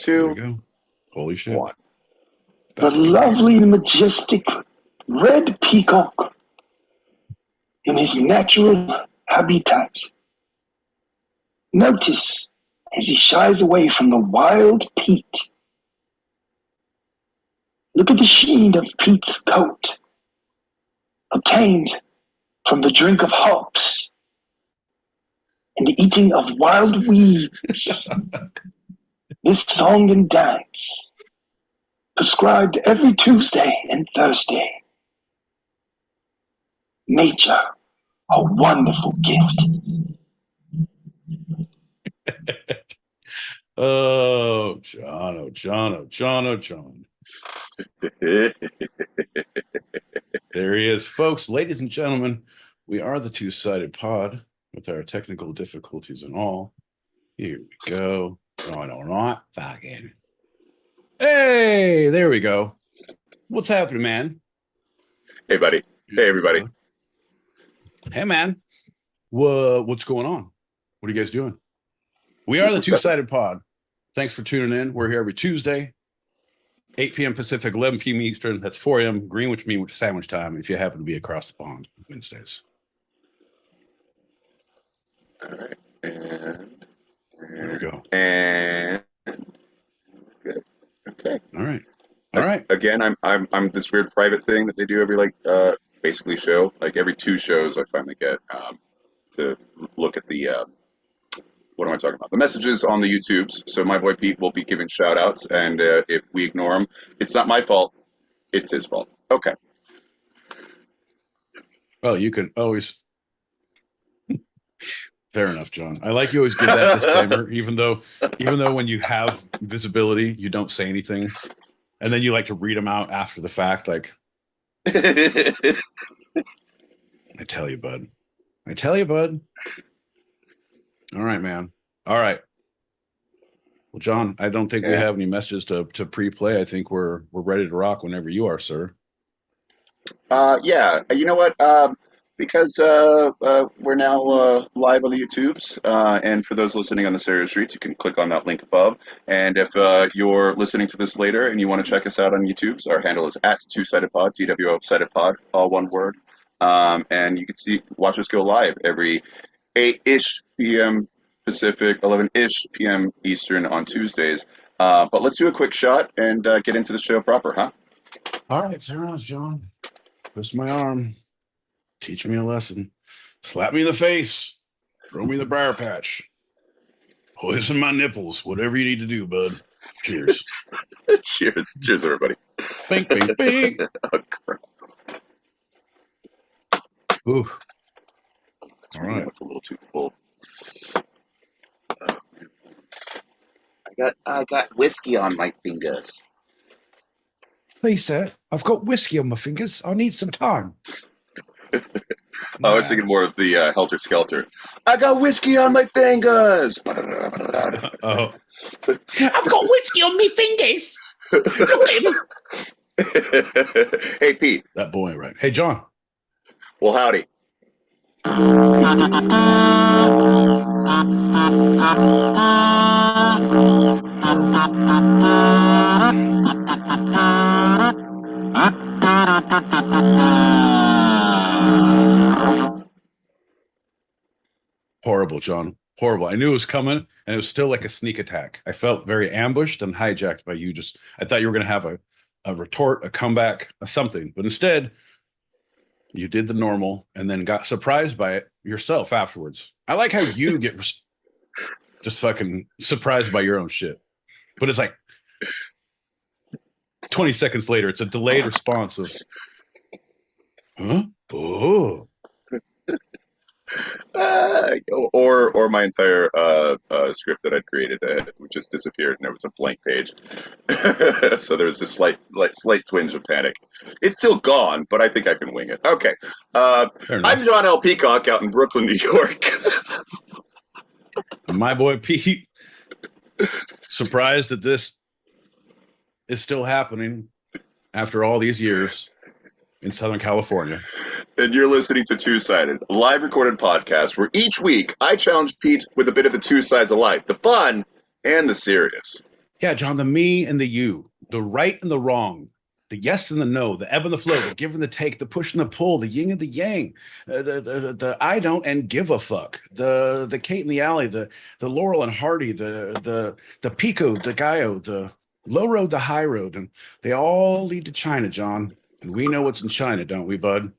Here we 2, go. Holy shit. 1. The lovely, majestic red peacock in his natural habitat. Notice as he shies away from the wild Pete. Look at the sheen of Pete's coat, obtained from the drink of hops and the eating of wild weeds. This song and dance, prescribed every Tuesday and Thursday. Nature, a wonderful gift. Oh, John, oh, John, oh, John, oh, John. There he is. Folks, ladies and gentlemen, we are the Two-Sided Pod with our technical difficulties and all. Here we go. No, I don't know. Fucking. Hey, there we go. What's happening, man? Hey, buddy. Hey, everybody. Hey, man. What's going on? What are you guys doing? We are the Two-Sided Pod. Thanks for tuning in. We're here every Tuesday, 8 p.m. Pacific, 11 p.m. Eastern. That's 4 a.m. Greenwich Mean Sandwich time if you happen to be across the pond Wednesdays. All right. And there we go. And good. Okay. All right. All right. Again, I'm this weird private thing that they do every basically show. Like every 2 shows I finally get to look at the what am I talking about? The messages on the YouTubes. So my boy Pete will be giving shout outs, and if we ignore him, it's not my fault. It's his fault. Okay. Well, you can always. Fair enough, John. I like you always give that disclaimer, even though when you have visibility, you don't say anything, and then you like to read them out after the fact. Like, I tell you, bud. I tell you, bud. All right, man. All right. Well, John, I don't think we have any messages to pre-play. I think we're ready to rock whenever you are, sir. Yeah. You know what? Because we're now live on the YouTubes, and for those listening on the Stereo Streets, you can click on that link above. And if you're listening to this later and you want to check us out on YouTubes, our handle is at Two-Sided Pod, TWO Sided Pod, all one word. And you can watch us go live every 8-ish p.m. Pacific, 11-ish p.m. Eastern on Tuesdays. But let's do a quick shot and get into the show proper, huh? All right, fair enough, John. Twist my arm. Teach me a lesson. Slap me in the face. Throw me the briar patch. Poison my nipples. Whatever you need to do, bud. Cheers. Cheers. Cheers, everybody. Bing, bing, bing. Oh, crap. Ooh. All right. That's a little too full. I got whiskey on my fingers. Please, sir. I've got whiskey on my fingers. I need some time. I was thinking more of the Helter Skelter. I got whiskey on my fingers. Oh. I've got whiskey on my fingers. Look at me. Hey, Pete. That boy, right? Hey, John. Well, howdy. Horrible, John. Horrible. I knew it was coming, and it was still like a sneak attack. I felt very ambushed and hijacked by you. I thought you were going to have a retort, a comeback, a something. But instead, you did the normal and then got surprised by it yourself afterwards. I like how you get just fucking surprised by your own shit. But it's like 20 seconds later, it's a delayed response of, huh? Oh. Or my entire script that I'd created just disappeared and there was a blank page. So there was a slight twinge of panic. It's still gone, but I think I can wing it. Okay. I'm John L. Peacock out in Brooklyn, New York. My boy Pete, surprised that this is still happening after all these years in Southern California. And you're listening to Two-Sided, a live recorded podcast where each week I challenge Pete with a bit of the two sides of life, the fun and the serious. Yeah, John, the me and the you, the right and the wrong, the yes and the no, the ebb and the flow, the give and the take, the push and the pull, the yin and the yang, the I don't and give a fuck, the Kate and the Alley, the Laurel and Hardy, the Pico, the Gallo, the low road, the high road, and they all lead to China, John. And we know what's in China, don't we, bud?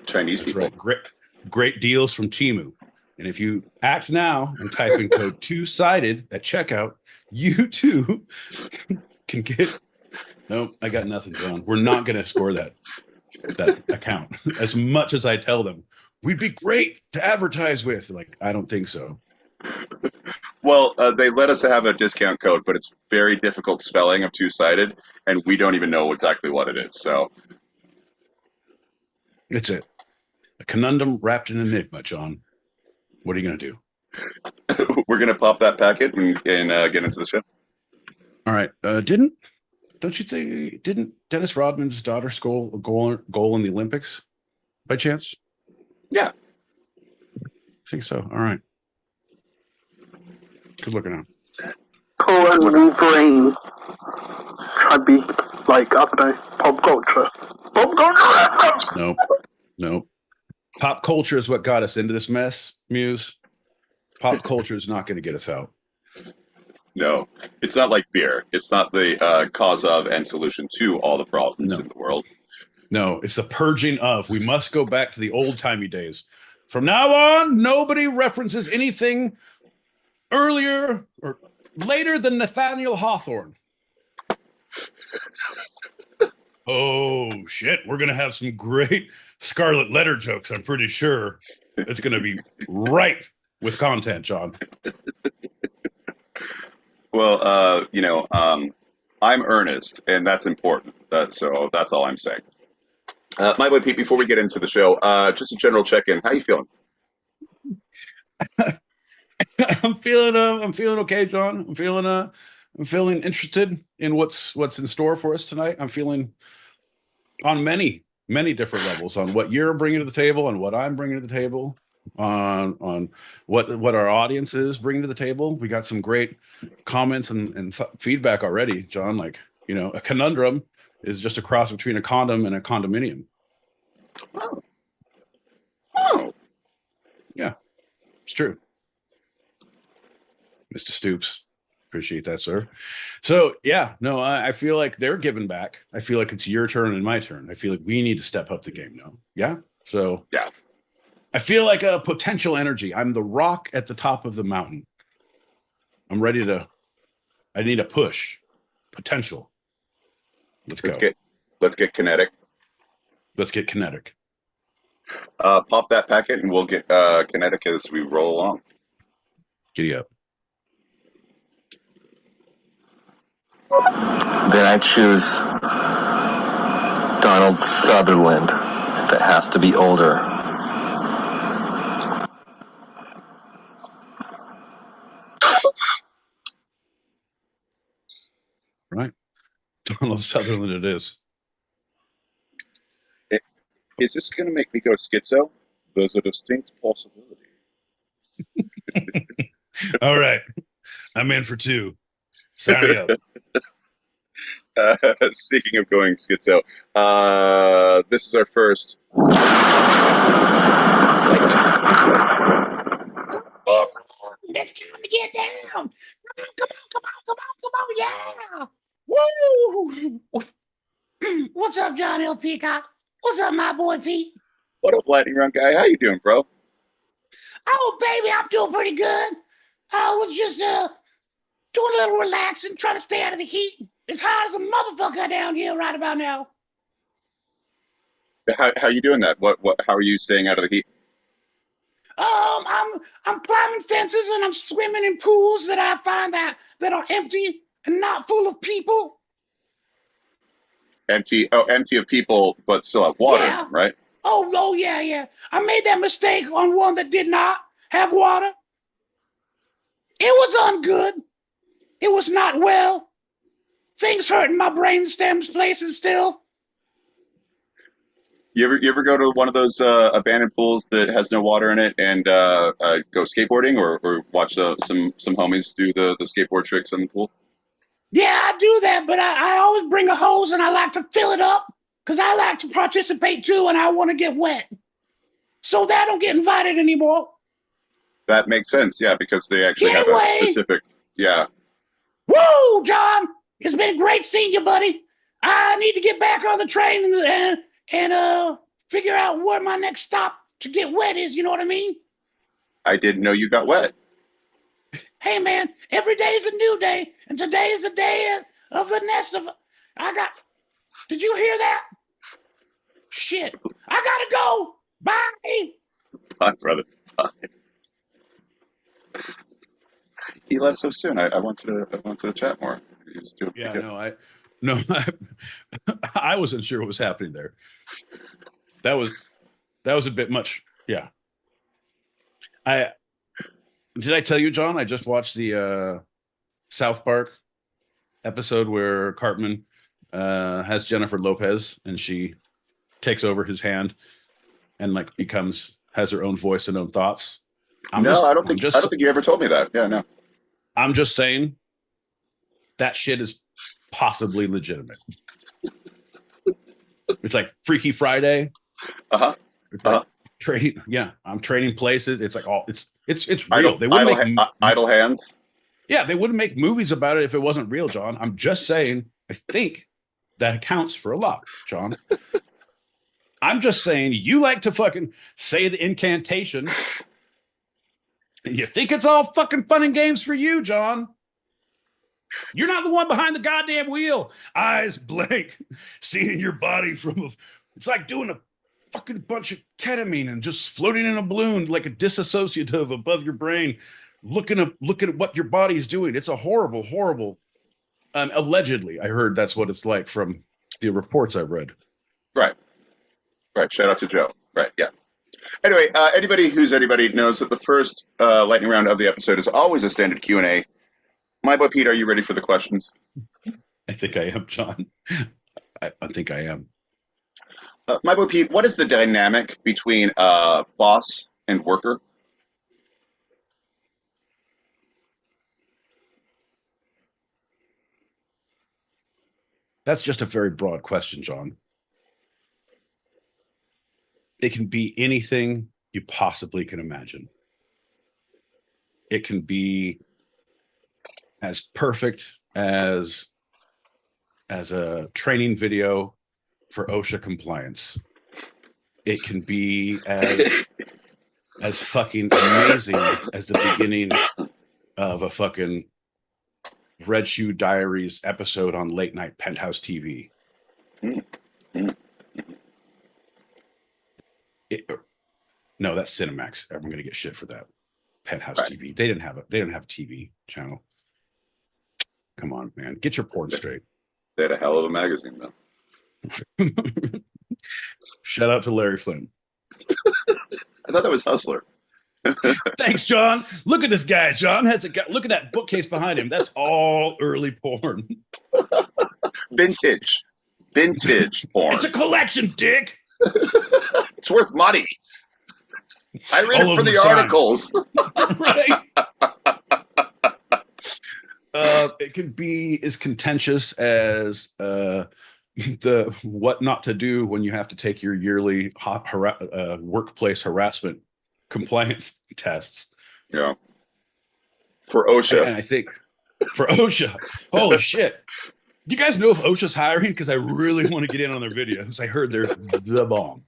Chinese That's people. right. Great deals from Timu. And if you act now and type in code two-sided at checkout, you too can get. No, I got nothing, John. We're not going to score that account. As much as I tell them, we'd be great to advertise with. Like, I don't think so. Well, they let us have a discount code, but it's very difficult spelling of two-sided, and we don't even know exactly what it is. So It's a conundrum wrapped in enigma, John. What are you going to do? we're gonna pop that packet and get into the show. All right. Don't you think, didn't Dennis Rodman's daughter score a goal in the Olympics by chance? Yeah. I think so. All right. Good looking out. Paul and Wolverine. Try to be like, I don't know, pop culture. Pop culture reference! No. Pop culture is what got us into this mess, Muse. Pop culture is not going to get us out. No, it's not like beer. It's not the cause of and solution to all the problems in the world. No, it's the purging of. We must go back to the old timey days. From now on, nobody references anything earlier or later than Nathaniel Hawthorne. Oh shit, we're gonna have some great Scarlet Letter jokes. I'm pretty sure it's gonna be ripe with content, John. Well, I'm earnest, and that's important. So that's all I'm saying. My boy Pete, before we get into the show, just a general check-in. How you feeling? I'm feeling okay, John. I'm feeling interested in what's in store for us tonight. I'm feeling on many different levels on what you're bringing to the table and what I'm bringing to the table on what our audience is bringing to the table. We got some great comments and feedback already, John. Like, a conundrum is just a cross between a condom and a condominium. Oh, Yeah, it's true. Mr. Stoops. Appreciate that, sir. So yeah, no, I feel like they're giving back. I feel like it's your turn and my turn. I feel like we need to step up the game now. Yeah. So yeah. I feel like a potential energy. I'm the rock at the top of the mountain. I'm ready to. I need a push. Potential. Let's go. Let's get kinetic. Let's get kinetic. Pop that packet, and we'll get kinetic as we roll along. Giddy up. Then I choose Donald Sutherland, if it has to be older. Right. Donald Sutherland it is. Is this going to make me go schizo? There's a distinct possibility. All right. I'm in for two. Sign me up. Speaking of going schizo, this is our first. It's time to get down. Come on, yeah. Woo! What's up, John L. Peacock? What's up, my boy Pete? What up, lightning round guy? How you doing, bro? Oh, baby, I'm doing pretty good. I was just doing a little relaxing, trying to stay out of the heat. It's hot as a motherfucker down here right about now. How you doing that? What? How are you staying out of the heat? I'm climbing fences and I'm swimming in pools that I find that are empty and not full of people. Empty of people, but still have water, Yeah. right? Oh, yeah. I made that mistake on one that did not have water. It was ungood. It was not well. Things hurt in my brain stems places still. You ever go to one of those abandoned pools that has no water in it and go skateboarding or watch some homies do the skateboard tricks in the pool? Yeah, I do that, but I always bring a hose and I like to fill it up because I like to participate too and I want to get wet. So that I don't get invited anymore. That makes sense, yeah, because they actually have a Anyway. specific, yeah. Woo, John! It's been great seeing you, buddy. I need to get back on the train and figure out where my next stop to get wet is. You know what I mean? I didn't know you got wet. Hey, man, every day is a new day, and today is the day of the nest of. Did you hear that? Shit! I gotta go. Bye. Bye, brother. Bye. He left so soon. I wanted to chat more. He was doing pretty good. No, I wasn't sure what was happening there. That was a bit much. Yeah. Did I tell you, John? I just watched the South Park episode where Cartman has Jennifer Lopez and she takes over his hand and like has her own voice and own thoughts. I don't think you ever told me that. Yeah, no. I'm just saying that shit is possibly legitimate. It's like Freaky Friday. Trading, yeah. I'm trading places. It's like it's real. They wouldn't make idle hands. Yeah, they wouldn't make movies about it if it wasn't real, John. I'm just saying. I think that accounts for a lot, John. I'm just saying you like to fucking say the incantation. And you think it's all fucking fun and games for you, John. You're not the one behind the goddamn wheel. Eyes blank, seeing your body it's like doing a fucking bunch of ketamine and just floating in a balloon like a disassociative above your brain, looking at what your body's doing. It's a horrible, horrible. Allegedly, I heard that's what it's like from the reports I've read. Right. Shout out to Joe. Right. Yeah. Anyway, anybody knows that the first lightning round of the episode is always a standard Q&A. My boy Pete, are you ready for the questions? I think I am, John. I think I am. My boy Pete, what is the dynamic between boss and worker? That's just a very broad question, John. It can be anything you possibly can imagine. It can be as perfect as a training video for OSHA compliance. It can be as fucking amazing as the beginning of a fucking Red Shoe Diaries episode on late night Penthouse TV. No, that's Cinemax. I'm gonna get shit for that. Penthouse TV. They didn't have a TV channel. Come on, man. Get your porn straight. They had a hell of a magazine, though. Shout out to Larry Flynn. I thought that was Hustler. Thanks, John. Look at this guy. John look at that bookcase behind him. That's all early porn. Vintage porn. It's a collection, dick. It's worth money. I read it for the articles. Right. It can be as contentious as the what not to do when you have to take your yearly workplace harassment compliance tests. Yeah. For OSHA. And I think for OSHA, holy shit. Do you guys know if OSHA's hiring? Because I really want to get in on their videos. I heard they're the bomb.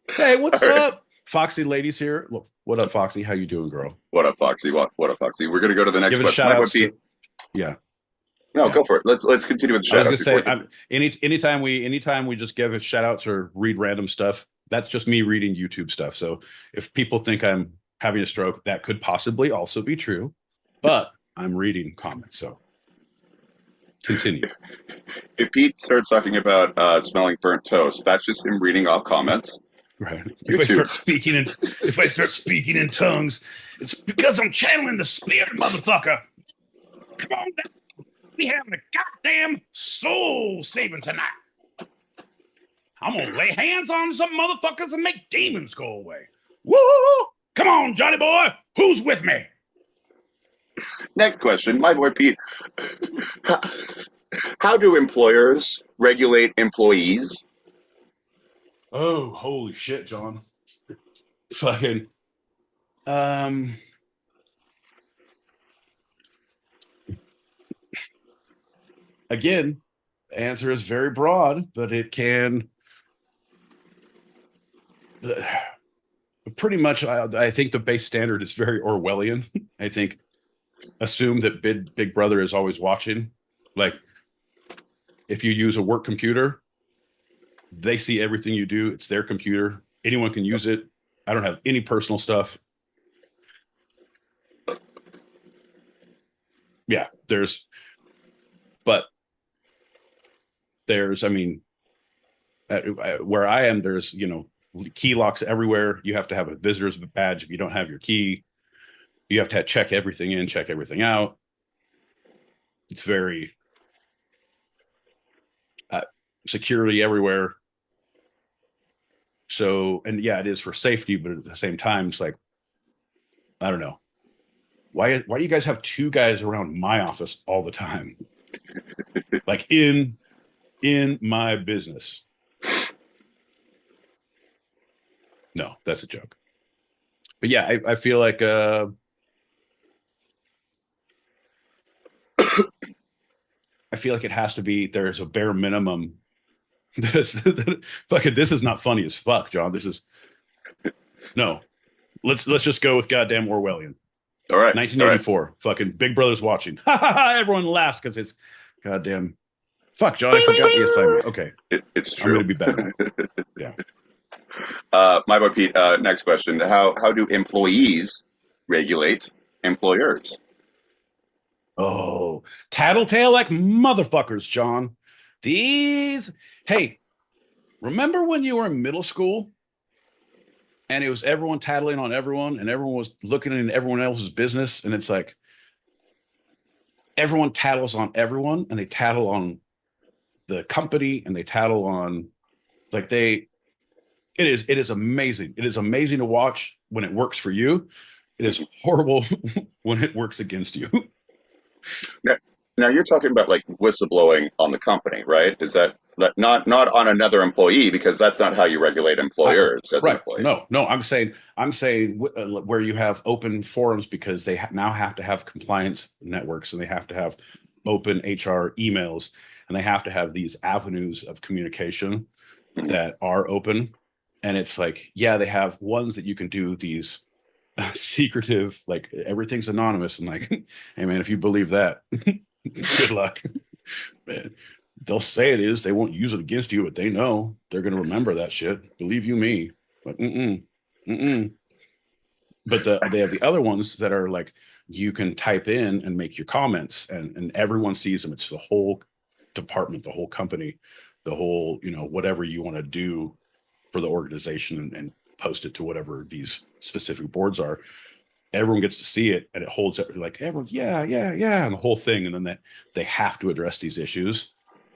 Hey, what's up? Foxy ladies here. Look, what up, Foxy? How you doing, girl? What up, Foxy? What up, Foxy? We're gonna go to the next question. Yeah. No, go for it. Let's continue with the shout outs. Anytime we just give shout outs or read random stuff, that's just me reading YouTube stuff. So if people think I'm having a stroke, that could possibly also be true. But I'm reading comments, so continue. If Pete starts talking about smelling burnt toast, that's just him reading off comments. Right. If I start speaking in tongues, it's because I'm channeling the spirit, motherfucker. Come on down. We having a goddamn soul saving tonight. I'm gonna lay hands on some motherfuckers and make demons go away. Woo! Come on, Johnny boy, who's with me? Next question, my boy Pete. How do employers regulate employees? Oh, holy shit, John. Fucking. Again, the answer is very broad, but it can. Pretty much, I think the base standard is very Orwellian. I think assume that Big Brother is always watching. Like, if you use a work computer, they see everything you do. It's their computer. Anyone can use it. I don't have any personal stuff. Yeah, I mean, where I am, there's, key locks everywhere. You have to have a visitor's badge. If you don't have your key, you have to check everything in, check everything out. It's very security everywhere. So, and yeah, it is for safety, but at the same time, it's like, I don't know. Why do you guys have two guys around my office all the time? Like in my business. No, that's a joke. But yeah, I feel like I feel like it has to be, there's a bare minimum. Fucking, this is not funny as fuck, John. This is no. Let's just go with goddamn Orwellian. All right. 1984. All right. Fucking Big Brother's watching. Everyone laughs because it's goddamn. Fuck, John, I forgot the assignment. Okay. It's true. I'm going to be better. Yeah. My boy Pete, next question. How do employees regulate employers? Oh, tattletale like motherfuckers, John. Hey, remember when you were in middle school and it was everyone tattling on everyone and everyone was looking in everyone else's business? And it's like everyone tattles on everyone and they tattle on the company and they tattle on like it is amazing. It is amazing to watch when it works for you. It is horrible when it works against you. Now you're talking about like whistleblowing on the company, right? Is that not on another employee, because that's not how you regulate employers as right? employees. No. I'm saying where you have open forums because they now have to have compliance networks and they have to have open HR emails and they have to have these avenues of communication that are open. And it's like, yeah, they have ones that you can do these secretive, like everything's anonymous. And like, hey man, if you believe that, good luck. Man, they'll say it is, they won't use it against you, but they know they're going to remember that shit. Believe you me. But But they have the other ones that are like, you can type in and make your comments and everyone sees them. It's the whole department, the whole company, the whole, whatever you want to do for the organization and post it to whatever these specific boards are. Everyone gets to see it and it holds up like everyone, yeah, and the whole thing. And then they have to address these issues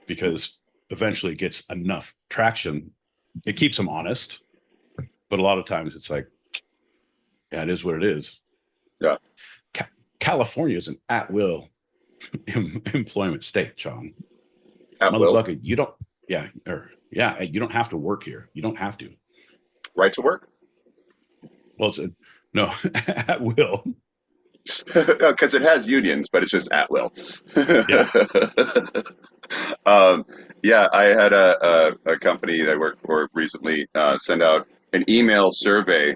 because eventually it gets enough traction. It keeps them honest. But a lot of times it's like, yeah, it is what it is. Yeah. California is an at-will employment state, John. Motherfucker, you don't, you don't have to work here. You don't have to. Right to work? Well, no, at will. Because it has unions, but it's just at will. Yeah. I had a company that I worked for recently send out an email survey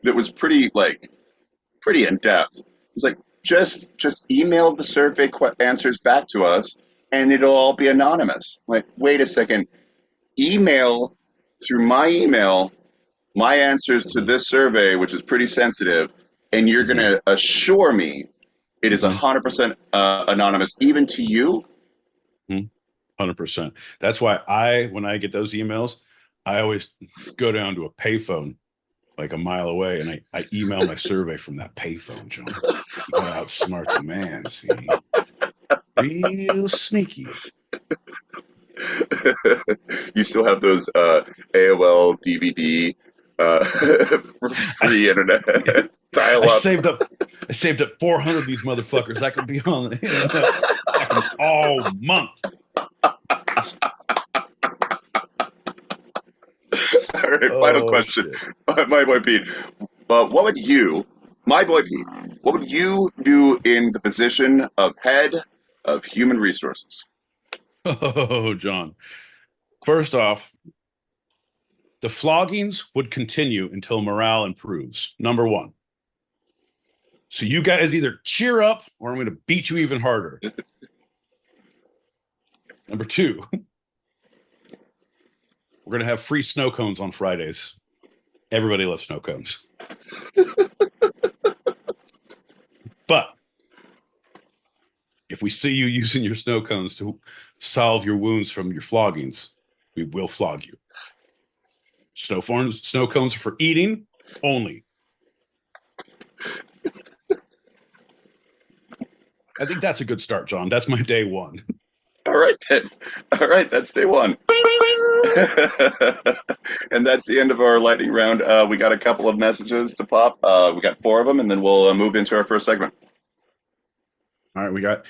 that was pretty in depth. It's like, just email the survey answers back to us, and it'll all be anonymous. Like, wait a second, email through my email my answers to this survey, which is pretty sensitive, and you're going to assure me it is 100% anonymous, even to you? 100%. That's why when I get those emails, I always go down to a payphone like a mile away, and I email my survey from that payphone, John. You gotta outsmart the man, see? Real sneaky. You still have those AOL DVD free internet dial I up. saved up 400 of these motherfuckers. I could be on the internet fucking all month. All right, final Oh question. shit. My boy Pete, what would you, my boy Pete, what would you do in the position of head of human resources? Oh, John. First off, the floggings would continue until morale improves. Number one. So you guys either cheer up or I'm going to beat you even harder. Number two, we're going to have free snow cones on Fridays. Everybody loves snow cones. But if we see you using your snow cones to solve your wounds from your floggings, we will flog you. Snow cones are for eating only. I think that's a good start, John. That's my day one. All right, then. All right, that's day one. And that's the end of our lightning round. We got a couple of messages to pop. We got 4 of them, and then we'll move into our first segment. All right, we got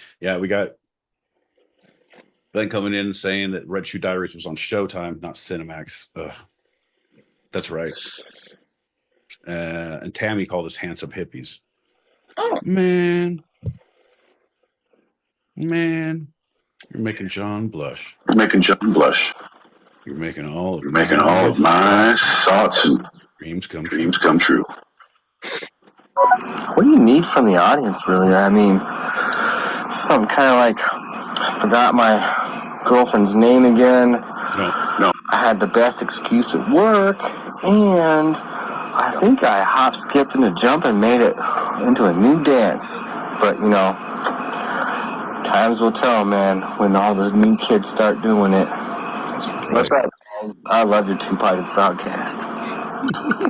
Ben coming in and saying that Red Shoe Diaries was on Showtime, not Cinemax. Ugh. That's right. And Tammy called us handsome hippies. Oh. Man, you're making John blush. You're making John blush. You're making all of You're making all of my thoughts and dreams come true. What do you need from the audience, really? I mean, something kind of like, I forgot my girlfriend's name again. No. I had the best excuse at work, and I think I hop, skipped, and a jump and made it into a new dance. But, you know, times will tell, man, when all the new kids start doing it. Right. What's up, guys? I love your two-parted Sogcast.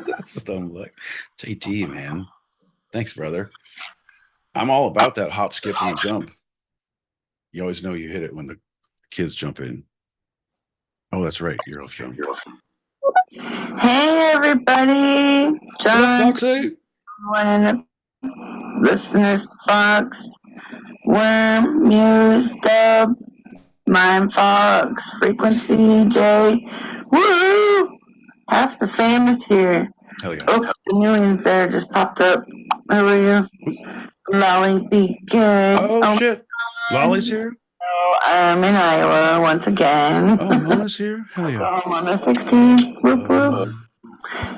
That's what I'm like. JT, man. Thanks, brother. I'm all about that hop, skip, and a jump. You always know you hit it when the kids jump in. Oh, that's right. You're off, John. Hey, everybody. John, Foxy? one in the listeners box. Worm, Muse, Dub, Mime Fox, Frequency, J. Woo! Half the fam is here. Hell yeah. Oops, the new ones there just popped up. How are you? Lolly BK. Oh, shit. Lolly's here? I'm in Iowa once again. Oh, Mona's here? Hell yeah. I'm on the 16. Whoop, whoop.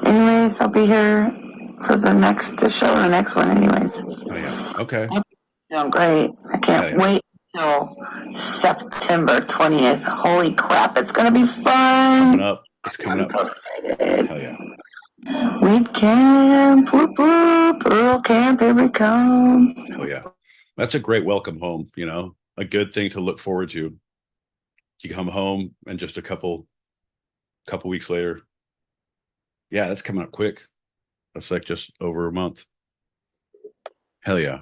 Anyways, I'll be here for the next one anyways. Oh, yeah. Okay. Doing great. I can't Yeah. wait till September 20th. Holy crap, it's going to be fun. It's coming up. I'm so excited. Hell yeah. Weed camp, whoop whoop, Earl camp, here we come. Hell yeah. That's a great welcome home, you know, a good thing to look forward to. You come home and just a couple weeks later. Yeah, that's coming up quick. That's like just over a month. Hell yeah.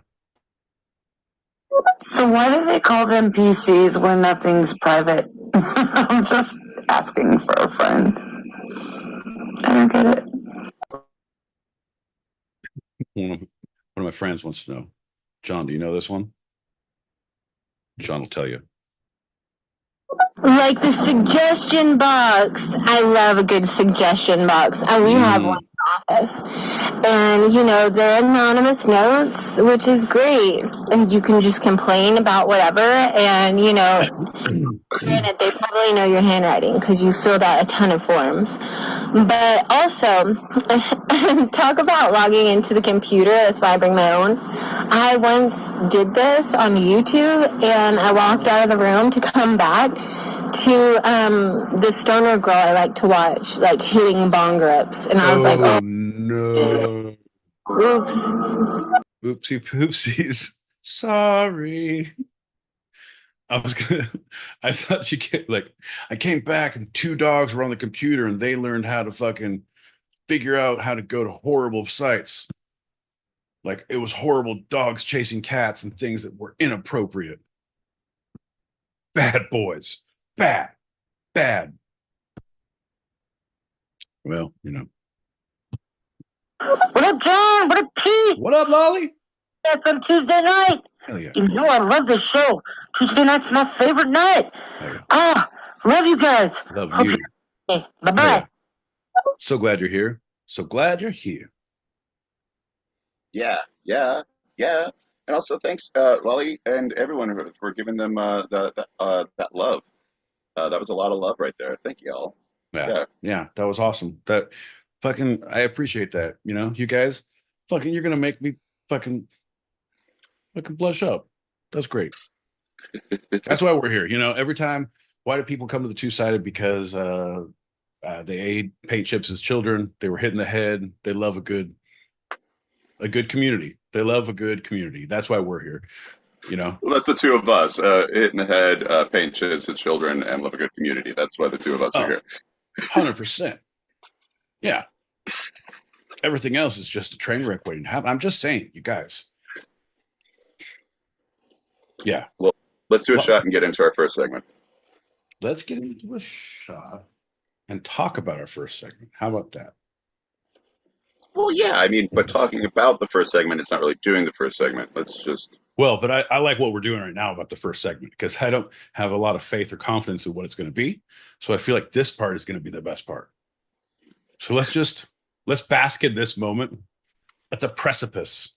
So why do they call them PCs when nothing's private? I'm just asking for a friend. I don't get it. One of my friends wants to know. John, do you know this one? John will tell you. Like the suggestion box. I love a good suggestion box. We have one in the office. And, you know, they're anonymous notes, which is great. And you can just complain about whatever. And, you know, granted, they probably know your handwriting because you filled out a ton of forms. But also, talk about logging into the computer. That's why I bring my own. I once did this on YouTube, and I walked out of the room to come back to the stoner girl I like to watch, like hitting bong rips. And I was like, oh, no. Oops. Oopsie poopsies. Sorry. I thought she came, like, I came back and 2 dogs were on the computer and they learned how to fucking figure out how to go to horrible sites. Like, it was horrible dogs chasing cats and things that were inappropriate. Bad boys. Bad. bad. Well, you know. What up, John? What up, Pete? What up, Lolly? That's on Tuesday night. Hell yeah. You know I love this show. Tuesday night's my favorite night. Hell yeah. Love you guys. Love Hope you. Bye Hell bye. yeah. So glad you're here. So glad you're here. Yeah, yeah, yeah. And also thanks, Lolly and everyone for giving them that love. That was a lot of love right there. Thank you all. Yeah. Yeah. Yeah. That was awesome. That fucking, I appreciate that. You know, you guys, fucking, you're going to make me fucking blush up. That's great. That's why we're here. You know, every time, why do people come to the two-sided? Because they ate paint chips as children. They were hit in the head. They love a good community. They love a good community. That's why we're here. You know, Well, that's the two of us. Hit in the head, paint chips to children, and love a good community. That's why the two of us are here. 100%. Yeah. Everything else is just a train wreck waiting to happen. I'm just saying, you guys. Yeah. Well, let's do a shot and get into our first segment. Let's get into a shot and talk about our first segment. How about that? Well, yeah, I mean, but talking about the first segment, it's not really doing the first segment. Let's just. Well, but I like what we're doing right now about the first segment because I don't have a lot of faith or confidence in what it's going to be. So I feel like this part is going to be the best part. So let's bask in this moment at the precipice.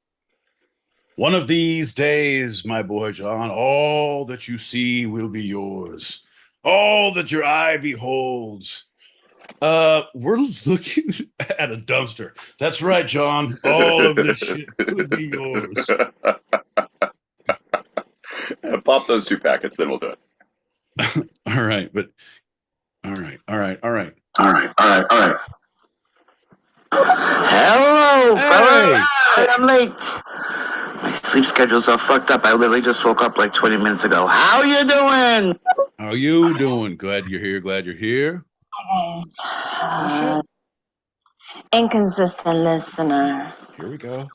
One of these days, my boy John, all that you see will be yours. All that your eye beholds. We're looking at a dumpster. That's right, John. All of this shit could be yours. Pop those 2 packets, then we'll do it. All right, but all right. Hello, Hey! fellas. I'm late. My sleep schedule's all fucked up. I literally just woke up like 20 minutes ago. How you doing? How you doing? Glad you're here. Glad you're here. Guys, Oh shit! inconsistent listener. Here we go.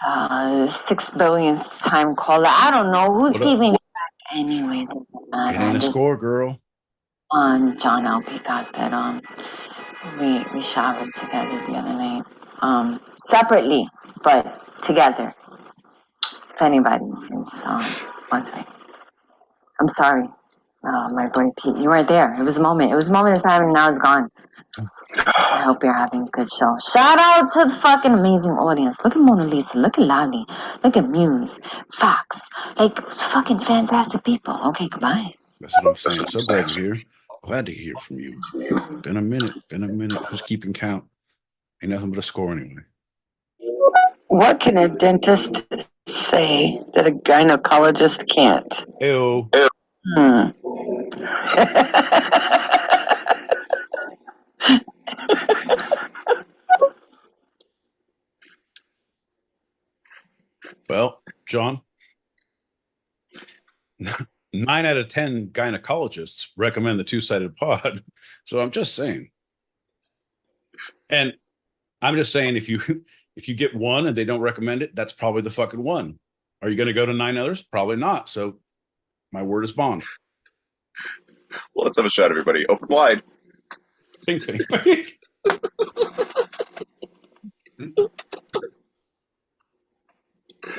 6 billionth time caller. I don't know who's What up? keeping track anyway. It doesn't matter. It ain't a Just score, girl. on John LP got that we showered together the other night. Separately, but together. If anybody is wants me. I'm sorry. My boy Pete, you weren't there. It was a moment. It was a moment of time and now it's gone. I hope you're having a good show. Shout out to the fucking amazing audience. Look at Mona Lisa. Look at Lolly. Look at Muse. Fox. Like, fucking fantastic people. Okay, goodbye. That's what I'm saying. So glad you're here. Glad to hear from you. Been a minute. Who's keeping count? Ain't nothing but a score anyway. What can a dentist say that a gynecologist can't? Ew. Well, John, 9 out of 10 gynecologists recommend the two-sided pod. So I'm just saying. And I'm just saying if you get one and they don't recommend it, that's probably the fucking one. Are you going to go to 9 others? Probably not. So my word is bond. Well, let's have a shot, everybody. Open wide. Ping, ping, ping.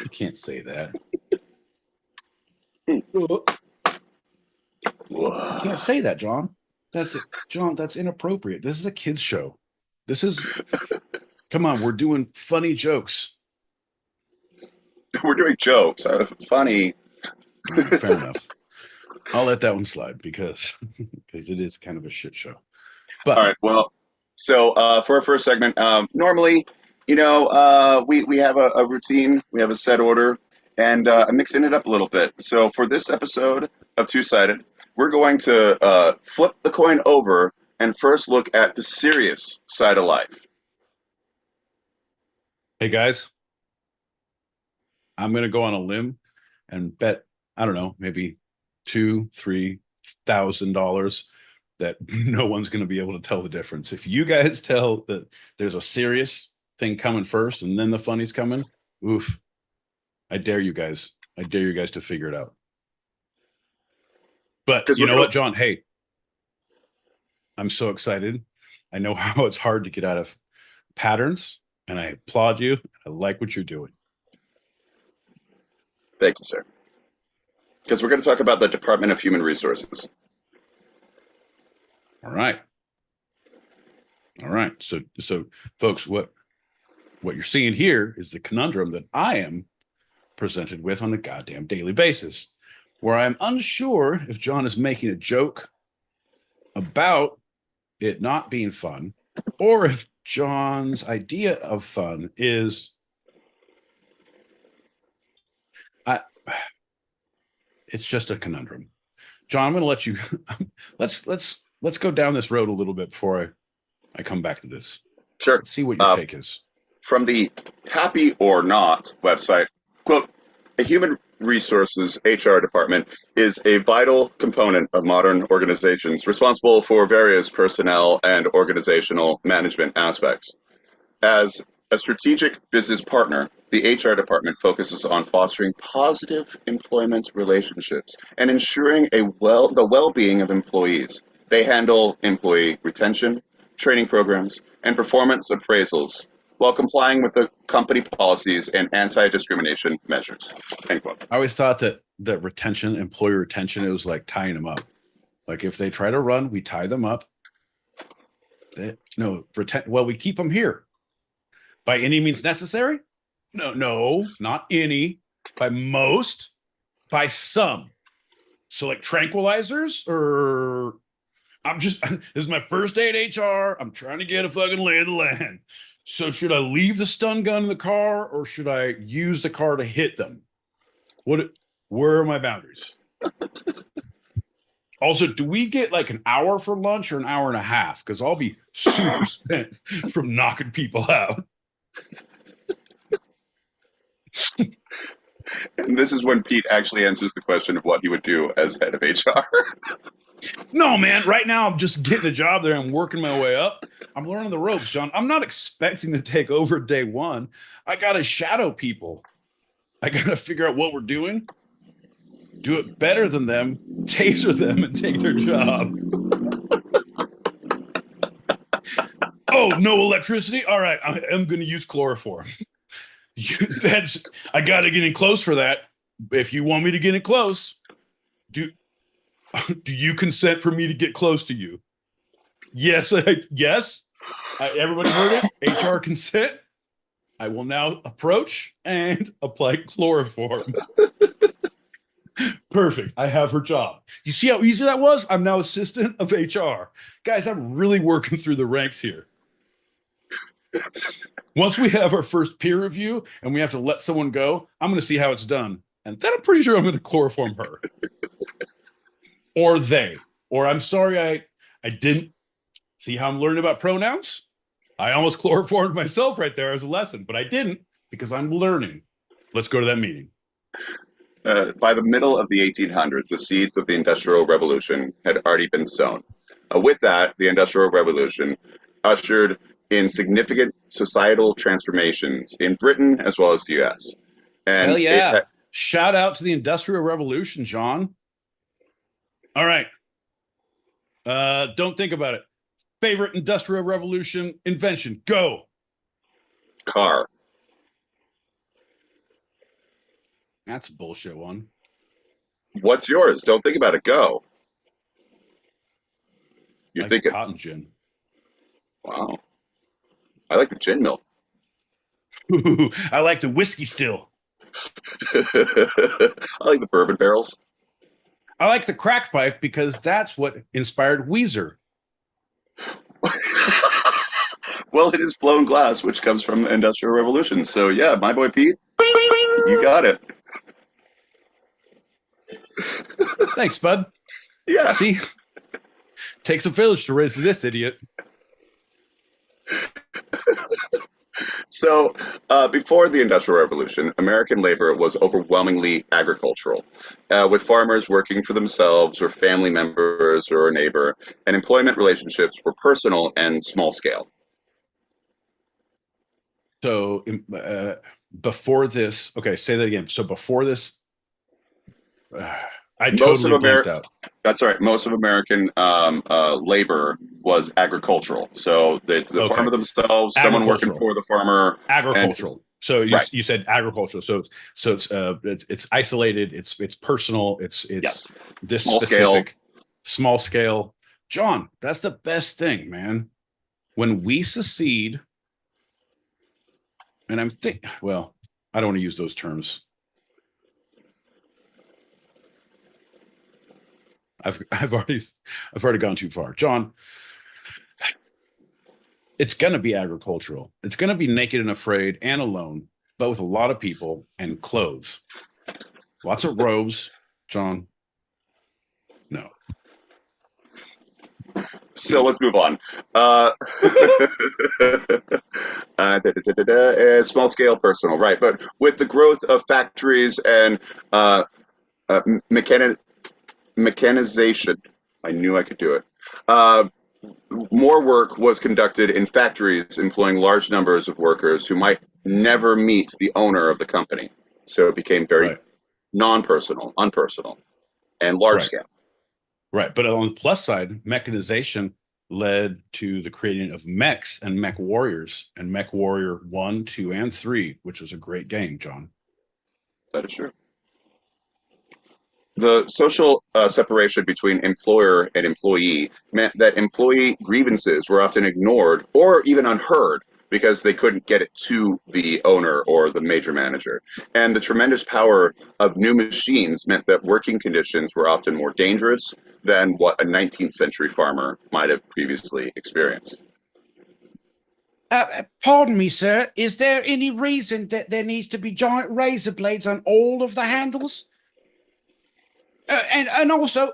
You can't say that. You can't say that, John. John, that's inappropriate. This is a kid's show. Come on, we're doing funny jokes. We're doing jokes. Funny. Fair enough. I'll let that one slide because it is kind of a shit show. But all right, well, so for our first segment, normally, we have a routine, we have a set order, and I'm mixing it up a little bit. So for this episode of Two Sided, we're going to flip the coin over and first look at the serious side of life. hey guys, I'm gonna go on a limb and bet, I don't know, maybe $2,000-3,000 that no one's gonna be able to tell the difference. If you guys tell that there's a serious thing coming first and then the funny's coming, oof. I dare you guys to figure it out. But you know what, John? Hey, I'm so excited. I know how it's hard to get out of patterns, and I applaud you. I like what you're doing. Thank you, sir. Because we're going to talk about the Department of Human Resources. All right. All right. So folks, what you're seeing here is the conundrum that I am presented with on a goddamn daily basis, where I'm unsure if John is making a joke about it not being fun, or if John's idea of fun is it's just a conundrum. John, I'm going to let you let's go down this road a little bit before I come back to this. Sure. Let's see what your take is. From the Happy or Not website, quote, a human resources HR department is a vital component of modern organizations responsible for various personnel and organizational management aspects. As a strategic business partner, the HR department focuses on fostering positive employment relationships and ensuring the well-being of employees. They handle employee retention, training programs, and performance appraisals while complying with the company policies and anti-discrimination measures. End quote. I always thought that employee retention, it was like tying them up. Like if they try to run, we tie them up. We keep them here. By any means necessary? No, not any. By most, by some. So like tranquilizers, or this is my first day at HR. I'm trying to get a fucking lay of the land. So should I leave the stun gun in the car, or should I use the car to hit them? Where are my boundaries? Also, do we get like an hour for lunch or an hour and a half? Because I'll be super spent from knocking people out. And this is when Pete actually answers the question of what he would do as head of HR. No, man. Right now, I'm just getting a job there. I'm working my way up. I'm learning the ropes, John. I'm not expecting to take over day one. I got to shadow people. I got to figure out what we're doing, do it better than them, taser them, and take their job. Oh, no electricity? All right, I am going to use chloroform. I got to get in close for that. If you want me to get in close, do you consent for me to get close to you? Yes. Yes. Everybody heard it. HR consent. I will now approach and apply chloroform. Perfect. I have her job. You see how easy that was? I'm now assistant of HR. Guys, I'm really working through the ranks here. Once we have our first peer review and we have to let someone go, I'm going to see how it's done. And then I'm pretty sure I'm going to chloroform her. Or they. Or I'm sorry, I didn't. See how I'm learning about pronouns? I almost chloroformed myself right there as a lesson, but I didn't because I'm learning. Let's go to that meeting. By the middle of the 1800s, the seeds of the Industrial Revolution had already been sown. With that, the Industrial Revolution ushered in significant societal transformations in Britain as well as the U.S. And hell yeah. Shout out to the Industrial Revolution, John. All right. Don't think about it. Favorite Industrial Revolution invention? Go. Car. That's a bullshit one. What's yours? Don't think about it. Go. You're like thinking cotton gin. Wow. I like the gin mill. Ooh, I like the whiskey still. I like the bourbon barrels. I like the crack pipe because that's what inspired Weezer. Well, it is blown glass, which comes from the Industrial Revolution. So yeah, my boy Pete, you got it. Thanks, bud. Yeah. See, takes a village to raise this idiot. So, before the Industrial Revolution, American labor was overwhelmingly agricultural, with farmers working for themselves or family members or a neighbor, and employment relationships were personal and small scale. So, before this, okay, say that again. So, before this, I Most of totally blanked America. out. That's right. Most of American labor was agricultural. So it's the Okay. farmer themselves, someone working Agricultural. for the farmer, and just Agricultural. So right. you said agricultural. So it's isolated. It's personal. It's Yes. this Small scale. specific, small scale. John, that's the best thing, man. When we secede, and well, I don't want to use those terms. I've already gone too far. John, it's going to be agricultural. It's going to be naked and afraid and alone, but with a lot of people and clothes. Lots of robes, John. No. So let's move on. Small scale personal, right? But with the growth of factories and uh, uh, mechani- mechanization, I knew I could do it. Uh, More work was conducted in factories employing large numbers of workers who might never meet the owner of the company. So it became very Right. non-personal, unpersonal, and large Right. scale. Right. But on the plus side, mechanization led to the creating of mechs and mech warriors and Mech Warrior 1, 2, and 3, which was a great game, John. That is true. The social separation between employer and employee meant that employee grievances were often ignored or even unheard because they couldn't get it to the owner or the major manager. And the tremendous power of new machines meant that working conditions were often more dangerous than what a 19th century farmer might have previously experienced. Pardon me, sir. Is there any reason that there needs to be giant razor blades on all of the handles? And also,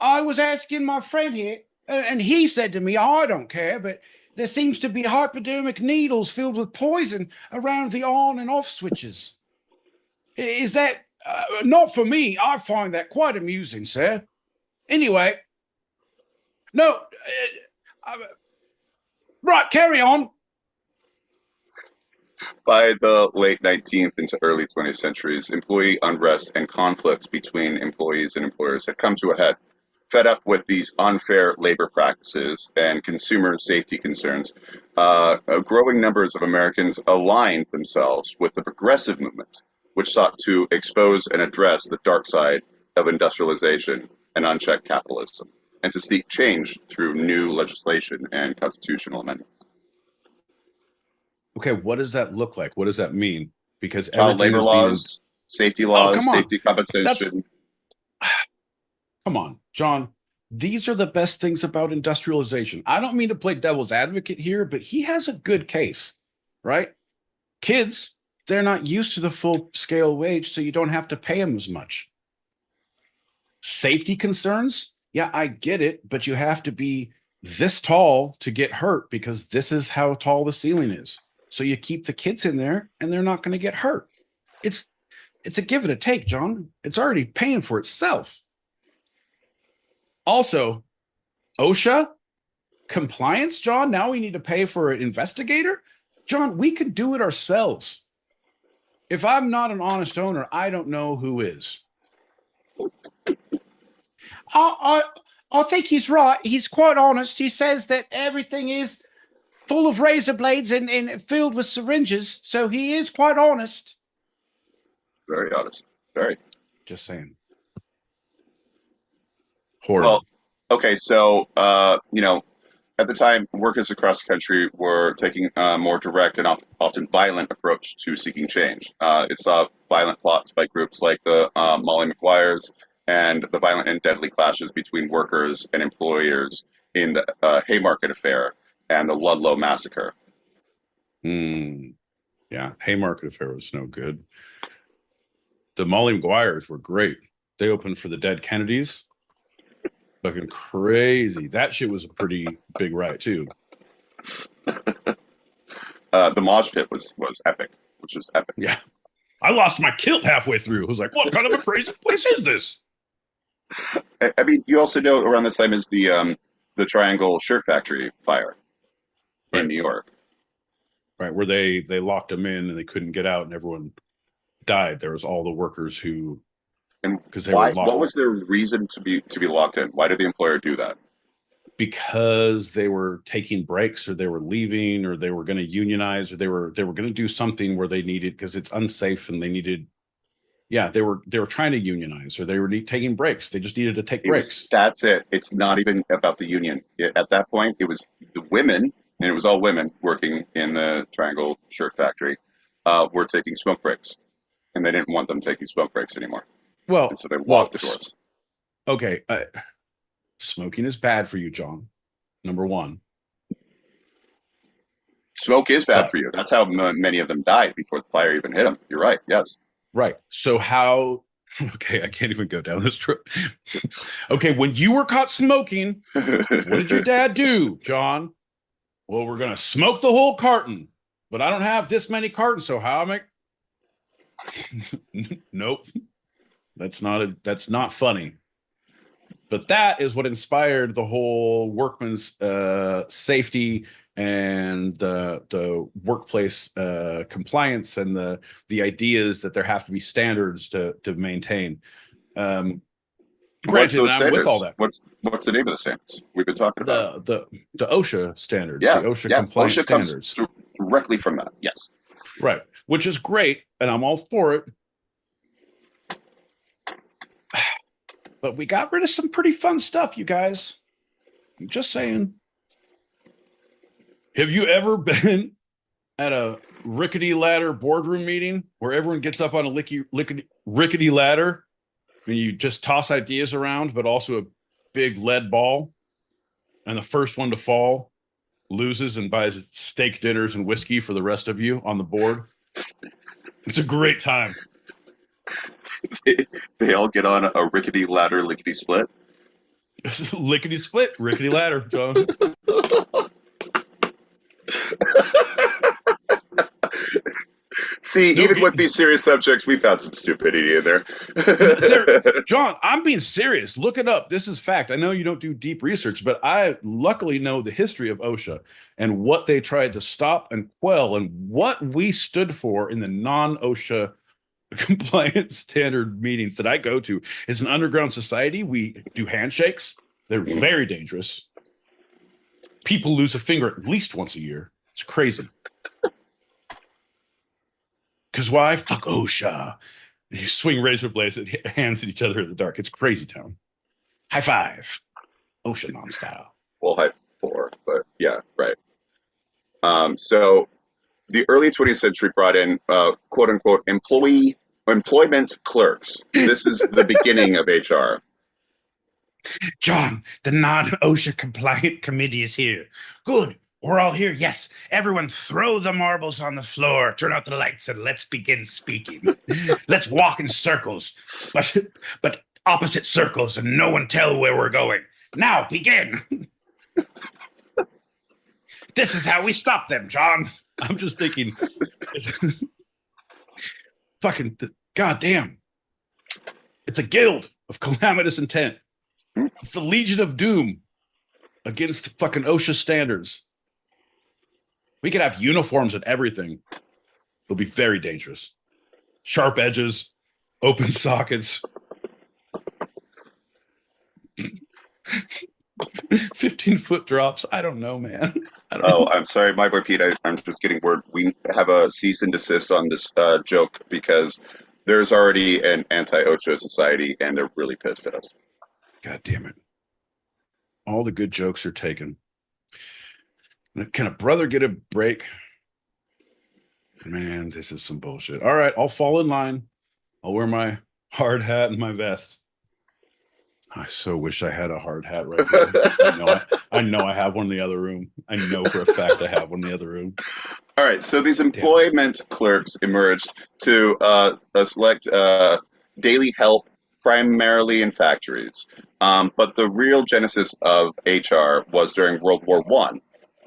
I was asking my friend here, and he said to me, I don't care, but there seems to be hypodermic needles filled with poison around the on and off switches. Is that not for me? I find that quite amusing, sir. Anyway, no, right, carry on. By the late 19th into early 20th centuries, employee unrest and conflict between employees and employers had come to a head. Fed up with these unfair labor practices and consumer safety concerns, growing numbers of Americans aligned themselves with the progressive movement, which sought to expose and address the dark side of industrialization and unchecked capitalism, and to seek change through new legislation and constitutional amendments. Okay, what does that look like? What does that mean? Because Child everything labor is being laws, safety oh, laws, come on. safety That's compensation. come on, John. These are the best things about industrialization. I don't mean to play devil's advocate here, but he has a good case, right? Kids, they're not used to the full scale wage, so you don't have to pay them as much. Safety concerns, yeah, I get it, but you have to be this tall to get hurt because this is how tall the ceiling is. So you keep the kids in there and they're not going to get hurt. It's it's a give and a take, John. It's already paying for itself. Also, OSHA compliance, John. Now we need to pay for an investigator. John, we can do it ourselves. If I'm not an honest owner, I don't know who is. I, I think he's right. He's quite honest. He says that everything is full of razor blades and filled with syringes. So he is quite honest. Very honest. Very. Just saying. Well, Horrible. okay, so at the time, workers across the country were taking a more direct and often violent approach to seeking change. It saw violent plots by groups like the Molly McGuires and the violent and deadly clashes between workers and employers in the Haymarket Affair and the Ludlow Massacre. Yeah, Haymarket Affair was no good. The Molly McGuires were great. They opened for the dead Kennedys. Fucking crazy. That shit was a pretty big riot too. The Mosh Pit was epic, which is epic. Yeah. I lost my kilt halfway through. I was like, what kind of a crazy place is this? I mean, you also know around this time is the Triangle Shirt Factory fire in Right. New York. Right. Where they locked them in and they couldn't get out and everyone died. There was all the workers who And because they were why? locked. What was their reason to be locked in? Why did the employer do that? Because they were taking breaks, or they were leaving, or they were going to unionize, or they were going to do something where they needed, because it's unsafe and they needed. Yeah, they were trying to unionize, or they were taking breaks. They just needed to take breaks. That's it. It's not even about the union. At that point, it was the women, and it was all women working in the Triangle Shirt Factory, were taking smoke breaks, and they didn't want them taking smoke breaks anymore, and so they locked the doors. Okay, smoking is bad for you, John. Number one. Smoke is bad for you. That's how many of them died before the fire even hit them. You're right. Yes. Right. So how? Okay, I can't even go down this trip. Okay, when you were caught smoking, what did your dad do, John? Well, we're gonna smoke the whole carton, but I don't have this many cartons, so how am I? Nope. That's not funny. But that is what inspired the whole workman's safety and the workplace compliance, and the ideas that there have to be standards to maintain. What's Granted, those I'm standards? with all that. What's the name of the standards we've been talking about? The OSHA standards, Yeah, the OSHA yeah. compliance OSHA standards, comes directly from that. Yes. right? Which is great, and I'm all for it. But we got rid of some pretty fun stuff, you guys. I'm just saying. Have you ever been at a rickety ladder boardroom meeting where everyone gets up on a rickety ladder and you just toss ideas around, but also a big lead ball, and the first one to fall loses and buys steak dinners and whiskey for the rest of you on the board? It's a great time. They all get on a rickety ladder, lickety split. Lickety split, rickety ladder, John. See, even with these serious subjects, we've had some stupidity in there. John, I'm being serious. Look it up. This is fact. I know you don't do deep research, but I luckily know the history of OSHA and what they tried to stop and quell, and what we stood for in the non-OSHA compliance standard meetings that I go to. It's an underground society. We do handshakes. They're very dangerous. People lose a finger at least once a year. It's crazy. Because why? Fuck OSHA. You swing razor blades at hands at each other in the dark. It's crazy town. High five. OSHA non-style. Well, high four, but yeah, right. So the early 20th century brought in quote unquote employment clerks. This is the beginning of HR. John, the non-OSHA compliant committee is here. Good. We're all here. Yes. Everyone throw the marbles on the floor, turn out the lights, and let's begin speaking. Let's walk in circles, but opposite circles, and no one tell where we're going. Now begin. This is how we stop them, John. I'm just thinking, fucking goddamn. It's a guild of calamitous intent. It's the Legion of Doom against fucking OSHA standards. We could have uniforms and everything. It'll be very dangerous. Sharp edges, open sockets. 15-foot drops. I don't know, man. I'm sorry, my boy Pete. I'm just getting word. We have a cease and desist on this joke because there's already an anti-OSHA society, and they're really pissed at us. God damn it. All the good jokes are taken. Can a brother get a break? Man, this is some bullshit. All right, I'll fall in line. I'll wear my hard hat and my vest. I so wish I had a hard hat right now. I know I have one in the other room. I know for a fact I have one in the other room. All right, so these employment clerks emerged to select daily help primarily in factories. But the real genesis of HR was during World War I.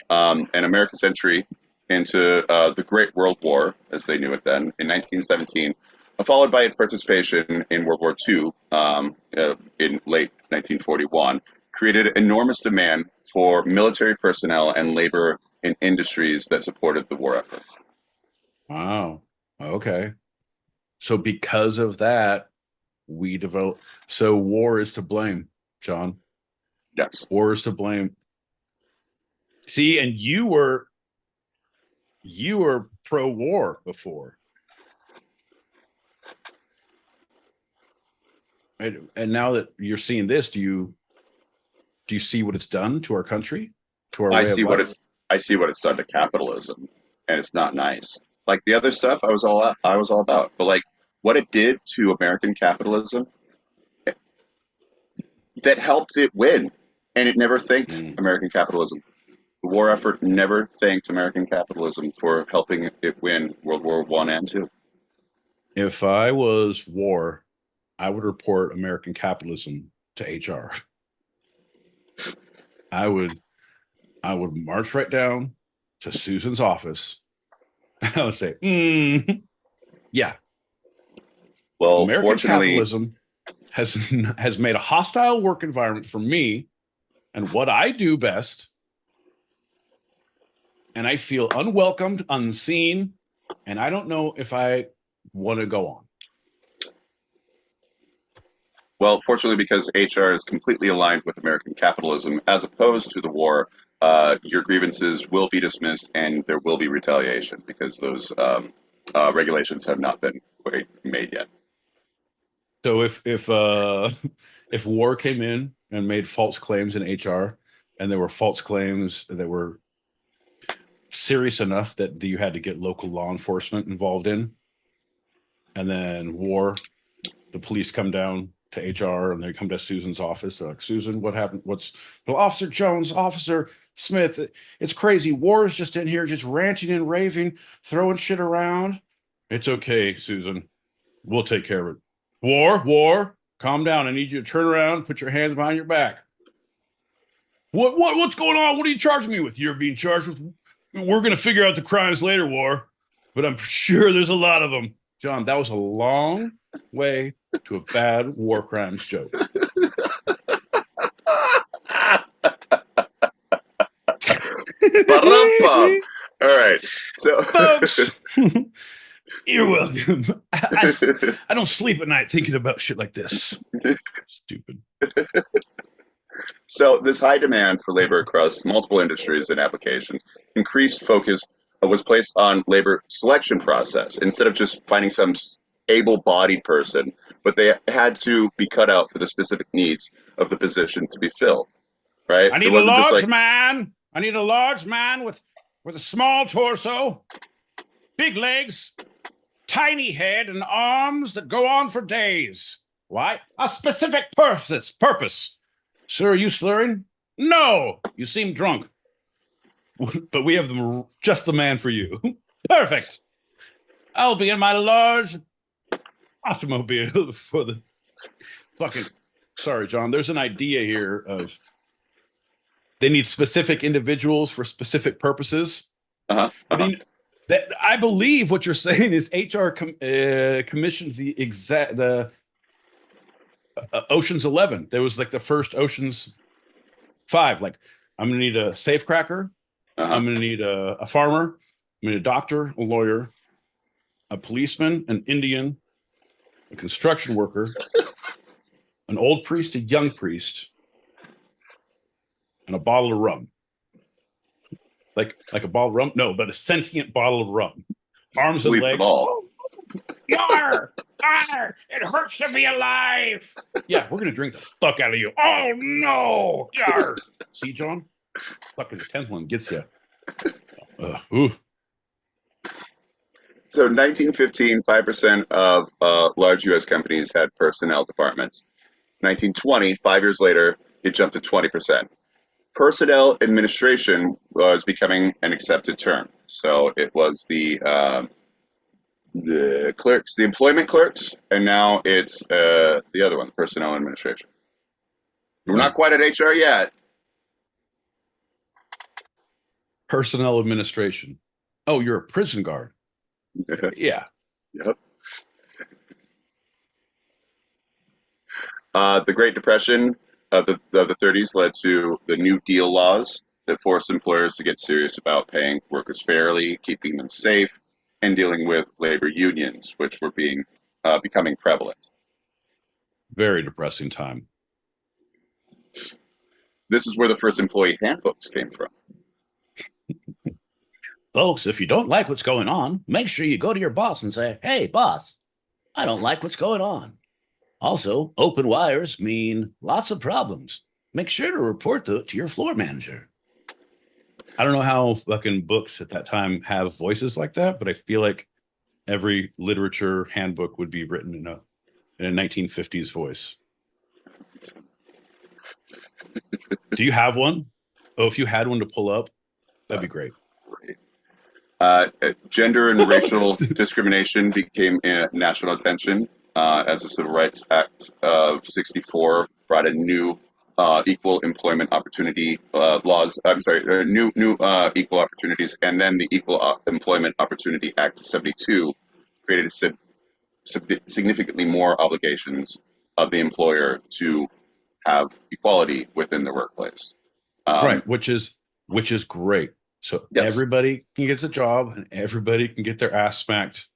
And America's entry into the Great World War, as they knew it then, in 1917, followed by its participation in World War II in late 1941, created enormous demand for military personnel and labor in industries that supported the war effort. Wow. Okay. So because of that, we develop. So war is to blame, John. Yes. War is to blame. See, and you were pro-war before. And now that you're seeing this, do you see what it's done to our country, to our way of life? I see what it's done to capitalism, and it's not nice. Like the other stuff, I was all about, but like what it did to American capitalism, that helped it win, and it never thanked American capitalism. The war effort never thanked American capitalism for helping it win World War One and Two. If I was war, I would report American capitalism to HR. I would march right down to Susan's office. I would say, yeah. Well, American fortunately, capitalism has made a hostile work environment for me and what I do best. And I feel unwelcomed, unseen, and I don't know if I want to go on. well, fortunately, because HR is completely aligned with American capitalism, as opposed to the war, your grievances will be dismissed and there will be retaliation because those regulations have not been quite made yet. So if war came in and made false claims in HR, and there were false claims that were serious enough that you had to get local law enforcement involved in, and then war, the police come down to HR and they come to Susan's office. They're like, Susan, what happened? Well, Officer Jones, Officer Smith, it's crazy. War is just in here, just ranting and raving, throwing shit around. It's okay, Susan. We'll take care of it. War, calm down. I need you to turn around, put your hands behind your back. What's going on? What are you charging me with? You're being charged with. We're going to figure out the crimes later, War, but I'm sure there's a lot of them. John, that was a long way to a bad war crimes joke. Ba-dum-bum. All right, so Folks, you're welcome. I don't sleep at night thinking about shit like this. Stupid. So this high demand for labor across multiple industries and applications, increased focus was placed on labor selection process instead of just finding some able-bodied person, but they had to be cut out for the specific needs of the position to be filled. Right? I need a large man. I need a large man with a small torso, big legs, tiny head, and arms that go on for days. Why? A specific purpose. Sir, are you slurring? No, you seem drunk. But we have just the man for you. Perfect. I'll be in my large automobile for the fucking... Sorry, John. There's an idea here of they need specific individuals for specific purposes. I believe what you're saying is HR commissions the Ocean's 11. There was like the first Ocean's 5. Like, I'm gonna need a safecracker. I'm gonna need a farmer. I'm gonna need a doctor, a lawyer, a policeman, an Indian, a construction worker, an old priest, a young priest, and a bottle of rum. Like a bottle of rum? No, but a sentient bottle of rum. Arms and legs. Yar! Arr! It hurts to be alive. Yeah, we're gonna drink the fuck out of you. Oh no! Yar! See, John? Fucking the 10th one gets you. Ooh. So 1915, 5% of large U.S. companies had personnel departments. 1920, 5 years later, it jumped to 20%. Personnel administration was becoming an accepted term. So it was the clerks, the employment clerks, and now it's the other one, personnel administration. We're not quite at HR yet. Personnel administration. Oh, you're a prison guard. Yeah. Yep. The Great Depression of the 30s led to the New Deal laws that forced employers to get serious about paying workers fairly, keeping them safe, and dealing with labor unions, which were becoming prevalent. Very depressing time. This is where the first employee handbooks came from. Folks, if you don't like what's going on, make sure you go to your boss and say, "Hey, boss, I don't like what's going on." Also, open wires mean lots of problems. Make sure to report to your floor manager. I don't know how fucking books at that time have voices like that, but I feel like every literature handbook would be written in a 1950s voice. Do you have one? Oh, if you had one to pull up, that'd be great. Gender and racial discrimination became national attention as the Civil Rights Act of '64 brought a new equal employment opportunity laws. I'm sorry, new equal opportunities, and then the Equal Employment Opportunity Act of '72 created significantly more obligations of the employer to have equality within the workplace. Right, which is great. So Yes. everybody can get a job and everybody can get their ass smacked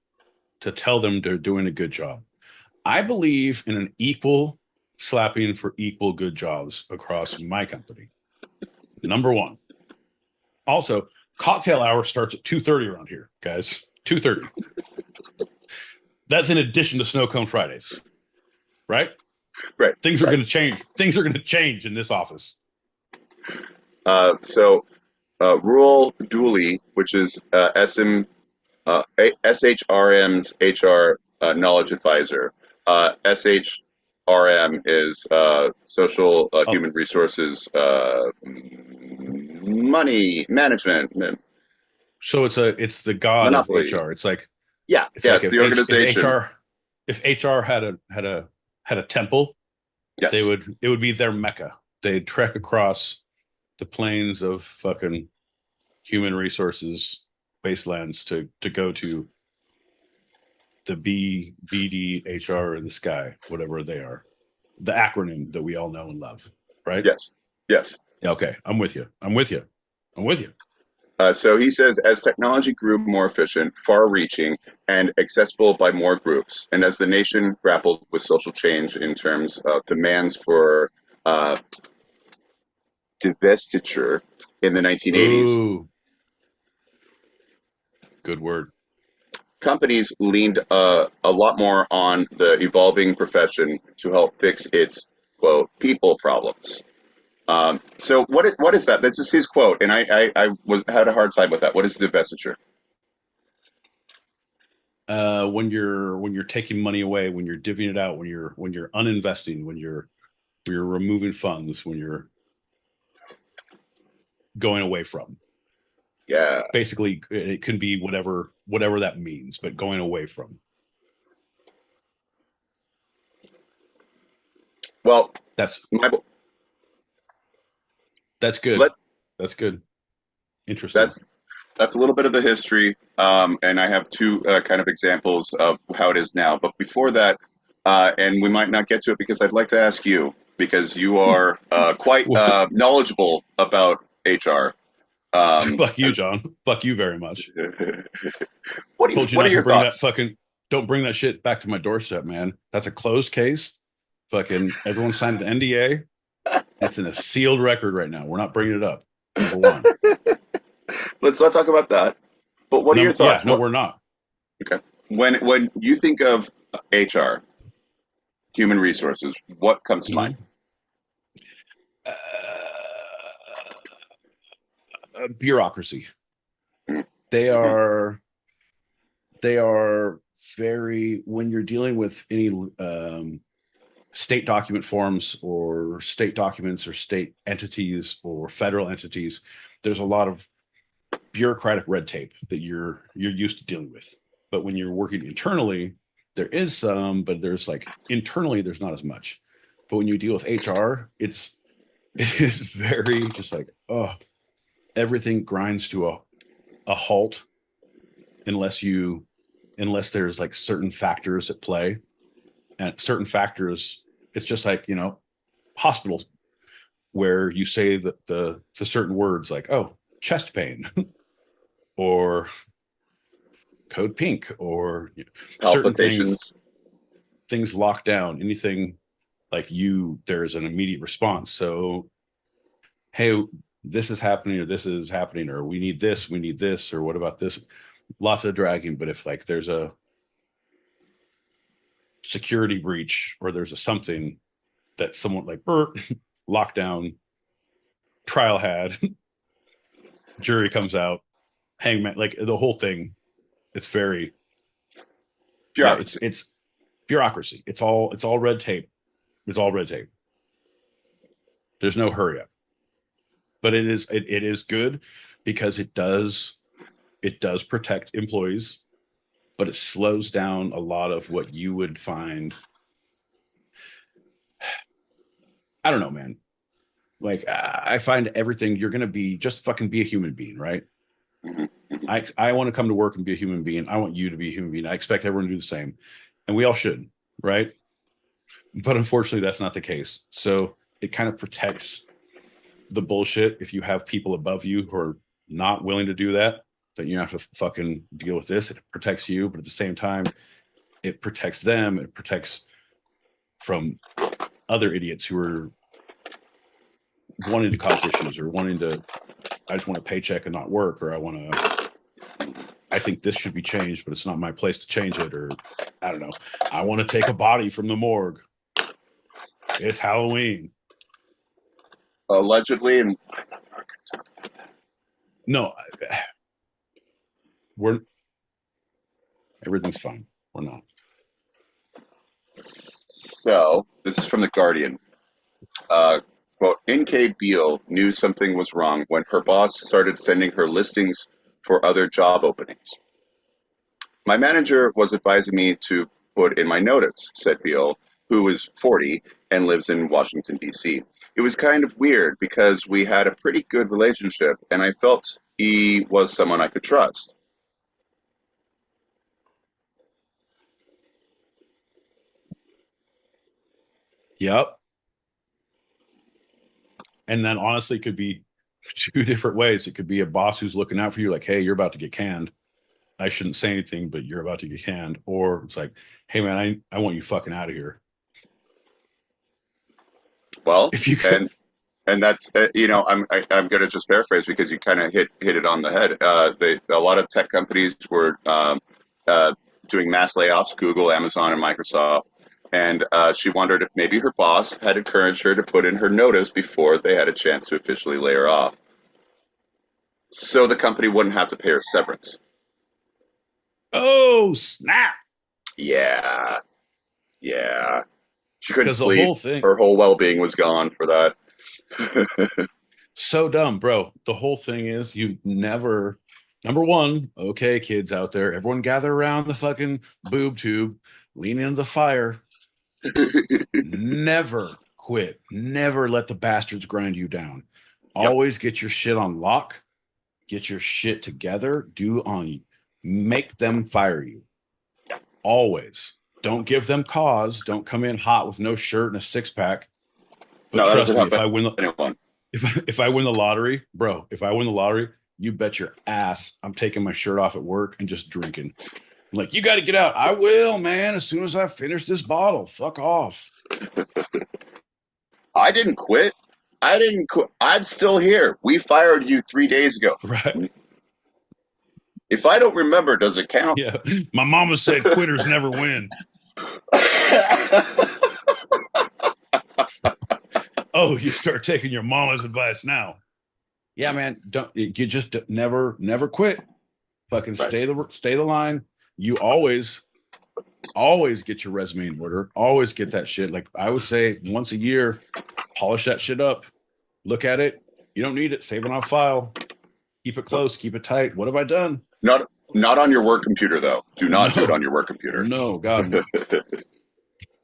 to tell them they're doing a good job. I believe in an equal slapping for equal good jobs across my company. Number one. Also, cocktail hour starts at 2:30 around here, guys. 2:30. That's in addition to Snow Cone Fridays, right? Right. Things are going to change. Things are going to change in this office. So Rural Dooley, which is SHRM's HR knowledge advisor. SHRM is social human resources money management. So it's the god Monopoly. of HR. It's like it's like the organization. If HR had a temple, Yes. it would be their mecca. They'd trek across the plains of fucking human resources wastelands to go to the BDHR in the sky, whatever they are, the acronym that we all know and love, right? Yes. Okay, I'm with you. So he says, as technology grew more efficient, far-reaching, and accessible by more groups, and as the nation grappled with social change in terms of demands for divestiture in the 1980s, Ooh, good word. companies leaned a lot more on the evolving profession to help fix its, quote, people problems. So what is that? This is his quote, and I had a hard time with that. What is divestiture? When you're taking money away, when you're divvying it out, when you're uninvesting, when you're removing funds, when you're going away from. Yeah. Basically, it can be whatever that means, but going away from. Well, that's good. That's good. Interesting. That's a little bit of the history, and I have two kind of examples of how it is now. But before that, and we might not get to it because I'd like to ask you, because you are quite knowledgeable about HR. Fuck you, John. Fuck you very much. What are your thoughts? Don't bring that shit back to my doorstep, man. That's a closed case. Fucking everyone signed an NDA. It's in a sealed record right now. We're not bringing it up. Number one. Let's not talk about that. But what are your thoughts? Yeah, no, we're not. Okay. When you think of HR, human resources, what comes to mind? Bureaucracy. They are very, when you're dealing with any state document forms or state documents or state entities or federal entities, there's a lot of bureaucratic red tape that you're used to dealing with. But when you're working internally, there is some, but there's internally there's not as much. But when you deal with HR, it is very just everything grinds to a halt unless there's certain factors at play. And certain factors, it's just hospitals where you say that the certain words chest pain or code pink or certain things locked down. Anything like there's an immediate response. So, hey, this is happening, or this is happening, or we need this, or what about this? Lots of dragging. But if like there's a security breach or there's a something that someone like lockdown, trial had, jury comes out, hangman, like the whole thing, it's very Bureaucracy. it's bureaucracy. It's all red tape. It's all red tape. There's no hurry up. But it is good because it does protect employees, but it slows down a lot of what you would find. I don't know, man. Like I find everything you're gonna be just fucking be a human being, right? I want to come to work and be a human being. I want you to be a human being. I expect everyone to do the same, and we all should, right? But unfortunately, that's not the case. So it kind of protects the bullshit if you have people above you who are not willing to do that. That you have to fucking deal with this. It protects you, but at the same time, it protects them. It protects from other idiots who are wanting to cause issues or wanting to. I just want a paycheck and not work, or I think this should be changed, but it's not my place to change it, or I don't know. I want to take a body from the morgue. It's Halloween. Allegedly, and No, everything's fine. We're not. so this is from the Guardian. Quote, N.K. Beale knew something was wrong when her boss started sending her listings for other job openings. My manager was advising me to put in my notice, said Beale, who is 40 and lives in Washington, D.C. It was kind of weird because we had a pretty good relationship and I felt he was someone I could trust. Yep. And then honestly, could be two different ways. It could be a boss who's looking out for you, like, hey, you're about to get canned. I shouldn't say anything, but you're about to get canned. Or it's like, hey, man, I want you fucking out of here. Well, If you could. and that's I'm going to just paraphrase because you kind of hit it on the head. A lot of tech companies were uh, doing mass layoffs, Google, Amazon, and Microsoft. And she wondered if maybe her boss had encouraged her to put in her notice before they had a chance to officially lay her off, so the company wouldn't have to pay her severance. Oh, snap. Yeah, yeah. She couldn't Because the sleep. whole thing, Her whole well-being was gone for that. so dumb, bro. The whole thing is you never, number one, okay, kids out there, everyone gather around the fucking boob tube, lean into the fire. Never quit. Never let the bastards grind you down. Yep. Always get your shit on lock. Get your shit together. Make them fire you. Always. Don't give them cause. Don't come in hot with no shirt and a six pack. But No, that trust doesn't me, help anyone. if I win the lottery, bro, if I win the lottery, you bet your ass I'm taking my shirt off at work and just drinking. I'm like, you got to get out. I will, man. As soon as I finish this bottle, fuck off. I didn't quit. I'm still here. We fired you 3 days ago. Right. If I don't remember, does it count? Yeah. My mama said quitters never win. Oh, you start taking your mama's advice now. Yeah, man. You just never quit. Fucking Right. stay the line. You always get your resume in order. Always get that shit. Like I would say once a year, polish that shit up. Look at it. You don't need it. Save it on file. Keep it close. Keep it tight. What have I done? Not on your work computer though. Do not do it on your work computer. No, God, no.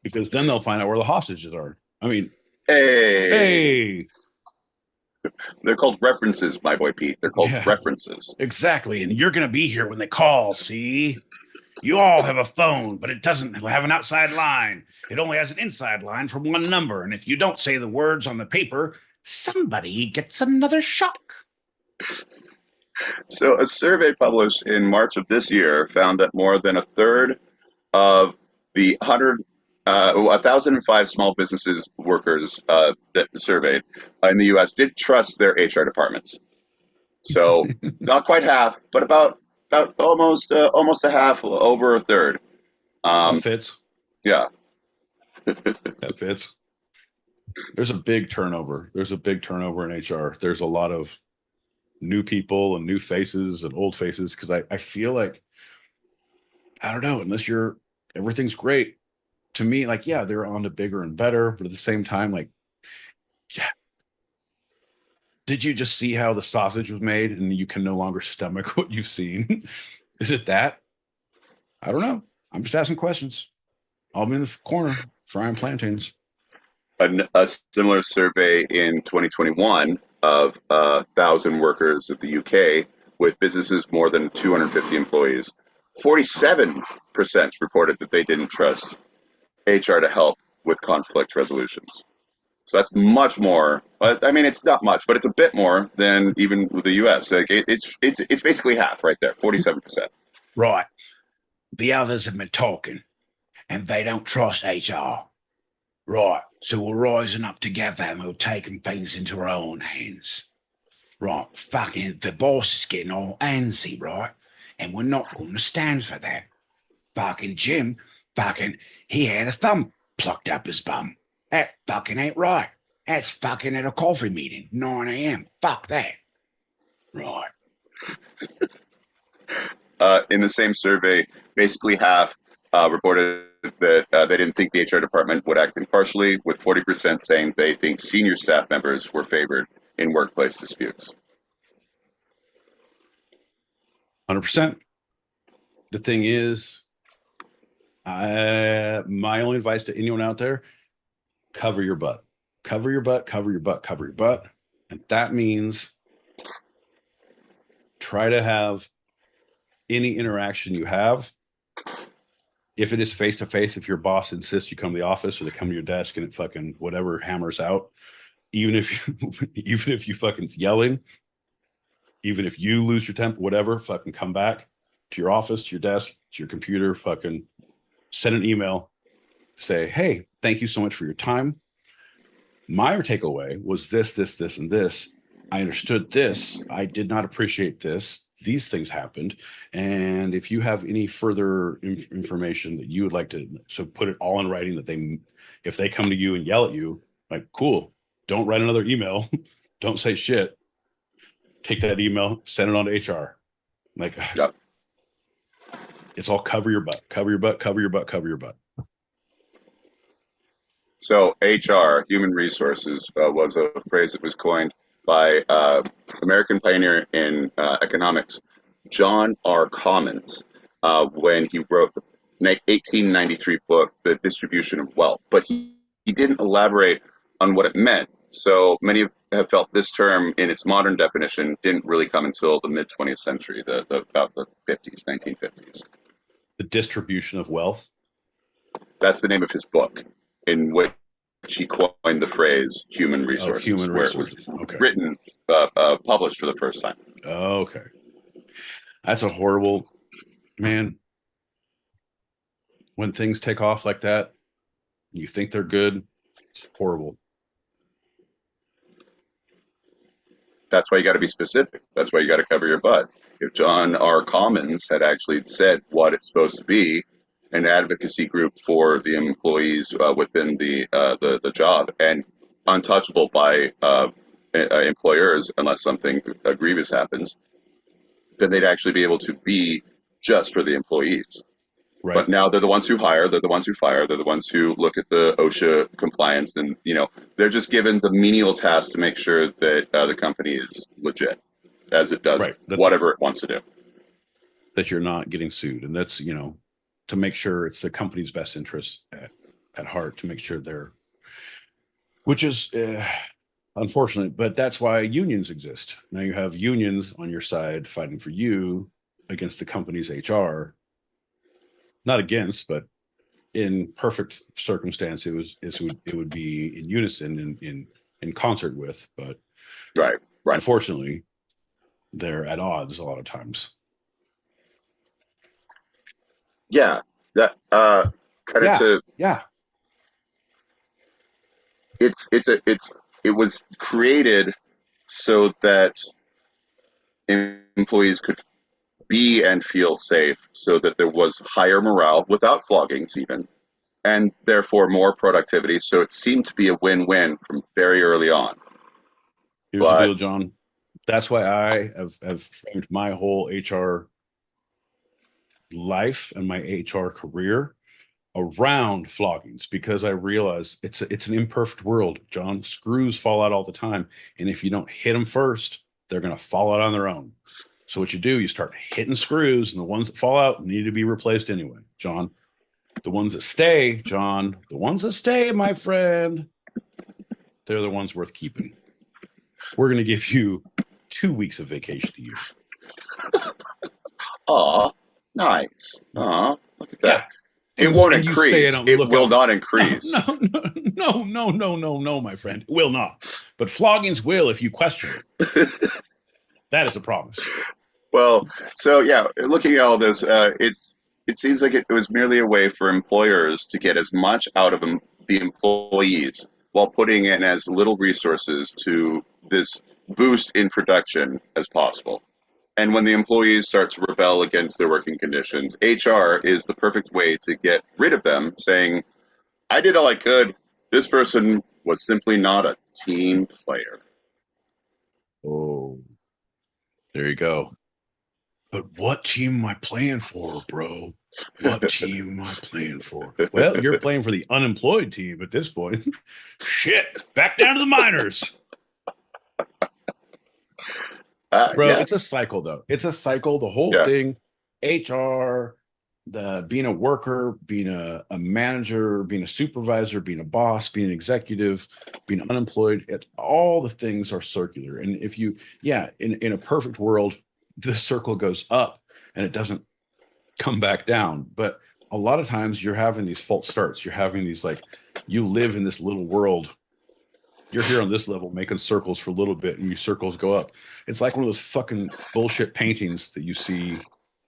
Because then they'll find out where the hostages are. I mean, hey. They're called references, my boy Pete. They're called references. Exactly. And you're going to be here when they call, see? You all have a phone, but it doesn't have an outside line. It only has an inside line from one number. And if you don't say the words on the paper, somebody gets another shock. So a survey published in March of this year found that more than a third of the 1,005 small businesses workers that surveyed in the U.S. did trust their HR departments. So not quite half, but about almost a half, over a third. That fits. Yeah. That fits. There's a big turnover. There's a big turnover in HR. There's a lot of new people and new faces and old faces because I feel like, I don't know, unless you're everything's great. To me, like, yeah, they're on to bigger and better, but at the same time, like, yeah, did you just see how the sausage was made and you can no longer stomach what you've seen? Is it that? I don't know. I'm just asking questions. I'll be in the corner frying plantains. A similar survey in 2021 of 1,000 workers at the UK with businesses more than 250 employees. 47% reported that they didn't trust HR to help with conflict resolutions. So that's much more. I mean, it's not much, but it's a bit more than even with the U.S. Like it's basically half right there, 47%. Right. The others have been talking, and they don't trust HR. Right. So we're rising up together and we're taking things into our own hands. Right. Fucking the boss is getting all antsy, right? And we're not going to stand for that. Fucking Jim, he had a thumb plucked up his bum. That fucking ain't right. That's fucking at a coffee meeting, 9 a.m. Fuck that. Right. In the same survey, basically half reported that they didn't think the HR department would act impartially, with 40% saying they think senior staff members were favored in workplace disputes. 100%. The thing is, my only advice to anyone out there, cover your butt. Cover your butt, cover your butt, cover your butt. And that means try to have any interaction you have. If it is face to face, if your boss insists you come to the office or they come to your desk and it fucking whatever hammers out, even if you fucking yelling, even if you lose your temper, whatever, fucking come back to your office, to your desk, to your computer, fucking send an email, say, hey, thank you so much for your time. My takeaway was this, and this. I understood this. I did not appreciate this. These things happened. And if you have any further information that you would like to, so put it all in writing that if they come to you and yell at you, like, cool, don't write another email. Don't say shit. Take that email, send it on to HR. Like, Yep. It's all cover your butt, cover your butt, cover your butt, cover your butt. So HR, human resources, was a phrase that was coined by American pioneer in economics, John R. Commons, when he wrote the 1893 book, The Distribution of Wealth. But he didn't elaborate on what it meant. So many have felt this term in its modern definition didn't really come until the mid 20th century, about the 50s, 1950s. The distribution of wealth. That's the name of his book, in which he coined the phrase human resources. Human resources. Where it was okay. written, published for the first time. Okay. That's a horrible, man. When things take off like that, you think they're good, it's horrible. That's why you got to be specific. That's why you got to cover your butt. If John R. Commons had actually said what it's supposed to be, an advocacy group for the employees within the job, and untouchable by employers unless something grievous happens, then they'd actually be able to be just for the employees. Right. But now they're the ones who hire, they're the ones who fire, they're the ones who look at the OSHA compliance, and they're just given the menial task to make sure that the company is legit as it does whatever it wants to do. That you're not getting sued, and that's to make sure it's the company's best interest at heart, to make sure they're, which is unfortunate, but that's why unions exist. Now you have unions on your side fighting for you against the company's HR. Not against, but in perfect circumstance, it would be in unison, in concert with. But right. Unfortunately, they're at odds a lot of times. Yeah, that Yeah. it was created so that employees could be and feel safe, so that there was higher morale without floggings even, and therefore more productivity. So it seemed to be a win-win from very early on. Here's the But deal, John. That's why I have framed my whole HR life and my HR career around floggings, because I realize it's an imperfect world, John. Screws fall out all the time, and if you don't hit them first, they're going to fall out on their own. So what you do, you start hitting screws, and the ones that fall out need to be replaced anyway, John. The ones that stay, John, the ones that stay, my friend, they're the ones worth keeping. We're going to give you 2 weeks of vacation a year. aw, nice. Aw, look at that. Yeah. It won't And you say I increase. don't It look will up. not increase. No, my friend. It will not. But floggings will if you question it. That is a promise. Well, so yeah, looking at all this, it seems like it was merely a way for employers to get as much out of the employees while putting in as little resources to this boost in production as possible. And when the employees start to rebel against their working conditions, HR is the perfect way to get rid of them, saying, I did all I could. This person was simply not a team player. Oh, there you go. But what team am I playing for, bro? What team am I playing for? Well, you're playing for the unemployed team at this point. Shit, back down to the minors. Bro, Yeah, it's a cycle, though. It's a cycle. The whole yeah. thing, HR, the being a worker, being a manager, being a supervisor, being a boss, being an executive, being unemployed, all the things are circular. And if you, yeah, in a perfect world, the circle goes up and it doesn't come back down. But a lot of times you're having these false starts. You're having these, like, you live in this little world. You're here on this level making circles for a little bit and your circles go up. It's like one of those fucking bullshit paintings that you see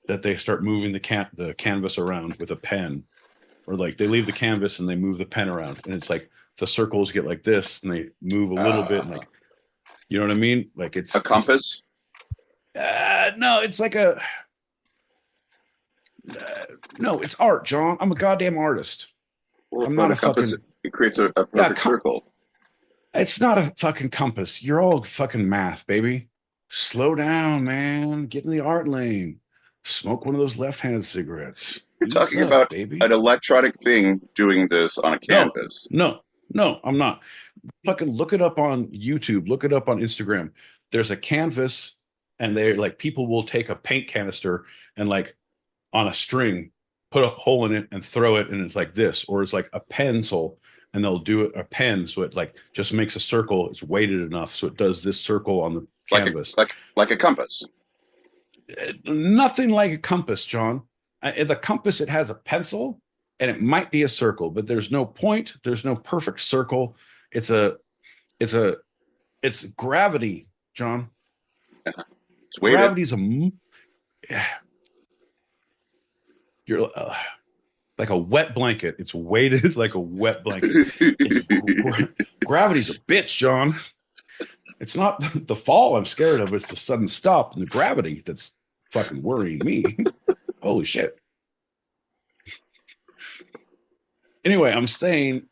that they start moving the canvas around with a pen, or like they leave the canvas and they move the pen around, and it's like the circles get like this and they move a little bit, and like, you know what I mean? Like A compass? No, it's like a no, it's art, John. I'm a goddamn artist. Well, I'm but not a a compass, fucking it creates a perfect circle. It's not a fucking compass. You're all fucking math, baby. Slow down, man. Get in the art lane. Smoke one of those left-handed cigarettes. You're Ease talking up, about baby. an electronic thing doing this on a No, canvas. no, I'm not. Fucking look it up on YouTube. Look it up on Instagram. There's a canvas, and they're like, people will take a paint canister and, like, on a string, put a hole in it and throw it, and it's like this, or it's like a pencil, and they'll do it a pen, so it like just makes a circle. It's weighted enough so it does this circle on the canvas. Like a compass. Nothing like a compass, John. The compass, it has a pencil and it might be a circle, but there's no point. There's no perfect circle. It's it's gravity, John. It's weighted. Gravity's you're like a wet blanket. It's weighted like a wet blanket. Gravity's a bitch, John. It's not the fall I'm scared of. It's the sudden stop and the gravity that's fucking worrying me. Holy shit. Anyway, I'm saying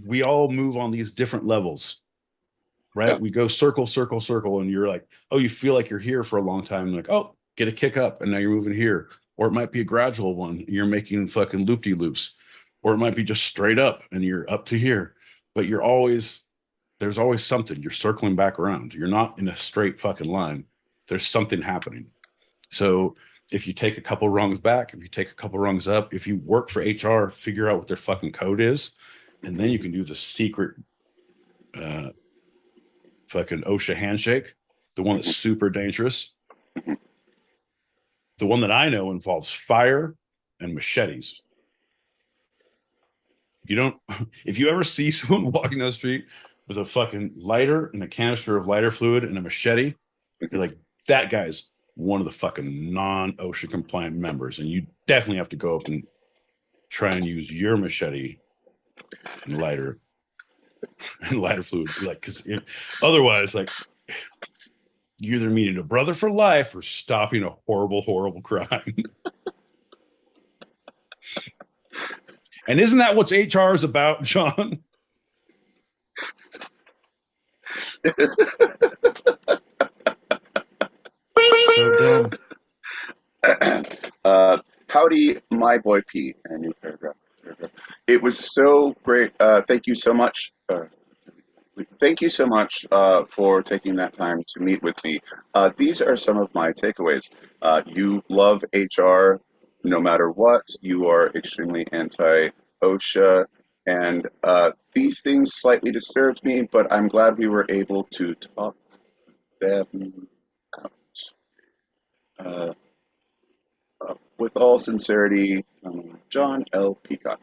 we all move on these different levels, right? Yeah. We go circle, circle, circle, and you're like, oh, you feel like you're here for a long time. Like, oh, get a kick up, and now you're moving here. Or it might be a gradual one. You're making fucking loop-de-loops. Or it might be just straight up, and you're up to here. But there's always something. You're circling back around. You're not in a straight fucking line. There's something happening. So if you take a couple rungs back, if you take a couple rungs up, if you work for HR, figure out what their fucking code is, and then you can do the secret fucking OSHA handshake, the one that's super dangerous. The one that I know involves fire and machetes. You don't, if you ever see someone walking down the street with a fucking lighter and a canister of lighter fluid and a machete, you're like, that guy's one of the fucking non-OSHA compliant members. And you definitely have to go up and try and use your machete and lighter and lighter fluid, like, because otherwise, like, you either meeting a brother for life or stopping a horrible, horrible crime. And isn't that what HR is about, John? So dumb. Howdy, my boy Pete. A new paragraph. It was so great. Thank you so much. Thank you so much for taking that time to meet with me. These are some of my takeaways. You love HR no matter what. You are extremely anti OSHA. And these things slightly disturbed me, but I'm glad we were able to talk them out. With all sincerity, John L. Peacock.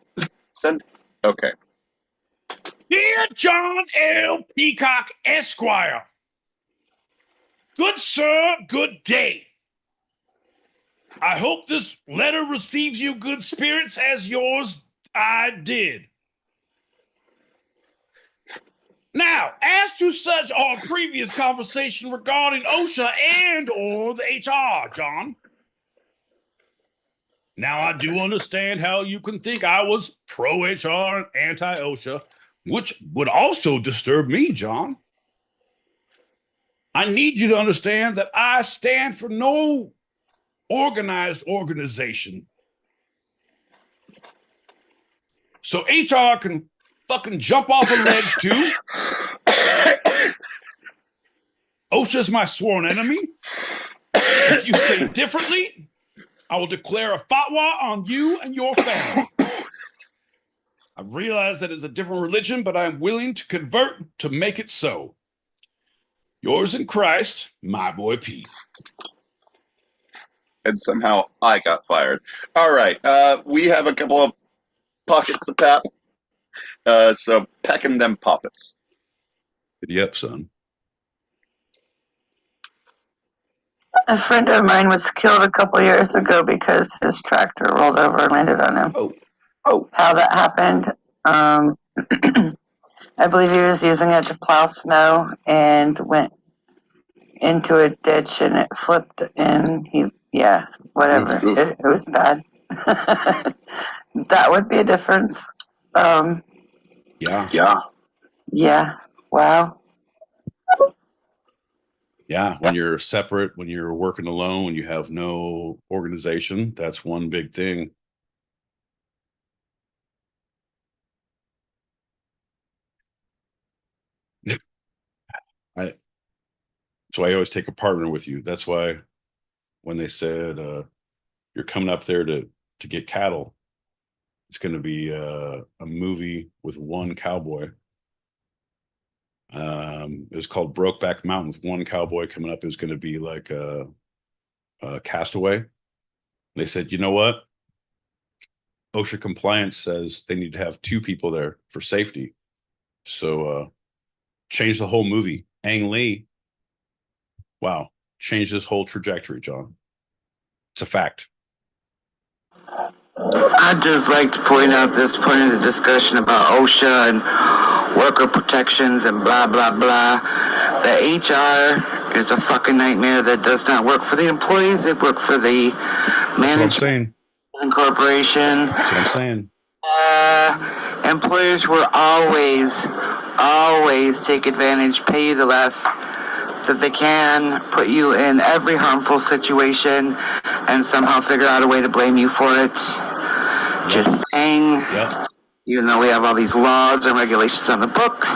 Send. Okay. Dear John L. Peacock, Esquire. Good sir, good day. I hope this letter receives you good spirits as yours I did. Now, as to such our previous conversation regarding OSHA and or the HR, John. Now, I do understand how you can think I was pro-HR and anti-OSHA, which would also disturb me, John. I need you to understand that I stand for no organized organization. So HR can fucking jump off a ledge too. OSHA's my sworn enemy. If you say differently, I will declare a fatwa on you and your family. I realize that it's a different religion, but I'm willing to convert to make it so. Yours in Christ, my boy Pete. And somehow I got fired. All right. We have a couple of pockets of pap. So packing them poppets. Yep, son. A friend of mine was killed a couple years ago because his tractor rolled over and landed on him. Oh. How that happened, I believe he was using it to plow snow and went into a ditch and it flipped and whatever. Oof. It was bad. That would be a difference. Yeah. Yeah. Wow. Yeah, when you're separate, when you're working alone, when you have no organization, that's one big thing. That's why I always take a partner with you. That's why when they said you're coming up there to get cattle, it's going to be a movie with one cowboy. It was called Brokeback Mountain with one cowboy coming up. It was going to be like a Castaway. They said, you know what? OSHA compliance says they need to have two people there for safety. So change the whole movie. Ang Lee, wow, change this whole trajectory, John. It's a fact. I'd just like to point out this point in the discussion about OSHA and worker protections and blah, blah, blah. The HR is a fucking nightmare that does not work for the employees. It works for the management and corporation. That's what I'm saying. Employers will always take advantage, pay you the less that they can, put you in every harmful situation, and somehow figure out a way to blame you for it. Yep. Just saying. Yep. Even though we have all these laws and regulations on the books,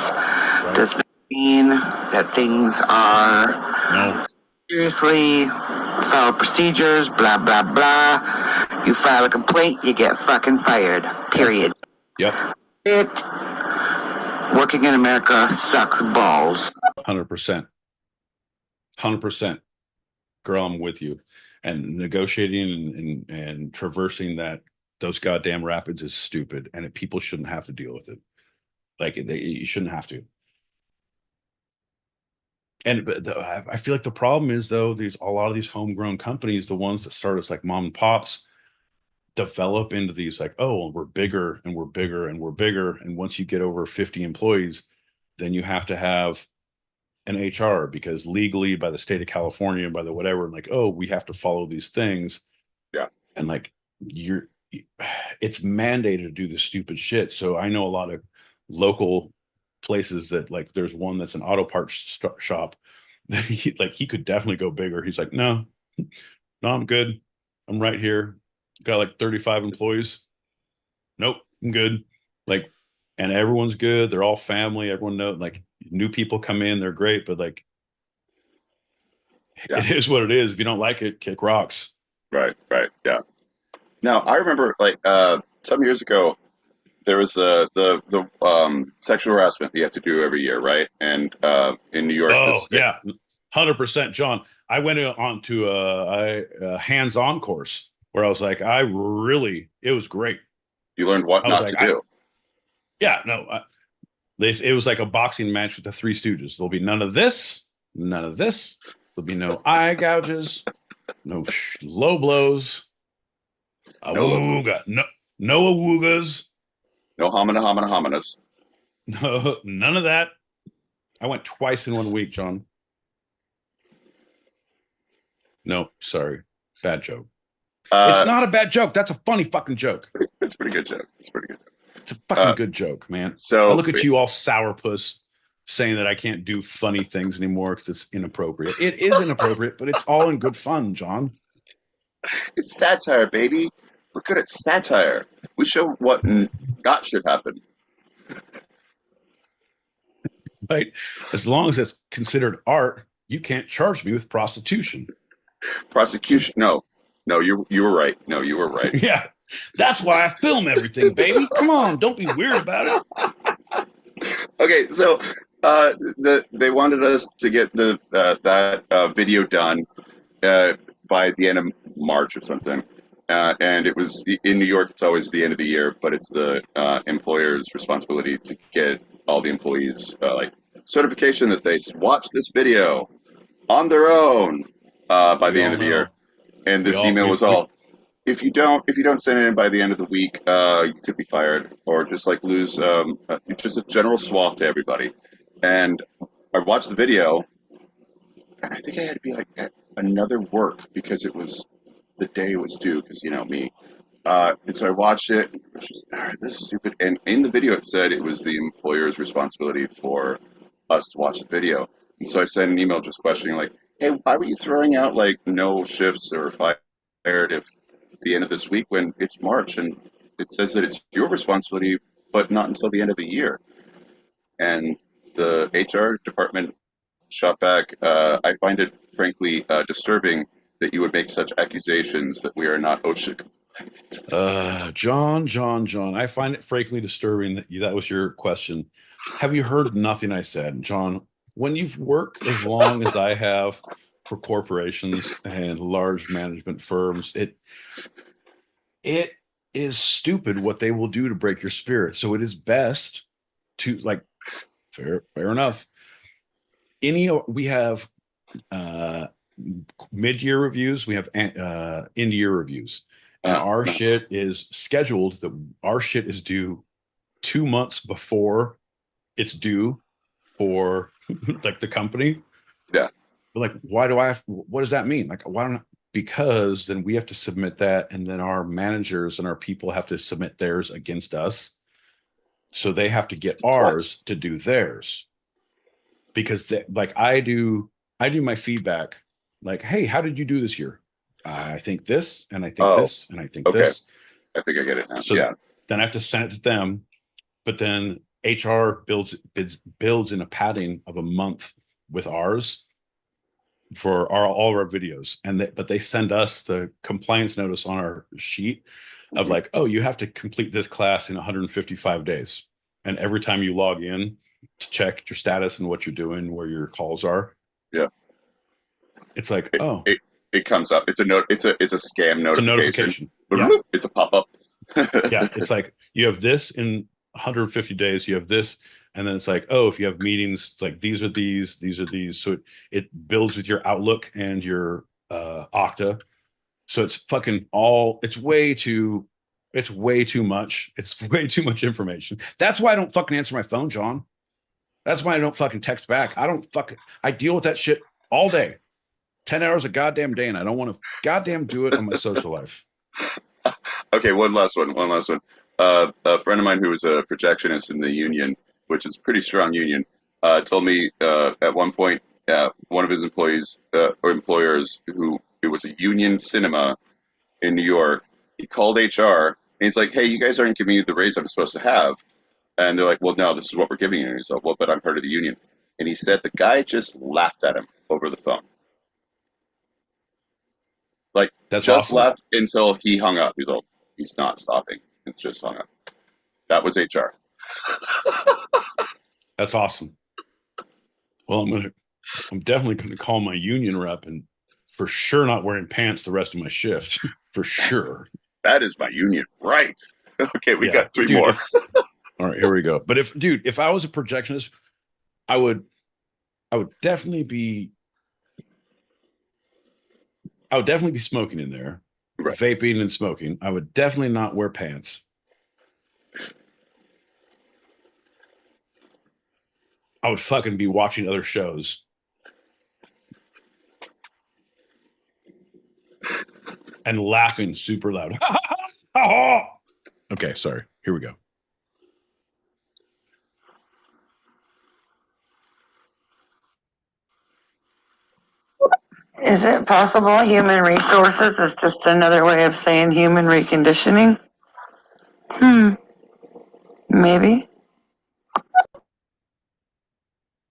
does not mean that things are seriously follow procedures, blah, blah, blah. You file a complaint, you get fucking fired. Period. Yep. Working in America sucks balls. 100%. 100%. Girl, I'm with you. And negotiating and traversing those goddamn rapids is stupid, and people shouldn't have to deal with it. Like you shouldn't have to. And I feel like the problem is though, a lot of these homegrown companies, the ones that start as like mom and pops, develop into these like, oh, we're bigger and we're bigger and we're bigger, and once you get over 50 employees, then you have to have an HR, because legally by the state of California, by the whatever, like, oh, we have to follow these things. Yeah. And like it's mandated to do this stupid shit. So I know a lot of local places that, like, there's one that's an auto parts shop that he could definitely go bigger. He's like, no, I'm good. I'm right here. Got like 35 employees. Nope, I'm good. Like, and everyone's good. They're all family. Everyone knows, like, new people come in, they're great, but like, Yeah. it is what it is. If you don't like it, kick rocks. Right. Yeah. Now, I remember like some years ago, there was the sexual harassment you have to do every year, right? And in New York, Oh this yeah, 100%, John. I went on to a hands-on course where I was like, it was great. you learned what I was not like, to do. yeah, no, it was like a boxing match with the Three Stooges. There'll be none of this, none of this. There'll be no eye gouges, no low blows, No, awooga, no awoogas, no hominas. no, none of that. I went twice in 1 week, John. No, sorry, bad joke. It's not a bad joke. That's a funny fucking joke. It's a pretty good joke. It's a fucking good joke, man. I So look at you all sourpuss saying that I can't do funny things anymore because it's inappropriate. It is inappropriate, but it's all in good fun, John. it's satire, baby. We're good at satire. We show what not should happen. Right? As long as it's considered art, you can't charge me with prostitution. Prosecution. No, you were right. No, you were right. Yeah. That's why I film everything, baby. Come on, don't be weird about it. Okay, so they wanted us to get that video done by the end of March or something. And it was in New York. It's always the end of the year, but it's the employer's responsibility to get all the employees like certification that they watched this video on their own by We the end all of the know. year. And We this all email was we- all, if you don't send it in by the end of the week, you could be fired or just like lose just a general swath to everybody. And I watched the video, and I think I had to be like at another work because it was the day it was due. Because you know me. And so I watched it. And it was just, all right, this is stupid. And in the video, it said it was the employer's responsibility for us to watch the video. And so I sent an email just questioning, like, hey, why were you throwing out like no shifts or fired if at the end of this week when it's March and it says that it's your responsibility, but not until the end of the year? And the HR department shot back, I find it frankly disturbing that you would make such accusations that we are not OSHA compliant. John, I find it frankly disturbing that was your question. Have you heard nothing I said, John? When you've worked as long as I have for corporations and large management firms, it is stupid what they will do to break your spirit. So it is best to, like, fair enough. We have mid-year reviews, we have end-year reviews. And our shit is scheduled, our shit is due 2 months before it's due for like the company. Yeah. But like, what does that mean? Like, why don't, because then we have to submit that, and then our managers and our people have to submit theirs against us. So they have to get ours to do theirs. Because like I do my feedback, like, hey, how did you do this year? I think this, and I think this, and I think this. I think I get it now. So then I have to send it to them, but then HR builds in a padding of a month with ours for all of our videos, but they send us the compliance notice on our sheet of like, oh, you have to complete this class in 155 days, and every time you log in to check your status and what you're doing, where your calls are, it's like, it comes up. It's a scam notification. Yeah. It's a pop-up. Yeah, it's like you have this in 150 days, you have this, and then it's like, oh, if you have meetings, it's like these are these. So it builds with your Outlook and your Okta. So it's fucking it's way too much. It's way too much information. That's why I don't fucking answer my phone, John. That's why I don't fucking text back. I deal with that shit all day. 10 hours a goddamn day, and I don't want to goddamn do it on my social life. Okay, one last one. A friend of mine who was a projectionist in the union, which is a pretty strong union, told me at one point one of his employees or employers who it was a union cinema in New York. He called HR and he's like, "Hey, you guys aren't giving me the raise I'm supposed to have." And they're like, "Well, no, this is what we're giving you." And he's like, "Well, but I'm part of the union." And he said the guy just laughed at him over the phone. Like, That's just awesome. laughed until he hung up. He's like, he's not stopping. It's just hung up. That was HR. That's awesome. Well, I'm definitely going to call my union rep and for sure not wearing pants the rest of my shift. For sure. That is my union, right? Okay, we got three dude, more. All right, here we go. But if I was a projectionist, I would definitely be smoking in there, Right. vaping and smoking. I would definitely not wear pants. I would fucking be watching other shows. And laughing super loud. Okay, sorry. Here we go. Is it possible human resources is just another way of saying human reconditioning? Maybe.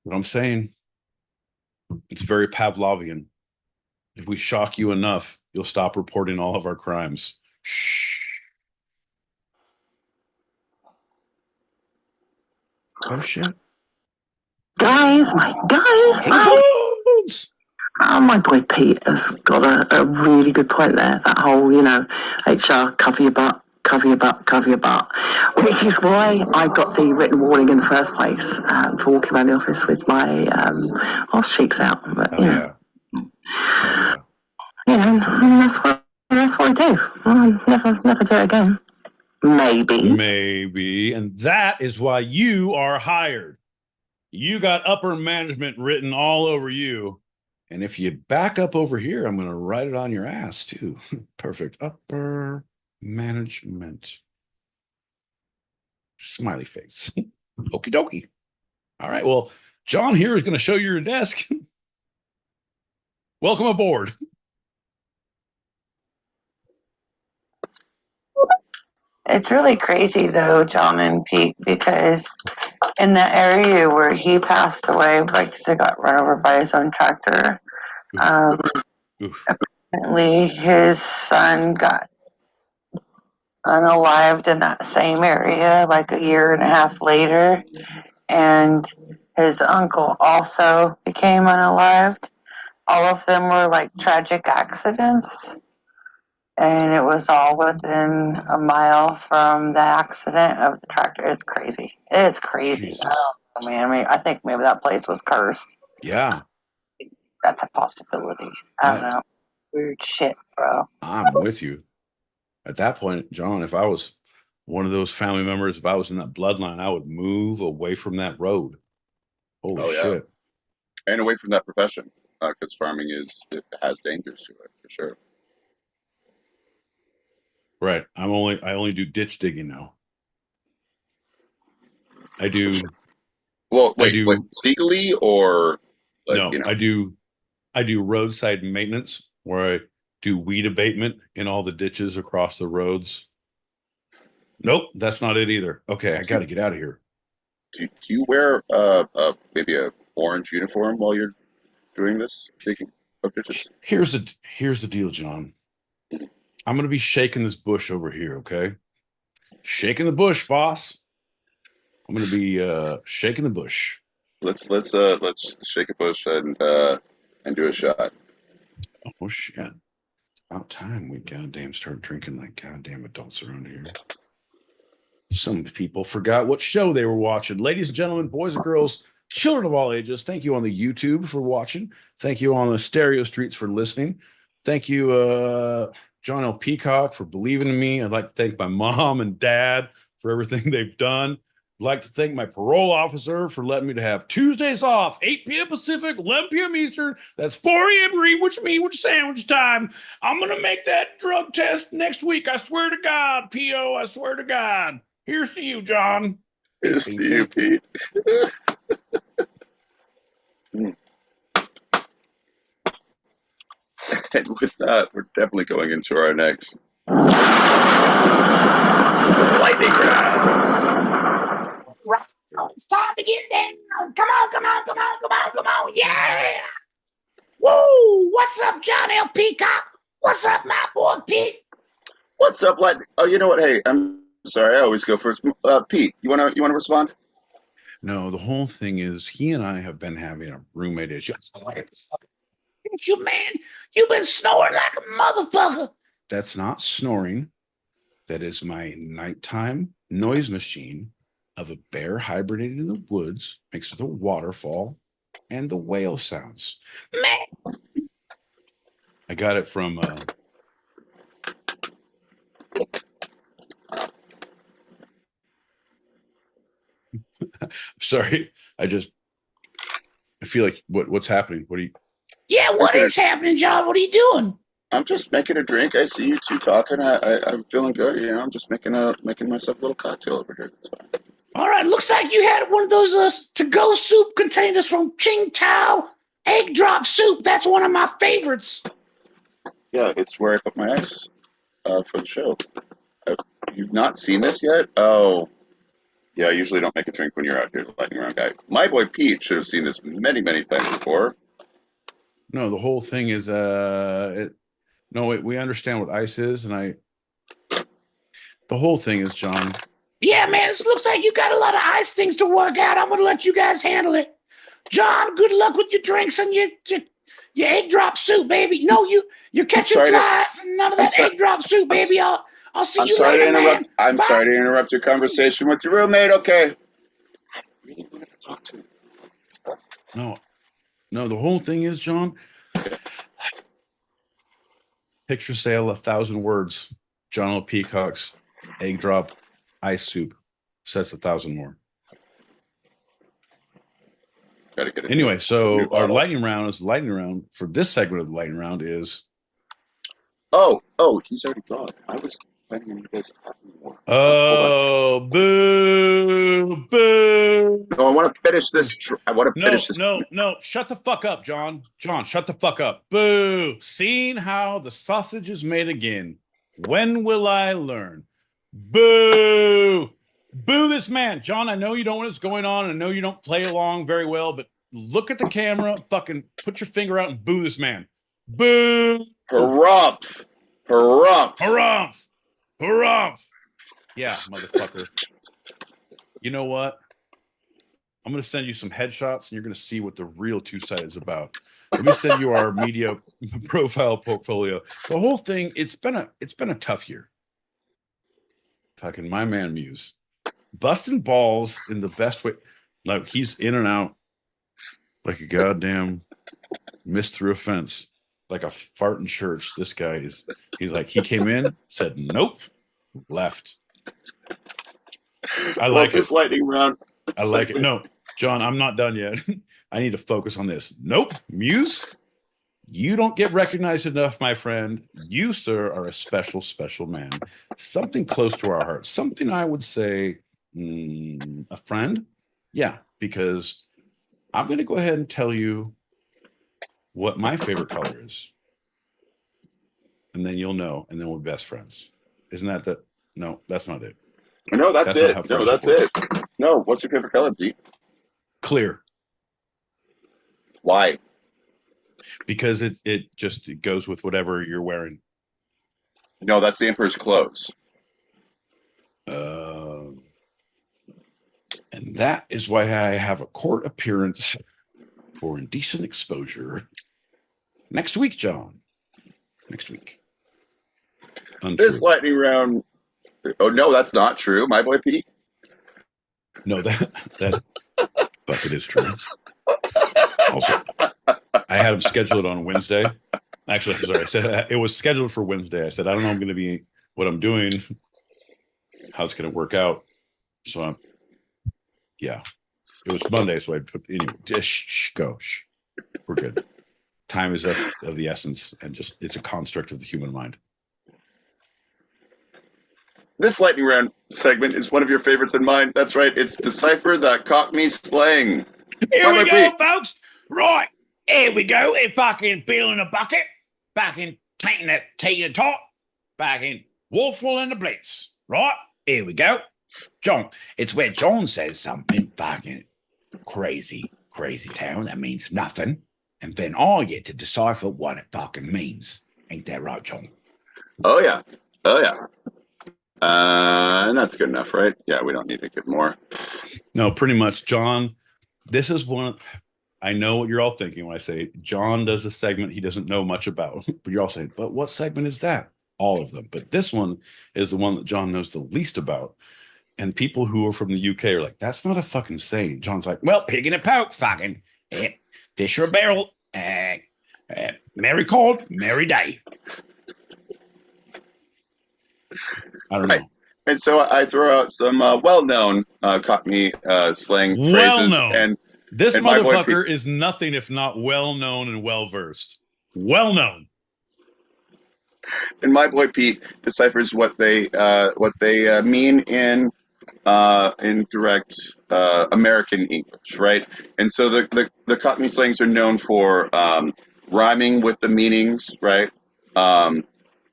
What I'm saying, it's very Pavlovian. If we shock you enough, you'll stop reporting all of our crimes. Shh. Oh shit. Guys, my boy Pete has got a really good point there. That whole, HR, cover your butt, cover your butt, cover your butt. Which is why I got the written warning in the first place for walking around the office with my arse cheeks out. But, yeah. and that's what I do. I'll never do it again. Maybe. And that is why you are hired. You got upper management written all over you. And if you back up over here, I'm going to write it on your ass too. Perfect. Upper management. Smiley face. Okie dokie. All right. Well, John here is going to show you your desk. Welcome aboard. It's really crazy though, John and Pete, because in the area where he passed away, like he got run over by his own tractor, apparently his son got unalived in that same area like a year and a half later, and his uncle also became unalived. All of them were like tragic accidents, and it was all within a mile from the accident of the tractor. It's crazy. It's crazy. Jesus. I don't know, man. I mean, I think maybe that place was cursed. Yeah. That's a possibility. I don't know. Weird shit, bro. I'm with you. At that point, John, if I was one of those family members, if I was in that bloodline, I would move away from that road. Holy shit. And away from that profession, because farming it has dangers to it for sure. Right. I only do ditch digging now. I do. Sure. Well, wait, legally or like, no? I do roadside maintenance where I do weed abatement in all the ditches across the roads. Nope, that's not it either. Okay, I got to get out of here. Do you wear maybe a orange uniform while you're doing this digging of ditches? Here's the deal, John. I'm gonna be shaking this bush over here. Okay, shaking the bush, boss. I'm gonna be shaking the bush. Let's shake a bush and do a shot. Oh shit! It's about time we goddamn start drinking like goddamn adults around here. Some people forgot what show they were watching. Ladies and gentlemen, boys and girls, children of all ages, thank you on the YouTube for watching. Thank you on the stereo streets for listening. Thank you, John L. Peacock, for believing in me. I'd like to thank my mom and dad for everything they've done. like to thank my parole officer for letting me to have Tuesdays off, 8 p.m. Pacific, 11 p.m. Eastern. That's 4 a.m. Greenwich Mean Sandwich time. I'm going to make that drug test next week. I swear to God, P.O., I swear to God. Here's to you, John. Here's to you, Pete. And with that, we're definitely going into our next lightning round. Right. It's time to get down. Come on, come on, come on, come on, come on. Yeah. Woo! What's up, John L. Peacock? What's up, my boy Pete? What's up, lightning? Oh, you know what? Hey, I'm sorry. I always go first. Pete, you wanna respond? No, the whole thing is he and I have been having a roommate issue. You man, you've been snoring like a motherfucker. That's not snoring. That is my nighttime noise machine of a bear hibernating in the woods, mixed with a waterfall and the whale sounds. Man, I got it from sorry, I feel like what's happening? What do you yeah, what is happening, John? What are you doing? I'm just making a drink. I see you two talking. I'm feeling good. You know, I'm just making myself a little cocktail over here. That's fine. All right, looks like you had one of those to-go soup containers from Qingtao egg drop soup. That's one of my favorites. Yeah, it's where I put my ice for the show. You've not seen this yet? Oh, yeah. I usually don't make a drink when you're out here, the lightning round guy. My boy Pete should have seen this many, many times before. No, the whole thing is we understand what ice is, and the whole thing is, John. Yeah, man, this looks like you got a lot of ice things to work out. I'm gonna let you guys handle it. John, good luck with your drinks and your egg drop soup, baby. No, you're catching flies and none of that egg drop soup, baby. I'll see you later, man. I'm sorry to interrupt your conversation with your roommate. Okay. I really wanted to talk to him. No, the whole thing is, John. Picture say 1,000 words. John L. Peacock's egg drop ice soup says 1,000 more. Gotta get it. Anyway, so our lightning round for this segment of the lightning round is. Oh, he's already gone. I was planning on you guys talking more. Oh, boo. No, I want to finish this. No. Shut the fuck up, John. John, shut the fuck up. Boo. Seeing how the sausage is made again. When will I learn? Boo. Boo this man. John, I know you don't know what's going on. I know you don't play along very well, but look at the camera. Fucking put your finger out and boo this man. Boo. Harumph. Yeah, motherfucker. You know what? I'm going to send you some headshots, and you're going to see what the real two-sided is about. Let me send you our media profile portfolio. The whole thing, it's been a tough year. Fucking my man Muse. Busting balls in the best way. Like he's in and out like a goddamn missed through a fence. Like a fart in church. This guy he came in, said nope, left. I like this lightning round. I like it. No, John, I'm not done yet. I need to focus on this. Nope, Muse, you don't get recognized enough, my friend. You, sir, are a special, special man. Something close to our hearts. Something I would say, a friend. Yeah, because I'm going to go ahead and tell you what my favorite color is. And then you'll know, and then we'll be best friends. Isn't that the... No, that's not it. No, that's it. No, that's it. No, what's your favorite color, Pete? Clear. Why? Because it goes with whatever you're wearing. No, that's the Emperor's clothes. And that is why I have a court appearance for indecent exposure next week, John. Next week. Untrue. This lightning round. Oh no, that's not true, my boy Pete. No, that bucket is true. Also, I had him scheduled on Wednesday. Actually, sorry, I said it was scheduled for Wednesday. I said I don't know I'm going to be what I'm doing, how it's going to work out. So Yeah, it was Monday, so I put anyway. Just go. Shh. We're good. Time is of the essence, and just it's a construct of the human mind. This lightning round segment is one of your favorites and mine. That's right. It's Decipher That Cockney Slang. Here we Bye-bye, go, Pete. folks. Right. Here we go. It's fucking Bill in a bucket. Fucking taking that tea to top. Fucking Waffle and the Blitz. Right. Here we go. John. It's where John says something fucking crazy town that means nothing. And then I get to decipher what it fucking means. Ain't that right, John? Oh, yeah. Oh, yeah. And that's good enough, right? Yeah, we don't need to get more. No, pretty much, John. This is one. I know what you're all thinking when I say John does a segment he doesn't know much about. But you're all saying, but what segment is that? All of them. But this one is the one that John knows the least about. And people who are from the UK are like, that's not a fucking saying. John's like, well, pig in a poke, fucking fish or a barrel. Merry called, merry day. I don't know. And so I throw out some well-known Cockney slang phrases. Well-known. And This and my boy motherfucker is nothing if not well-known and well-versed. Well-known. And my boy Pete deciphers what they mean in direct American English, right? And so the Cockney slangs are known for rhyming with the meanings, right?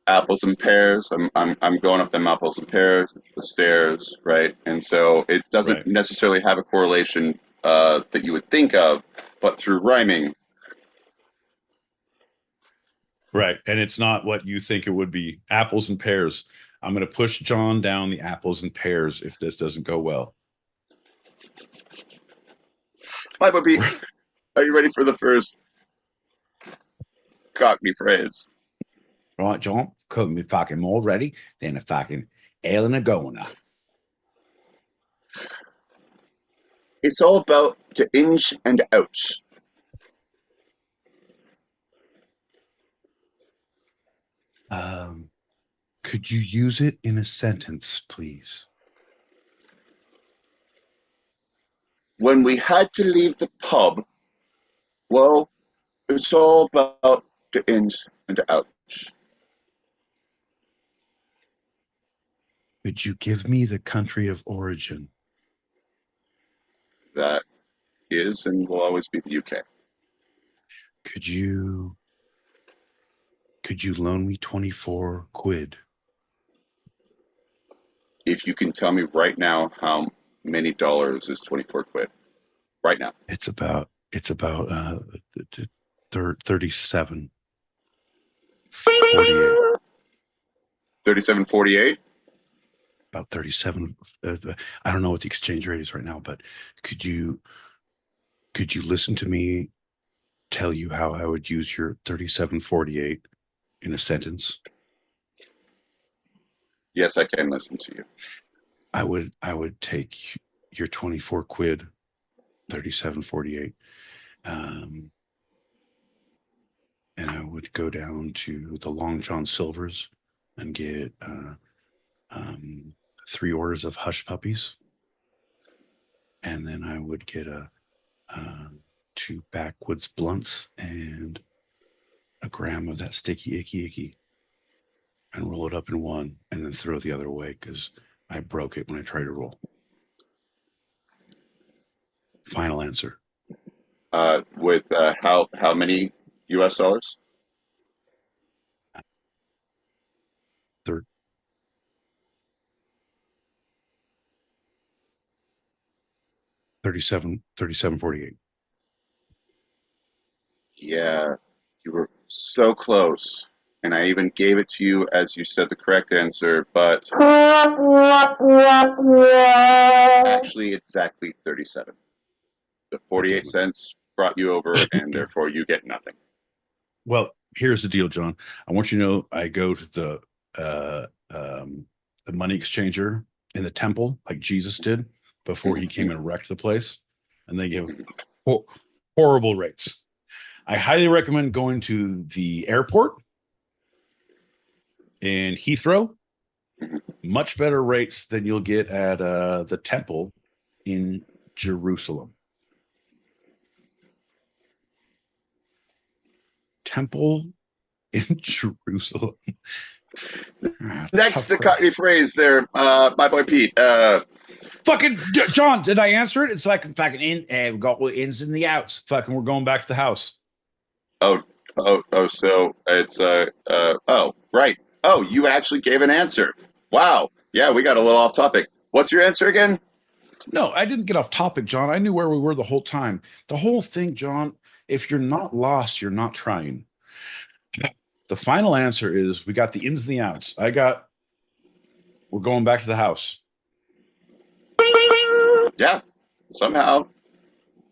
Apples and pears. I'm going up them apples and pears. It's the stairs, right? And so it doesn't necessarily have a correlation that you would think of, but through rhyming. Right. And it's not what you think it would be. Apples and pears. I'm going to push John down the apples and pears if this doesn't go well. My boy Pete, are you ready for the first Cockney phrase? Right, John? Couldn't be fucking more ready than a fucking ale and a goner. It's all about the ins and outs. Could you use it in a sentence, please? When we had to leave the pub, well, it's all about the ins and outs. Could you give me the country of origin? That is and will always be the UK. Could you loan me 24 quid? If you can tell me right now how many dollars is 24 quid. Right now. It's about 37. 48. 37.48. About 37. I don't know what the exchange rate is right now, but could you listen to me tell you how I would use your 37.48 in a sentence? Yes, I can listen to you. I would take your 24 quid, 37.48, and I would go down to the Long John Silver's and get 3 orders of hush puppies, and then I would get 2 backwoods blunts and a gram of that sticky icky, and roll it up in one, and then throw the other away because I broke it when I tried to roll. Final answer. With how many US dollars? Third. 37.48. Yeah, you were so close. And I even gave it to you as you said the correct answer, but actually exactly 37. The 48 cents brought you over, and therefore you get nothing. Well, here's the deal, John. I want you to know I go to the money exchanger in the temple like Jesus did before he came and wrecked the place, and they give horrible rates. I highly recommend going to the airport in Heathrow. Much better rates than you'll get at the temple in Jerusalem. Temple in Jerusalem. Next, Tough the crap. Cockney phrase there, my boy Pete. Fucking John, did I answer it? It's like fucking we got ins and the outs. Fucking, we're going back to the house. So it's oh, right. Oh, you actually gave an answer. Wow. Yeah, we got a little off topic. What's your answer again? No, I didn't get off topic, John. I knew where we were the whole time. The whole thing, John, if you're not lost, you're not trying. The final answer is we got the ins and the outs. We're going back to the house. Yeah, somehow,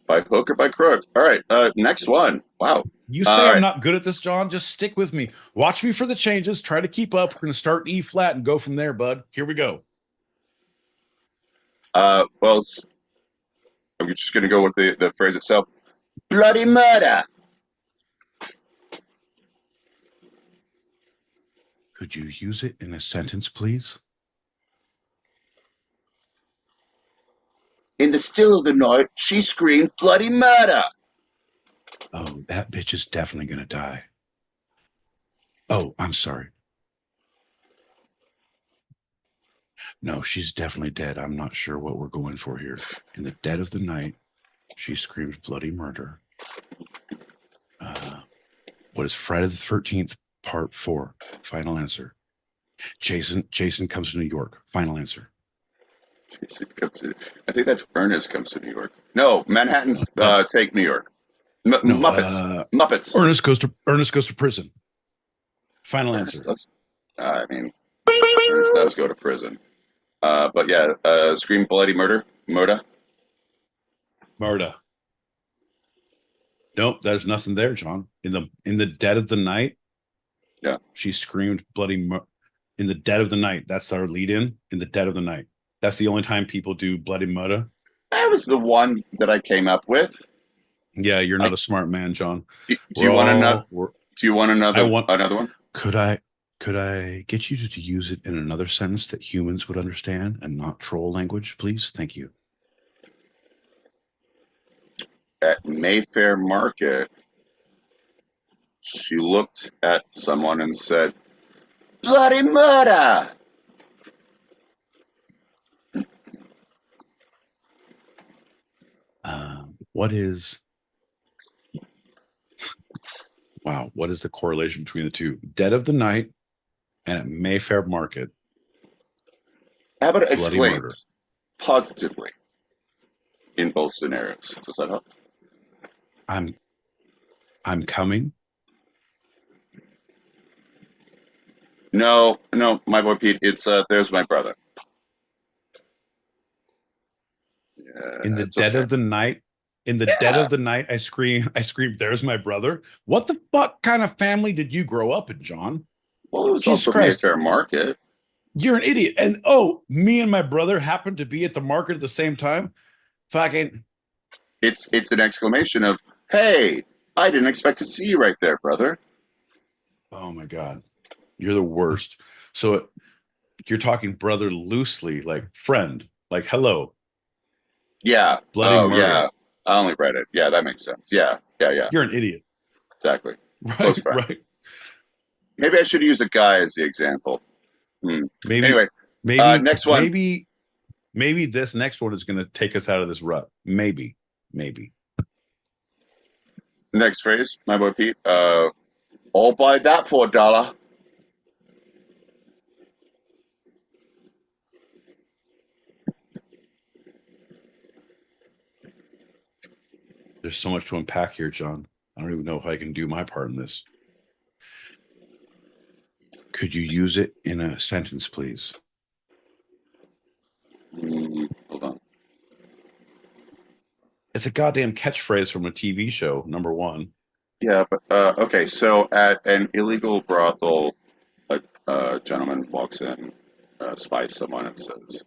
by hook or by crook. All right, next one. Wow. You All say I'm right. not good at this, John. Just stick with me. Watch me for the changes. Try to keep up. We're going to start in E flat and go from there, bud. Here we go. Well, I'm just going to go with the phrase itself. Bloody murder. Could you use it in a sentence, please? In the still of the night, she screamed bloody murder. Oh, that bitch is definitely going to die. Oh, I'm sorry. No, she's definitely dead. I'm not sure what we're going for here. In the dead of the night, she screamed bloody murder. What is Friday the 13th, part 4? Final answer. Jason comes to New York. Final answer. I think that's Ernest comes to New York. No, Manhattan's take New York. Muppets. Muppets. Ernest goes to prison. Final answer. I mean, Ernest does go to prison. But yeah, scream bloody murder. Murder. Nope, there's nothing there, John. In the dead of the night, yeah, she screamed bloody in the dead of the night. That's our lead in the dead of the night. That's the only time people do bloody murder. That was the one that I came up with. Yeah, you're not a smart man, John. Do you want another one? Could I get you to use it in another sentence that humans would understand and not troll language, please? Thank you. At Mayfair Market, she looked at someone and said, bloody murder! What is the correlation between the two? Dead of the night and at Mayfair Market. How about it exclaims positively in both scenarios? Does that help? I'm coming. No, my boy Pete. It's there's my brother. Yeah, in the dead of the night. In the dead of the night, I scream, there's my brother. What the fuck kind of family did you grow up in, John? Well, it was also Mayfair Market. You're an idiot. And me and my brother happened to be at the market at the same time. Fucking. It's an exclamation of, hey, I didn't expect to see you right there, brother. Oh my God. You're the worst. So you're talking brother loosely, like friend, like hello. Yeah. Bloody murder. Yeah. I only read it. Yeah, that makes sense. Yeah. You're an idiot. Exactly. Right. Maybe I should use a guy as the example. Maybe. Anyway, next one. Maybe this next one is going to take us out of this rut. Maybe. Next phrase, my boy Pete. I'll buy that for $1. There's so much to unpack here, John. I don't even know if I can do my part in this. Could you use it in a sentence, please? Hold on. It's a goddamn catchphrase from a TV show, number one. Yeah, but okay. So at an illegal brothel, a gentleman walks in, spies someone, and says,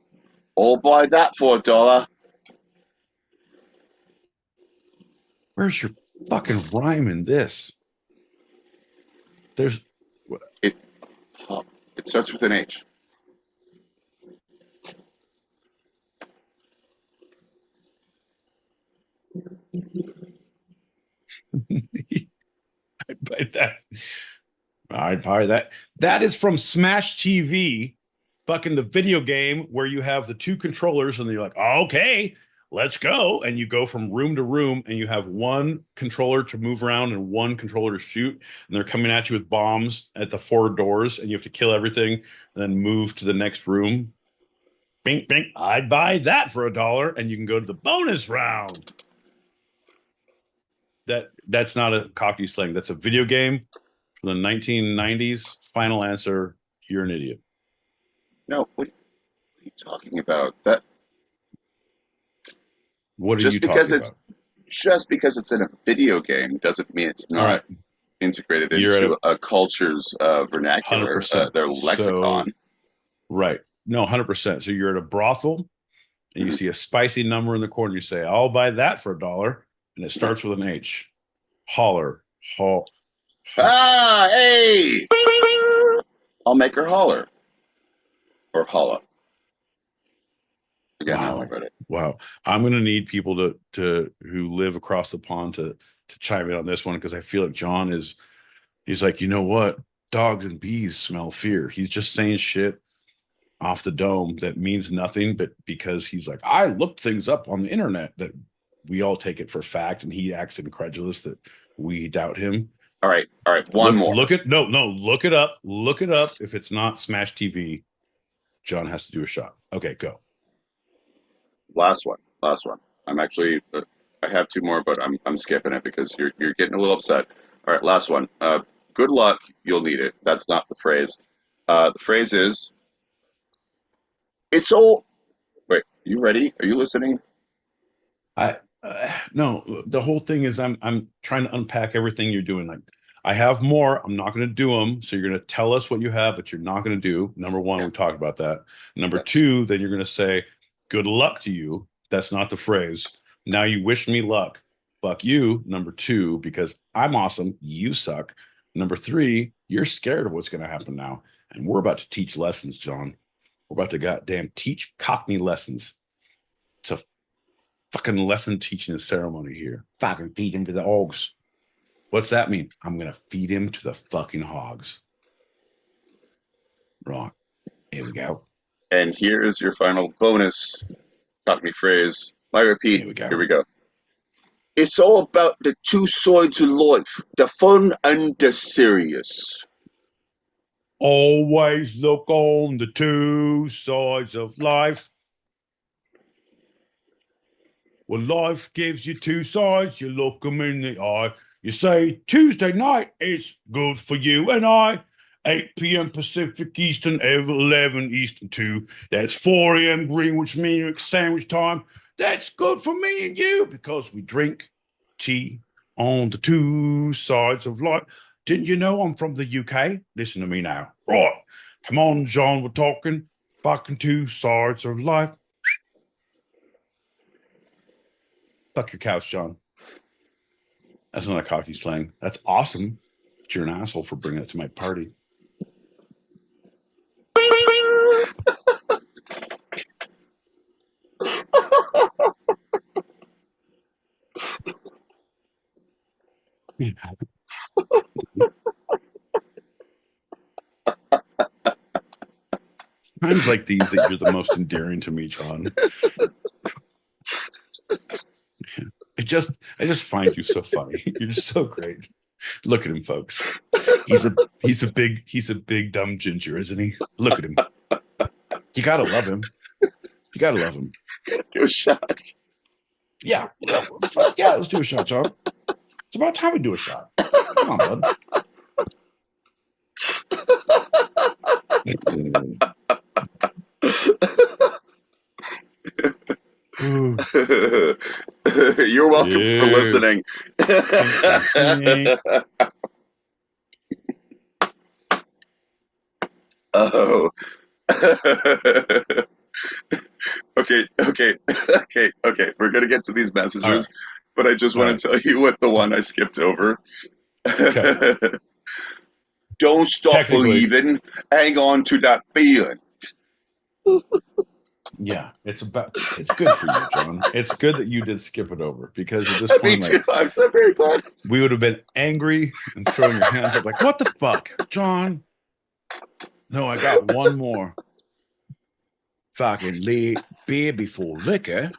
"I'll buy that for $1." Where's your fucking rhyme in this? It starts with an H. I'd buy that. I'd buy that. That is from Smash TV, fucking the video game where you have the two controllers and you're like, okay, let's go. And you go from room to room and you have one controller to move around and one controller to shoot. And they're coming at you with bombs at the 4 doors and you have to kill everything and then move to the next room. Bing, bing. I'd buy that for $1 and you can go to the bonus round. That's not a cocky slang. That's a video game from the 1990s. Final answer. You're an idiot. No, what are you talking about? That What are just you because talking it's about? just because it's in a video game doesn't mean it's All not right. integrated You're into a culture's vernacular, 100%. their lexicon. So, right. No, 100%. So you're at a brothel and you see a spicy number in the corner. You say, I'll buy that for $1. And it starts with an H. Holler. Hall. Ah, hey! I'll make her holler. Or holla. Again, now I Wow. read it. Wow. I'm going to need people to who live across the pond to chime in on this one because I feel like John he's like, you know what? Dogs and bees smell fear. He's just saying shit off the dome that means nothing, but because he's like, I looked things up on the internet that we all take it for fact, and he acts incredulous that we doubt him. All right. One more. Look it up. Look it up. If it's not Smash TV, John has to do a shot. Okay, go. Last one. I'm actually, I have 2 more, but I'm skipping it because you're getting a little upset. All right, last one. Good luck. You'll need it. That's not the phrase. The phrase is, it's so. Wait, you ready? Are you listening? No, the whole thing is I'm trying to unpack everything you're doing. Like I have more. I'm not going to do them. So you're going to tell us what you have, but you're not going to do. Number one, we talked about that. Number Yes. 2, then you're going to say, good luck to you. That's not the phrase. Now you wish me luck. Fuck you. Number 2, because I'm awesome. You suck. Number 3, you're scared of what's going to happen now. And we're about to teach lessons, John. We're about to goddamn teach Cockney lessons. It's a fucking lesson teaching ceremony here. Fucking feed him to the hogs. What's that mean? I'm going to feed him to the fucking hogs. Right. Here we go. And here is your final bonus Cockney phrase. My repeat. Here we go. It's all about the 2 sides of life, the fun and the serious. Always look on the 2 sides of life. When life gives you 2 sides, you look them in the eye. You say, Tuesday night, it's good for you and I. 8 p.m. Pacific Eastern, 11 Eastern 2. That's 4 a.m. Greenwich Mean Sandwich time. That's good for me and you because we drink tea on the 2 sides of life. Didn't you know I'm from the UK? Listen to me now. Right. Come on, John, we're talking fucking 2 sides of life. Fuck your couch, John. That's not a cocky slang. That's awesome. But you're an asshole for bringing it to my party. Times like these that you're the most endearing to me, John. I just find you so funny. You're just so great. Look at him, folks. He's a big dumb ginger, isn't he? Look at him. You gotta love him. You gotta love him. Do a shot. Yeah. Yeah, let's do a shot, John. It's about time we do a shot. Come on, bud. You're welcome for listening. Oh. Okay. We're gonna get to these messages, right. but I just want to tell you what the one I skipped over. Okay. Don't stop believing. Hang on to that feeling. Yeah, it's good for you, John. It's good that you did skip it over because at this Me point, too. like, I'm so very glad. we would have been angry and throwing your hands up like, what the fuck, John? No, I got one more. Fucking beer before liquor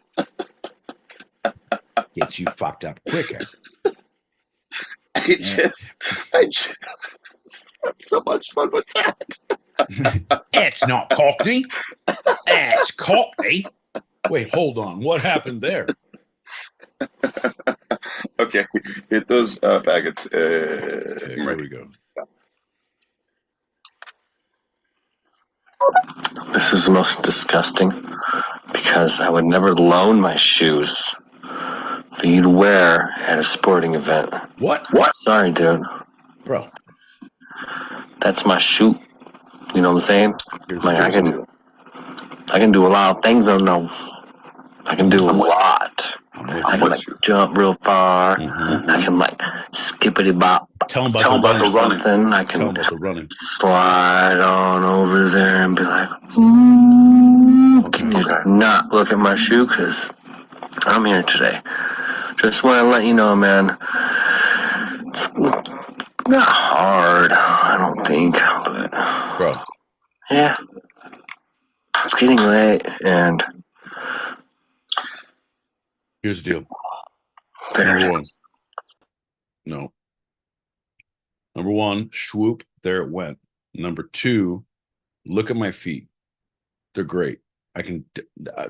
gets you fucked up quicker. I just had so much fun with that. It's not Cockney. It's Cockney. Wait, hold on. What happened there? Okay, hit those packets. Okay, I'm here ready. we go. This is most disgusting because I would never loan my shoes for you to wear at a sporting event. What? Sorry, dude. Bro, That's my shoe. You know what I'm saying? here's Like, the deal. I can do a lot of things on them. I can do a lot. I'm with I you. can like jump real far. Mhm. I can like skippity bop. Tell them about the running. Something. I Tell them can about the running. slide on over there and be like, ooh, can you not look at my shoe? Because I'm here today. Just want to let you know, man. It's not hard, I don't think, but Bro, yeah, it's getting late, and here's the deal. there Number it one. is. No. Number one, swoop, there it went. Number two, look at my feet. They're great. I can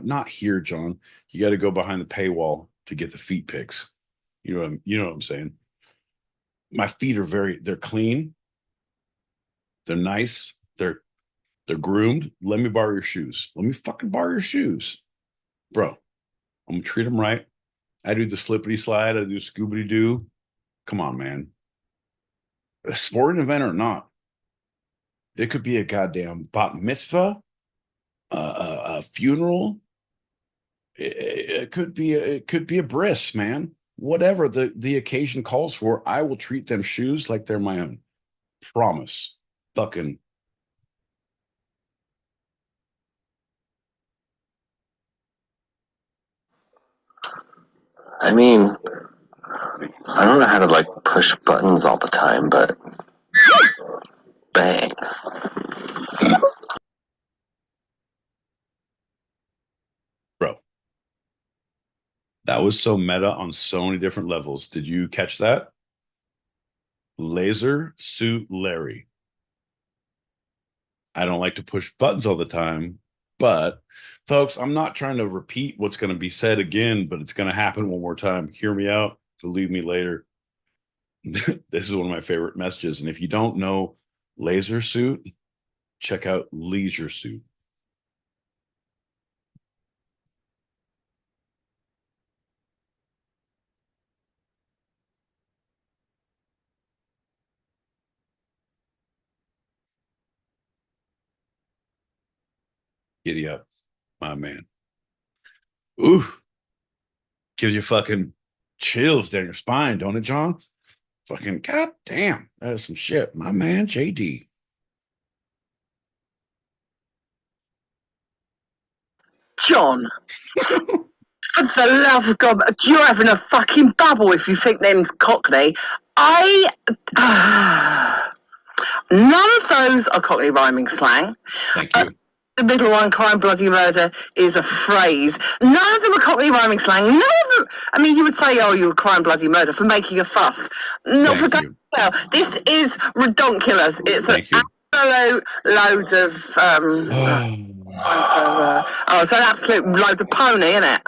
not here, John. You got to go behind the paywall to get the feet pics. You know what I'm saying? My feet are they're clean. They're nice. They're groomed. Let me borrow your shoes. Let me fucking borrow your shoes. Bro, I'm gonna treat them right. I do the slippity slide, I do scoobity doo. Come on, man. A sporting event or not, it could be a goddamn bat mitzvah, a funeral. It could be a bris, man. Whatever the occasion calls for, I will treat them shoes like they're my own. Promise. Fucking I mean, I don't know how to like push buttons all the time, but bang. bro. That was so meta on so many different levels. Did you catch that? Laser Suit Larry. I don't like to push buttons all the time, but folks, I'm not trying to repeat what's going to be said again, but it's going to happen one more time. Hear me out. Believe me later. This is one of my favorite messages. And if you don't know Laser Suit, check out Leisure Suit. Giddy up, my man. Ooh, gives you fucking chills down your spine, don't it, John? Fucking goddamn, that is some shit, my man, JD. John, for the love of God, you're having a fucking bubble if you think them's Cockney. None of those are Cockney rhyming slang. Thank you. The middle one, crime, bloody murder, is a phrase. None of them are Cockney rhyming slang. None of them. I mean, you would say, "Oh, you were crime, bloody murder" for making a fuss. Not for Thank you. well. This is redonkulous. It's Thank an you. absolute load of it's an absolute load of pony, isn't it?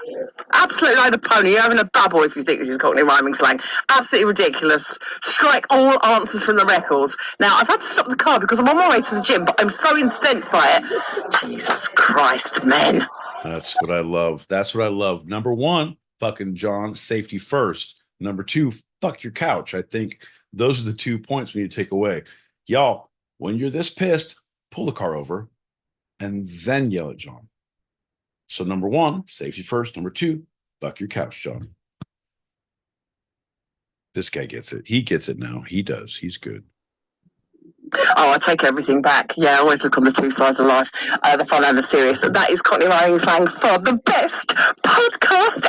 Absolute load of pony. You're having a bubble if you think this is Cockney rhyming slang. Absolutely ridiculous. Strike all answers from the records. Now, I've had to stop the car because I'm on my way to the gym, but I'm so incensed by it. Jesus Christ, men. That's what I love. That's what I love. Number one, fucking John, safety first. Number two, fuck your couch. I think those are the 2 points we need to take away. Y'all, when you're this pissed, pull the car over and then yell at John. So number one, safety first. Number two, fuck your couch, John. This guy gets it. He gets it now. He does. He's good. Oh, I take everything back. Yeah, I always look on the two sides of life, the fun and the serious. That is Cockney Rhyming Slang for the best podcast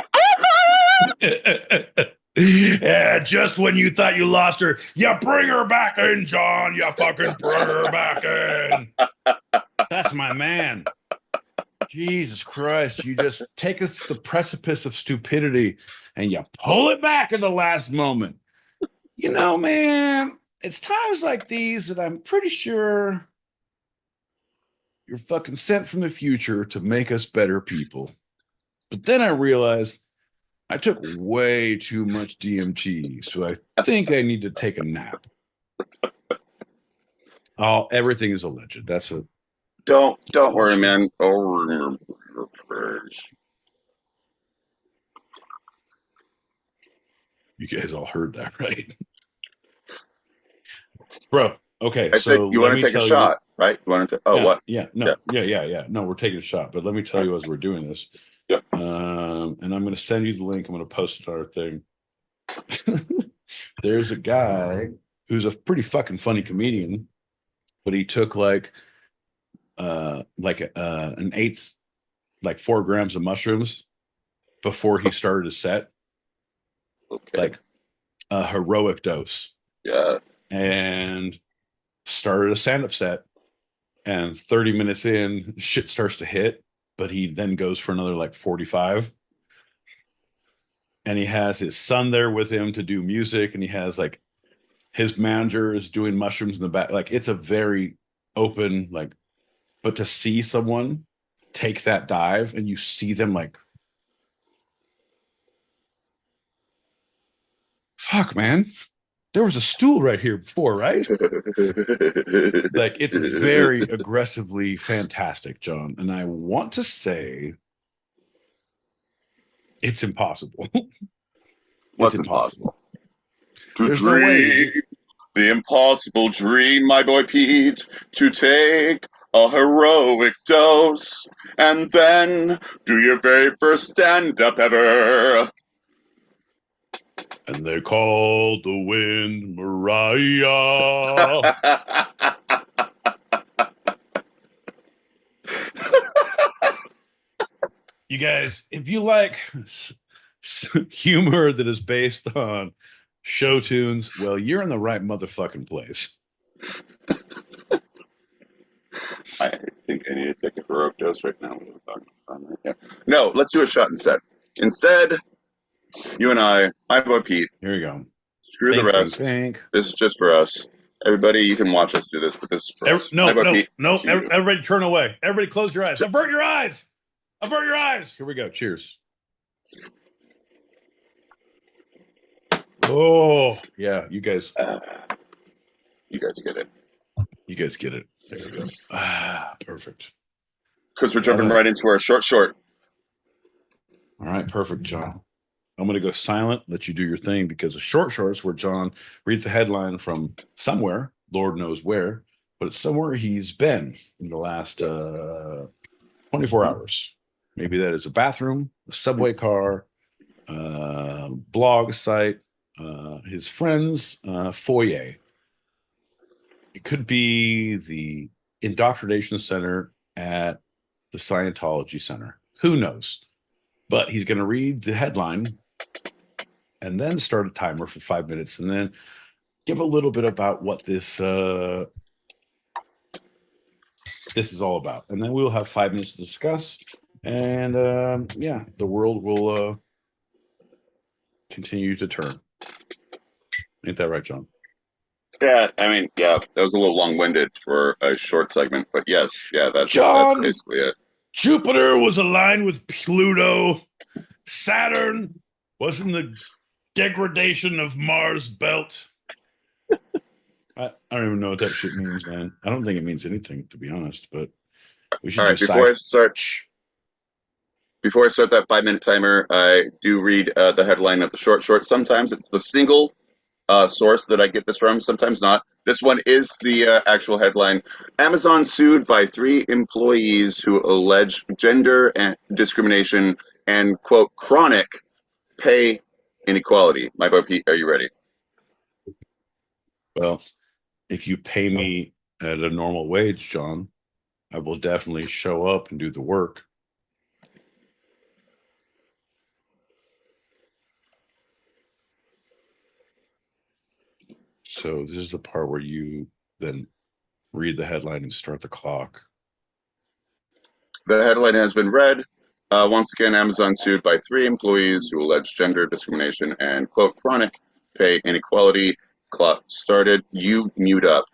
ever! Yeah, just when you thought you lost her, you bring her back in, John. You fucking bring her back in. That's my man. Jesus Christ. You just take us to the precipice of stupidity and you pull it back in the last moment. You know, man, it's times like these that I'm pretty sure you're fucking sent from the future to make us better people. But then I realized I took way too much DMT, so I think I need to take a nap. Oh, everything is alleged. That's a Don't worry, man. Oh, remember your prayers. You guys all heard that, right? Bro, okay. I said you let want me to take a tell shot, right? You want to? Oh, yeah, what? Yeah, no, yeah. No, we're taking a shot, but let me tell you as we're doing this. Yeah. And I'm going to send you the link. I'm going to post it on our thing. There's a guy who's a pretty fucking funny comedian, but he took like an eighth, like 4 grams of mushrooms before he started a set, Okay. like a heroic dose, Yeah. and started a stand-up set. And 30 minutes in, shit starts to hit, but he then goes for another like 45. And he has his son there with him to do music, and he has like his manager is doing mushrooms in the back. Like it's a very open, like, but to see someone take that dive and you see them like, fuck, man, there was a stool right here before, right? Like it's very aggressively fantastic, John. And I want to say it's impossible. What's It's impossible. To There's no way to dream do. the impossible dream, my boy Pete, to take a heroic dose and then do your very first stand-up ever. And they called the wind Mariah. You guys, if you like humor that is based on show tunes, well, you're in the right motherfucking place. I think I need to take a heroic dose right now. Yeah. No, let's do a shot instead. Instead, you and I, my boy Pete, Here we go. screw the Think, rest. think. This is just for us. Everybody, you can watch us do this, but this is for us. My boy Pete, to you. Everybody turn away. Everybody close your eyes. Avert your eyes. Avert your eyes. Here we go. Cheers. Oh, yeah. You guys get it. You guys get it. There we go. Ah, perfect. Because we're jumping right into our short. All right, perfect, John. I'm going to go silent, let you do your thing, because the shorts where John reads a headline from somewhere, Lord knows where, but it's somewhere he's been in the last 24 hours. Maybe that is a bathroom, a subway car, blog site, his friend's foyer. It could be the indoctrination center at the Scientology Center. Who knows? But he's going to read the headline and then start a timer for 5 minutes and then give a little bit about what this is all about. And then we'll have 5 minutes to discuss. And the world will continue to turn. Ain't that right, John? Yeah, I mean, that was a little long-winded for a short segment, but yes, that's basically it. Jupiter was aligned with Pluto. Saturn was in the degradation of Mars belt. I don't even know what that shit means, man. I don't think it means anything, to be honest, but we should. All right, before I start that 5-minute timer, I do read the headline of the short. Sometimes it's the single source that I get this from, sometimes not. This one is the actual headline. Amazon sued by 3 employees who allege gender and discrimination and, quote, chronic pay inequality. My boy Pete, are you ready? Well, if you pay me at a normal wage, John. I will definitely show up and do the work. So this is the part where you then read the headline and start the clock. The headline has been read. Once again, Amazon sued by 3 employees who allege gender discrimination and, quote, chronic pay inequality. Clock started. You mute up.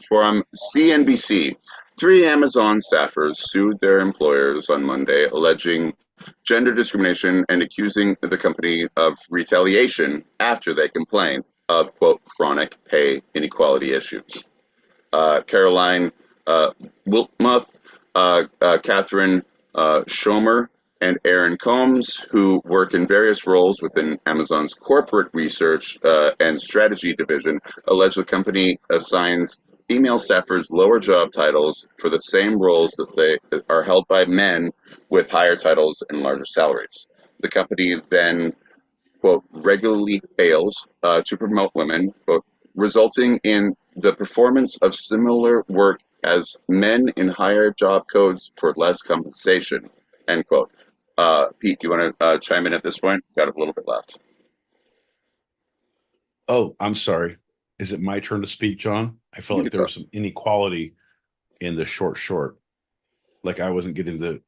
From CNBC, 3 Amazon staffers sued their employers on Monday, alleging gender discrimination and accusing the company of retaliation after they complained of, quote, chronic pay inequality issues. Caroline Wiltmuth, Catherine Schomer, and Aaron Combs, who work in various roles within Amazon's corporate research and strategy division, allege the company assigns female staffers lower job titles for the same roles that they are held by men with higher titles and larger salaries. The company then, quote, regularly fails to promote women, quote, resulting in the performance of similar work as men in higher job codes for less compensation, end quote. Pete, do you want to chime in at this point? Got a little bit left. Oh, I'm sorry. Is it my turn to speak, John? I felt You like can there was talk. some inequality in the short. Like I wasn't getting the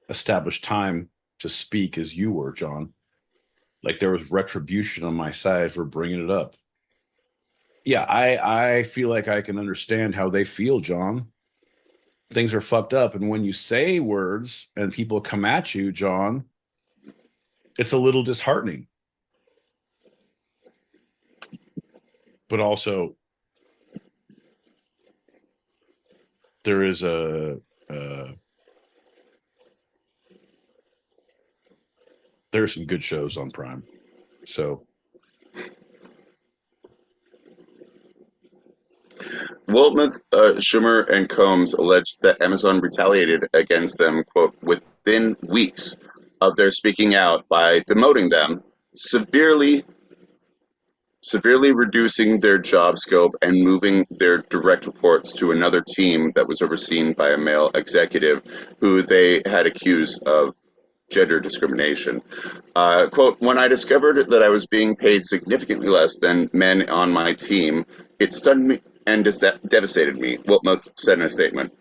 established time to speak as you were, John. Like there was retribution on my side for bringing it up. Yeah, I feel like I can understand how they feel, John. Things are fucked up, and when you say words and people come at you, John, it's a little disheartening. But also, there is there's some good shows on Prime. So Wiltmuth, Schumer, and Combs alleged that Amazon retaliated against them, quote, within weeks of their speaking out by demoting them, severely reducing their job scope and moving their direct reports to another team that was overseen by a male executive who they had accused of gender discrimination. Quote, when I discovered that I was being paid significantly less than men on my team, it stunned me and devastated me, Wiltmuth said in a statement.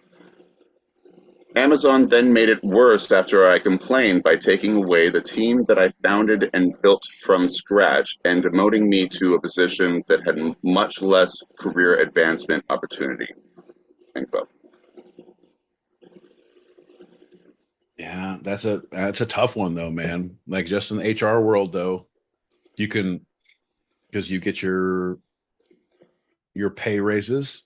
Amazon then made it worse after I complained by taking away the team that I founded and built from scratch and demoting me to a position that had much less career advancement opportunity. End quote. yeah, that's a tough one though, man. Like just in the HR world though, you can because you get your pay raises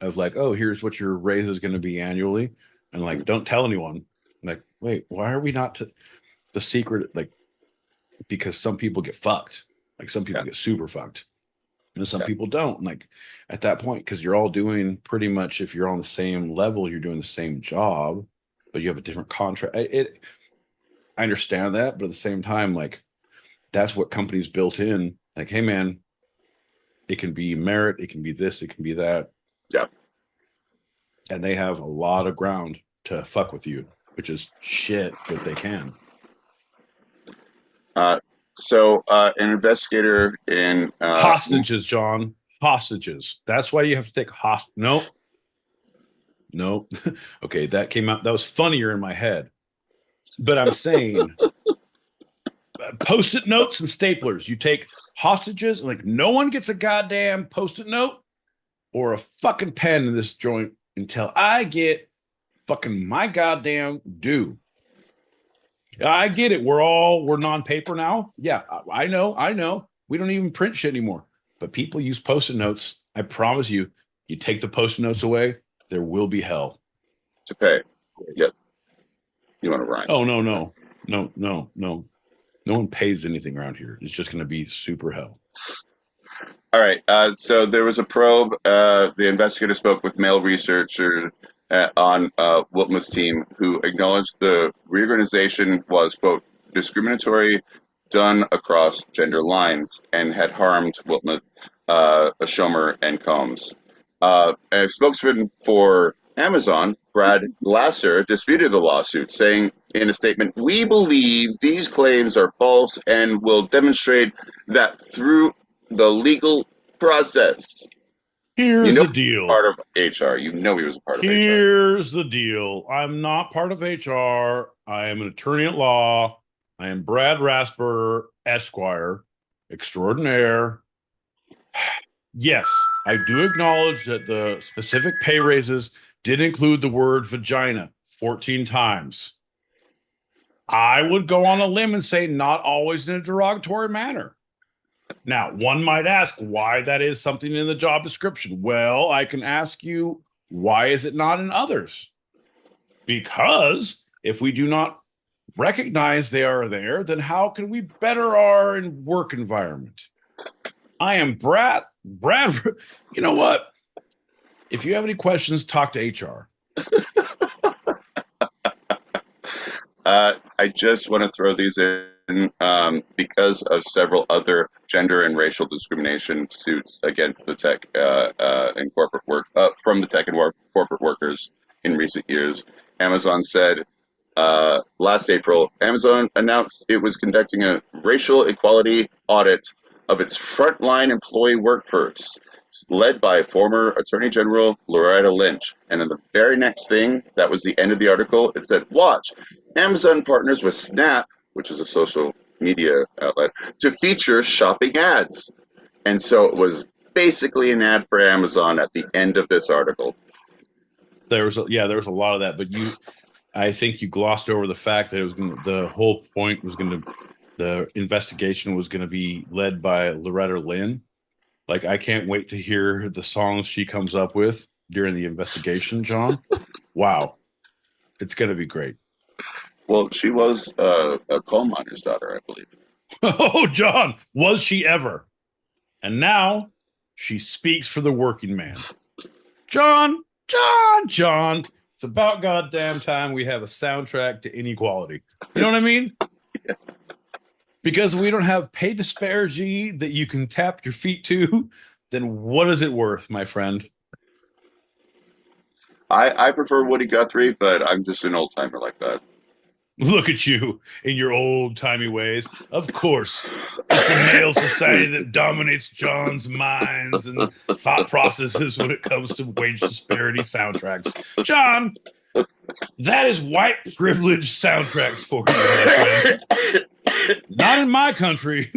of like, oh, here's what your raise is going to be annually, and like, don't tell anyone. Like, wait, why are we not the secret? Like, because some people get fucked. Like, some people get super fucked, and some people don't. And like, at that point, because you're all doing pretty much, if you're on the same level, you're doing the same job, but you have a different contract. I understand that, but at the same time, like, that's what companies built in. Like, hey, man, it can be merit, it can be this, it can be that. Yeah. And they have a lot of ground to fuck with you, which is shit, but they can. So an investigator in Hostages, John. Hostages. That's why you have to take No. Okay, that came out. That was funnier in my head. But I'm saying post-it notes and staplers. You take hostages, and like no one gets a goddamn post-it note or a fucking pen in this joint until I get fucking my goddamn due. I get it. We're non-paper now. Yeah, I know. We don't even print shit anymore. But people use post-it notes. I promise you, you take the post-it notes away, there will be hell. to pay. Yep. You want to rhyme? Oh no. No one pays anything around here. It's just going to be super hell. All right. So there was a probe. The investigator spoke with male researcher on Wiltmuth's team, who acknowledged the reorganization was, quote, discriminatory, done across gender lines, and had harmed Wiltmuth, Schomer, and Combs. A spokesman for Amazon, Brad Lasser, disputed the lawsuit, saying in a statement, "We believe these claims are false and will demonstrate that through the legal process." Here's You know, the deal. part of HR. You know, he was a part of HR. Here's the deal. I'm not part of HR. I am an attorney at law. I am Brad Rasper, Esquire, extraordinaire. Yes, I do acknowledge that the specific pay raises did include the word vagina 14 times. I would go on a limb and say not always in a derogatory manner. Now, one might ask why that is something in the job description. Well, I can ask you, why is it not in others? Because if we do not recognize they are there, then how can we better our work environment? I am Brad. You know what? If you have any questions, talk to HR. I just want to throw these in because of several other gender and racial discrimination suits against the tech and corporate work from the tech and corporate workers in recent years. Amazon said last April, Amazon announced it was conducting a racial equality audit of its frontline employee workforce, led by former Attorney General Loretta Lynch. And then the very next thing, that was the end of the article, it said, "Watch, Amazon partners with Snap," which is a social media outlet, "to feature shopping ads." And so it was basically an ad for Amazon at the end of this article. There was a lot of that, but I think you glossed over the fact that the whole point was the investigation was going to be led by Loretta Lynn. Like, I can't wait to hear the songs she comes up with during the investigation, John. Wow. It's going to be great. Well, she was a coal miner's daughter, I believe. Oh, John, was she ever? And now she speaks for the working man. John, it's about goddamn time we have a soundtrack to inequality. You know what I mean? Yeah. Because we don't have pay disparity that you can tap your feet to, then what is it worth, my friend? I prefer Woody Guthrie, but I'm just an old timer like that. Look at you in your old-timey ways. Of course, it's the male society that dominates John's minds and thought processes when it comes to wage disparity soundtracks. John, that is white privilege soundtracks for you, my friend. Not in my country.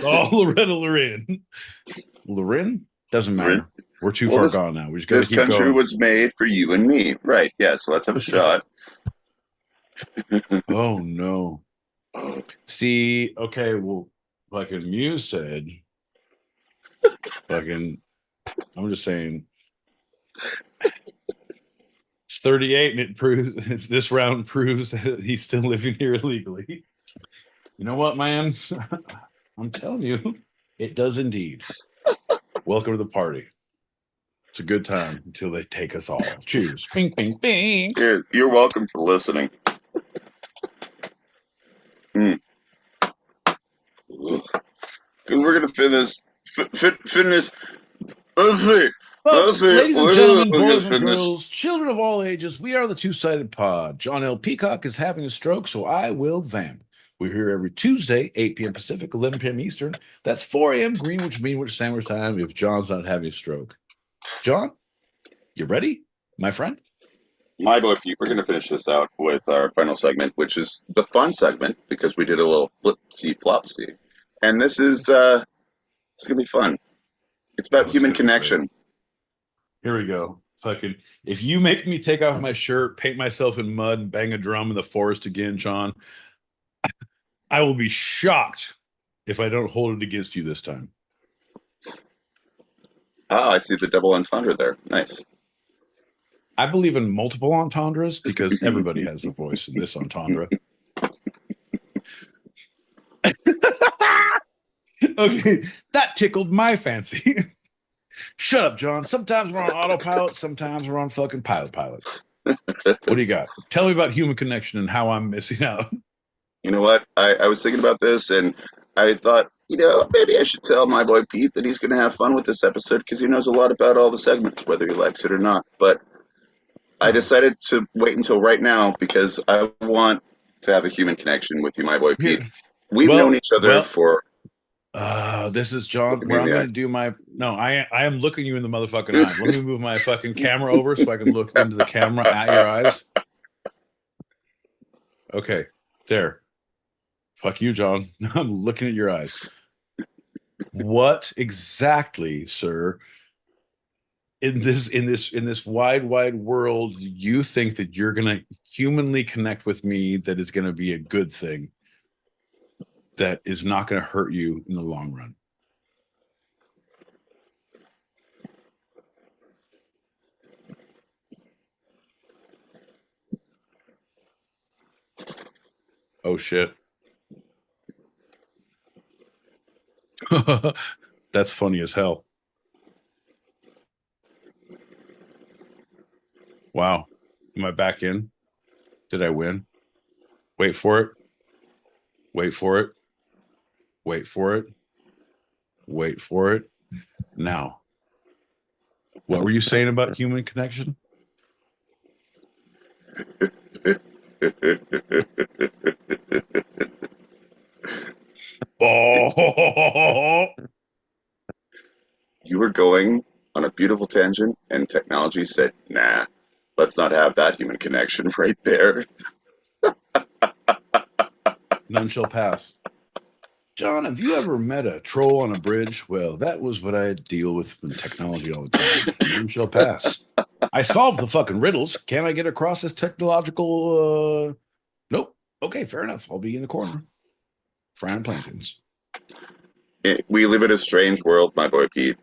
Oh, Loretta Lorin? Doesn't matter. We're too far gone now. We just got to keep going. This country was made for you and me. Right, yeah, so let's have a shot. Oh, no. See, okay, well, fucking Muse said, I'm just saying, it's 38 and this round proves that he's still living here illegally. You know what, man? I'm telling you, it does indeed. Welcome to the party. It's a good time until they take us all. Cheers. Bing, bing, bing. You're welcome for listening. We're gonna finish. Folks, ladies and gentlemen, boys and girls, children of all ages, we are the Two-Sided Pod. John L. Peacock is having a stroke, so I will vamp. We're here every Tuesday, 8 p.m. Pacific, 11 p.m. Eastern. That's 4 a.m. Greenwich Sandwich Time if John's not having a stroke. John, you ready, my friend? My boy Pete, we're going to finish this out with our final segment, which is the fun segment, because we did a little flipsy-flopsy. And this is it's going to be fun. It's about human connection. Here we go. Fucking, if you make me take off my shirt, paint myself in mud, and bang a drum in the forest again, John, I will be shocked if I don't hold it against you this time. Ah, I see the double entendre there. Nice. I believe in multiple entendres because everybody has the voice in this entendre. Okay, that tickled my fancy. Shut up, John. Sometimes we're on autopilot, sometimes we're on fucking pilot. What do you got? Tell me about human connection and how I'm missing out. You know what? I was thinking about this, and I thought maybe I should tell my boy Pete that he's going to have fun with this episode because he knows a lot about all the segments, whether he likes it or not. But I decided to wait until right now because I want to have a human connection with you, my boy Pete. We've known each other for. This is John. Look at me Where in I'm the going to do my. No, I am looking you in the motherfucking eye. Let me move my fucking camera over so I can look into the camera at your eyes. Okay, there. Fuck you, John. I'm looking at your eyes. What exactly, sir, in this wide world, you think that you're gonna humanly connect with me that is gonna be a good thing, that is not gonna hurt you in the long run? Oh shit. That's funny as hell. Wow. Am I back in? Did I win? Wait for it. Wait for it. Wait for it. Wait for it. Now, what were you saying about human connection? Oh, You were going on a beautiful tangent, and technology said, nah, let's not have that human connection right there. none shall pass. John, have you ever met a troll on a bridge? Well, that was what I deal with in technology all the time. None shall pass. I solved the fucking riddles. Can I get across this technological? Nope. Okay, fair enough. I'll be in the corner, frying plantains. We live in a strange world, my boy Pete.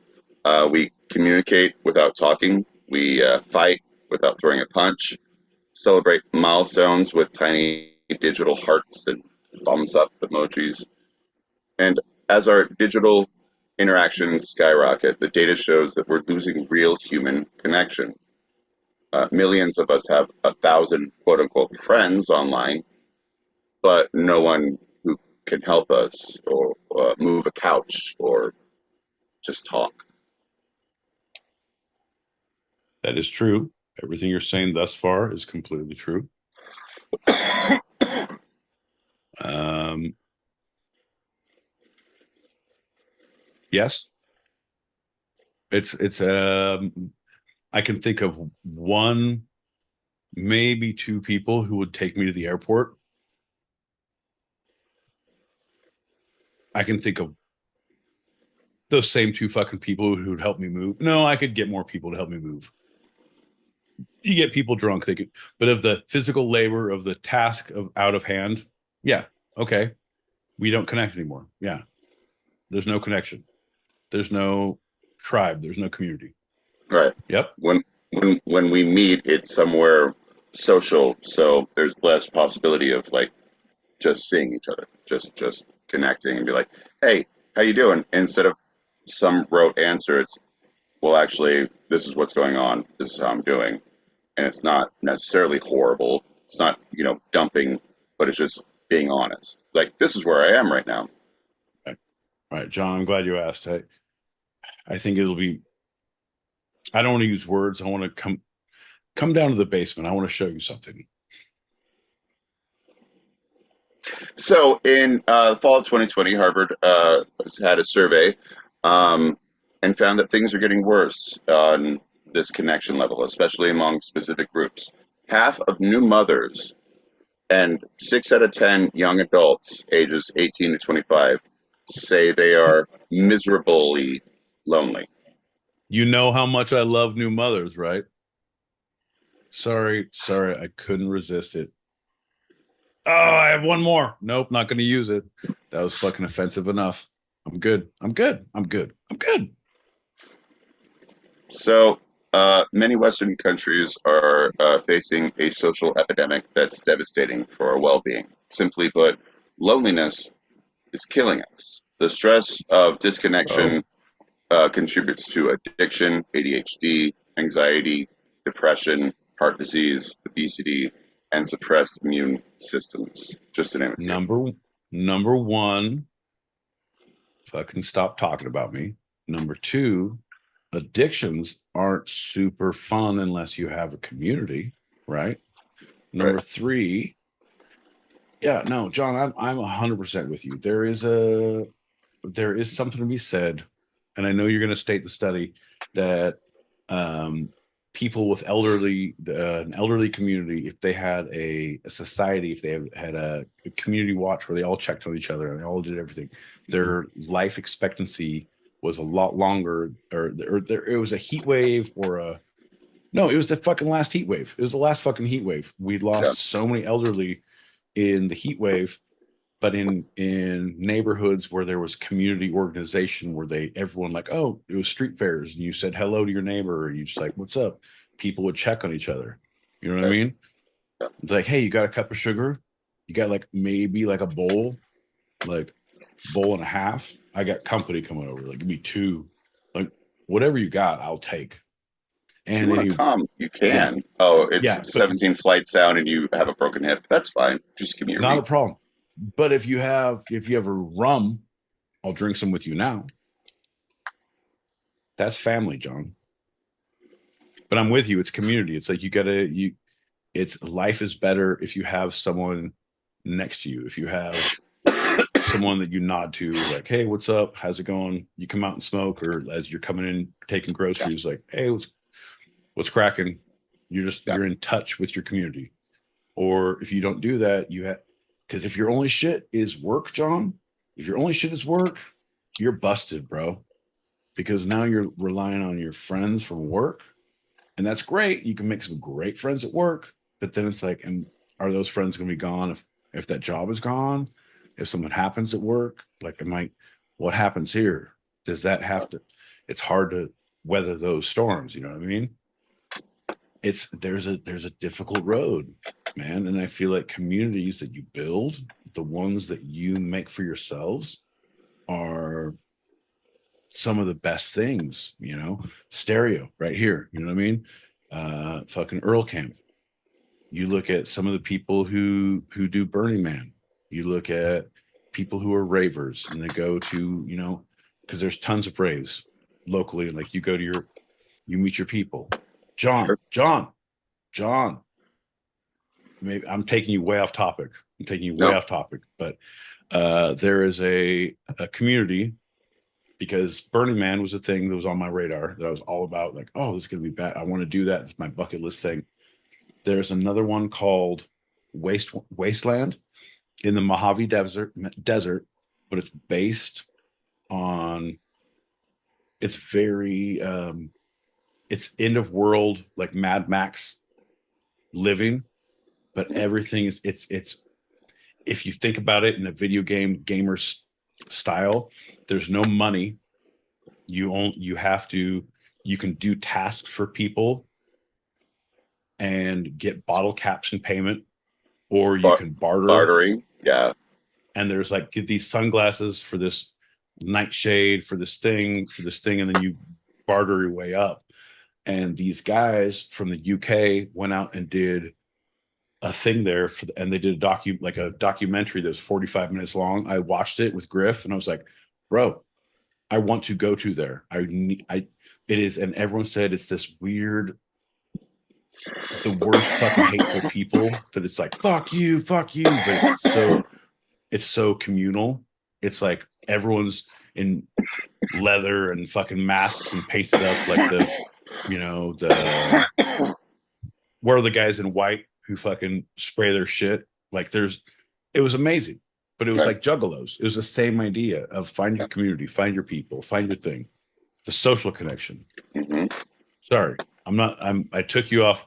We communicate without talking. We fight without throwing a punch. Celebrate milestones with tiny digital hearts and thumbs up emojis. And as our digital interactions skyrocket, the data shows that we're losing real human connection. Millions of us have 1,000 quote unquote friends online, but no one who can help us or move a couch or just talk. That is true. Everything you're saying thus far is completely true. Yes, it's I can think of one, maybe two people who would take me to the airport. I can think of those same two fucking people who would help me move. No, I could get more people to help me move. You get people drunk, they could, but of the physical labor of the task of out of hand, yeah, okay. We don't connect anymore. Yeah. There's no connection. There's no tribe. There's no community. Right. Yep. When we meet, it's somewhere social, so there's less possibility of like just seeing each other, just connecting and be like, "Hey, how you doing?" Instead of some rote answer, it's, "Well, actually, this is what's going on. This is how I'm doing," and it's not necessarily horrible. It's not dumping, but it's just being honest. Like, this is where I am right now. All right, John, I'm glad you asked. I think it'll be, I don't want to use words. I want to come down to the basement. I want to show you something. So in fall of 2020, Harvard had a survey and found that things are getting worse on this connection level, especially among specific groups. Half of new mothers and 6 out of 10 young adults ages 18 to 25 say they are miserably lonely. You know how much I love new mothers, right? Sorry, I couldn't resist it. Oh, I have one more. Nope, not going to use it. That was fucking offensive enough. I'm good. So many Western countries are facing a social epidemic that's devastating for our well-being. Simply put, loneliness is killing us. The stress of disconnection contributes to addiction, ADHD, anxiety, depression, heart disease, obesity, and suppressed immune systems, just to name a few. Number one, fucking stop talking about me. Number two, addictions aren't super fun unless you have a community, right? Number Right. three, yeah, no, John, I'm 100% with you. There is something to be said, and I know you're going to state the study that people with an elderly community, if they had a society, if they had a community watch where they all checked on each other and they all did everything, their life expectancy was a lot longer, or there it was a heat wave or a no, it was the fucking last heat wave. It was the last fucking heat wave. We Yeah. lost so many elderly in the heat wave, but in neighborhoods where there was community organization where everyone like, oh, it was street fairs and you said hello to your neighbor, or you just like, what's up? People would check on each other. You know what I Right. mean? Yeah. It's like, hey, you got a cup of sugar? You got like maybe like a bowl, like bowl and a half. I got company coming over. Like, give me two. Like, whatever you got, I'll take. If you And then want to come, you yeah, can. Oh, it's yeah, but 17 flights down and you have a broken hip. That's fine. Just give me your not a meat. problem. But if you have a rum, I'll drink some with you now. That's family, John. But I'm with you. It's community. It's like it's life is better if you have someone next to you. If you have someone that you nod to, like, hey, what's up? How's it going? You come out and smoke, or as you're coming in taking groceries, like, hey, what's cracking? Yeah. You're in touch with your community. Or if you don't do that, because if your only shit is work, John, if your only shit is work, you're busted, bro. Because now you're relying on your friends from work, and that's great. You can make some great friends at work, but then it's like, and are those friends going to be gone if that job is gone? If something happens at work, like, what happens here? Does that have to? It's hard to weather those storms. You know what I mean? There's a difficult road, man, and I feel like communities that you build, the ones that you make for yourselves, are some of the best things. Stereo right here. You know what I mean? Fucking Earl Camp. You look at some of the people who do Burning Man. You look at people who are ravers and they go to, because there's tons of raves locally, and like you meet your people. John, Sure. John. Maybe I'm taking you way off topic. No. But there is a community, because Burning Man was a thing that was on my radar that I was all about. Like, oh, this is gonna be bad. I want to do that. It's my bucket list thing. There's another one called Wasteland in the Mojave Desert, but it's based on. It's very. It's end of world, like Mad Max living, but everything is. It's. If you think about it in a video game gamer's style, there's no money. You have to. You can do tasks for people and get bottle caps in payment, or you can barter. Bartering. Yeah. And there's like, get these sunglasses for this nightshade for this thing, and then you barter your way up. And these guys from the UK went out and did a thing there and they did a documentary that was 45 minutes long. I watched it with Griff and I was like, bro, I want to go to there. It is, and everyone said it's this weird, the worst fucking hateful people that it's like, fuck you, but it's so communal. It's like everyone's in leather and fucking masks and painted up like where are the guys in white who fucking spray their shit? Like it was amazing, but it was Right. like juggalos. It was the same idea of find your community, find your people, find your thing, the social connection. Mm-hmm. Sorry, I took you off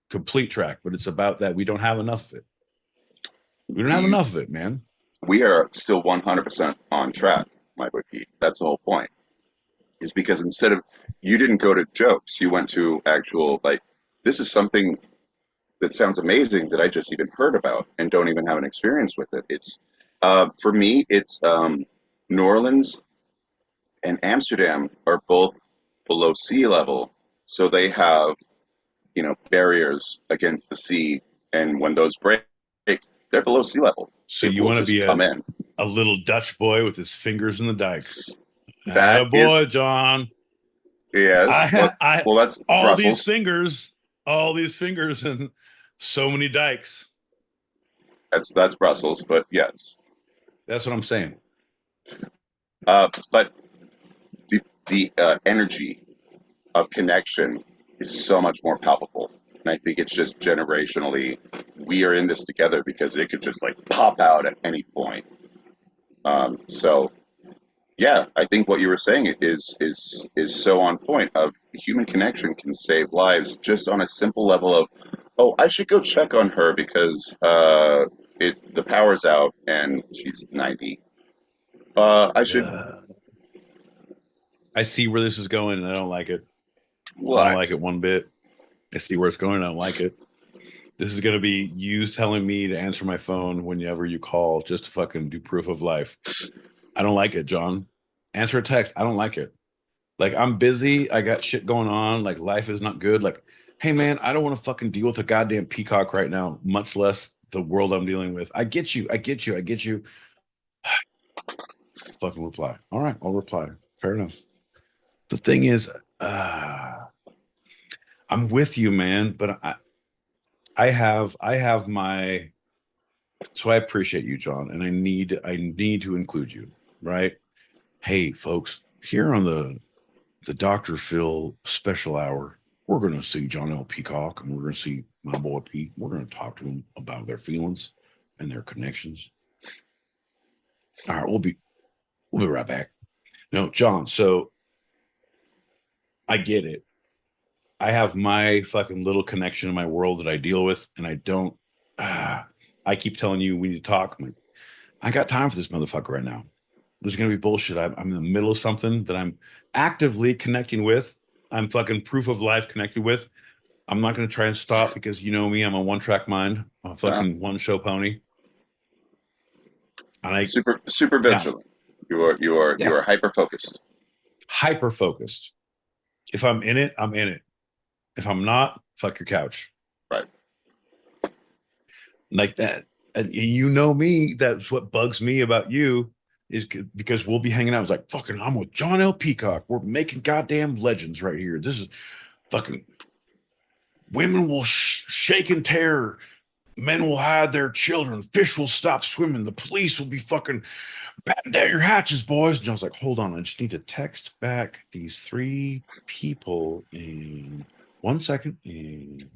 complete track, but it's about that. We don't have enough of it. We don't have enough of it, man. We are still 100% on track, my bookie. That's the whole point. Is because instead of, you didn't go to jokes, you went to actual, like, this is something that sounds amazing that I just even heard about and don't even have an experience with it. It's, for me, it's New Orleans and Amsterdam are both below sea level, so they have, barriers against the sea, and when those break, they're below sea level. So It you will want to just be come in. A little Dutch boy with his fingers in the dike. That Boy, is John. yes. Well, that's all Brussels. these fingers, and so many dikes. That's Brussels, but yes. That's what I'm saying. But the energy of connection is so much more palpable, and I think it's just generationally. We are in this together because it could just like pop out at any point. So yeah, I think what you were saying is so on point. Of human connection can save lives just on a simple level of, oh, I should go check on her because the power's out and she's 90. I should I see where this is going, and I don't like it. I don't what? like it one bit. I see where it's going. I don't like it. This is going to be you telling me to answer my phone whenever you call just to fucking do proof of life. I don't like it, John. Answer a text. I don't like it. Like, I'm busy. I got shit going on. Like, life is not good. Like, hey, man, I don't want to fucking deal with a goddamn peacock right now, much less the world I'm dealing with. I get you. I get you. I get you. Fucking reply. All right, I'll reply. Fair enough. The thing is, I'm with you, man, but I have my, so I appreciate you, John, and I need to include you, right? Hey, folks, here on the Dr. Phil special hour, we're going to see John L. Peacock, and we're going to see my boy Pete. We're going to talk to them about their feelings and their connections. All right, we'll be right back. No, John, so I get it. I have my fucking little connection in my world that I deal with, and I don't. I keep telling you we need to talk. I'm like, I got time for this motherfucker right now. This is gonna be bullshit. I'm in the middle of something that I'm actively connecting with. I'm fucking proof of life connected with. I'm not gonna try and stop because you know me. I'm a one-track mind. I'm a fucking one-show pony. And I Super vigilant. You are hyper focused. Hyper focused. If I'm in it, I'm in it. If I'm not, fuck your couch. Right. Like that. And you know me, that's what bugs me about you is because we'll be hanging out. It's like, fucking, I'm with John L. Peacock. We're making goddamn legends right here. This is fucking, women will shake and tear. Men will hide their children. Fish will stop swimming. The police will be fucking batten down your hatches, boys. And I was like, hold on. I just need to text back these 3 people in 1 second. And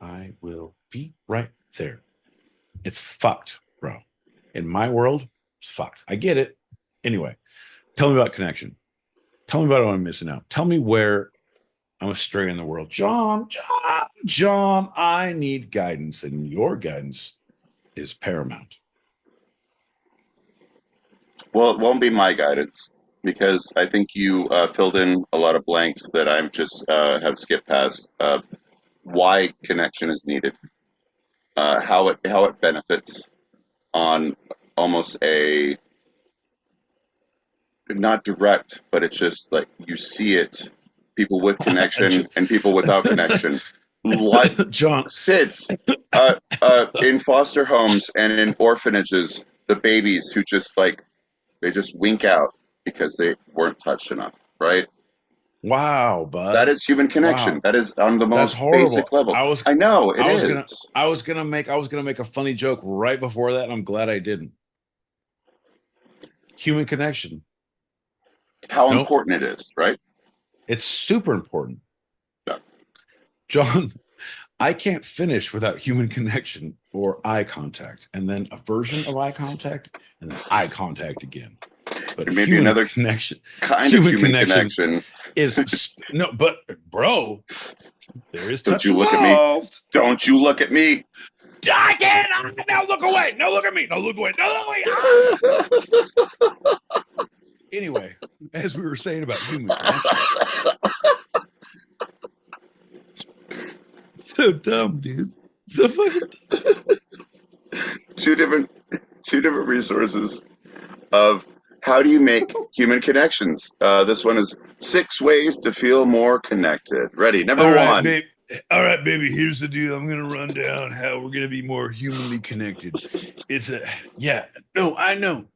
I will be right there. It's fucked, bro. In my world, it's fucked. I get it. Anyway, tell me about connection. Tell me about what I'm missing out. Tell me where I'm astray in the world. John, I need guidance, and your guidance is paramount. Well, it won't be my guidance because I think you filled in a lot of blanks that I'm just have skipped past. Why connection is needed, how it benefits on almost a not direct, but it's just like you see it. People with connection and people without connection. Like John, SIDS in foster homes and in orphanages, the babies who just like they just wink out because they weren't touched enough, right? wow, bud. That is human connection. Wow. That is on the That's most horrible. basic level. I know it is. I was gonna make a funny joke right before that, and I'm glad I didn't. Human connection. How important it is, right? It's super important. Yeah. John, I can't finish without human connection or eye contact, and then a version of eye contact, and then eye contact again. But and maybe another connection, kind of human connection is no. But bro, there is touch Don't you look involved. at me? Don't you look at me? I can't. Now look away. No, look at me. No, look away. No, look away. Anyway, as we were saying about human connection. So dumb, dude. So fucking dumb. Two different resources of how do you make human connections. This one is 6 ways to feel more connected. Ready? Number one. All right, baby. Here's the deal. I'm gonna run down how we're gonna be more humanly connected. I know.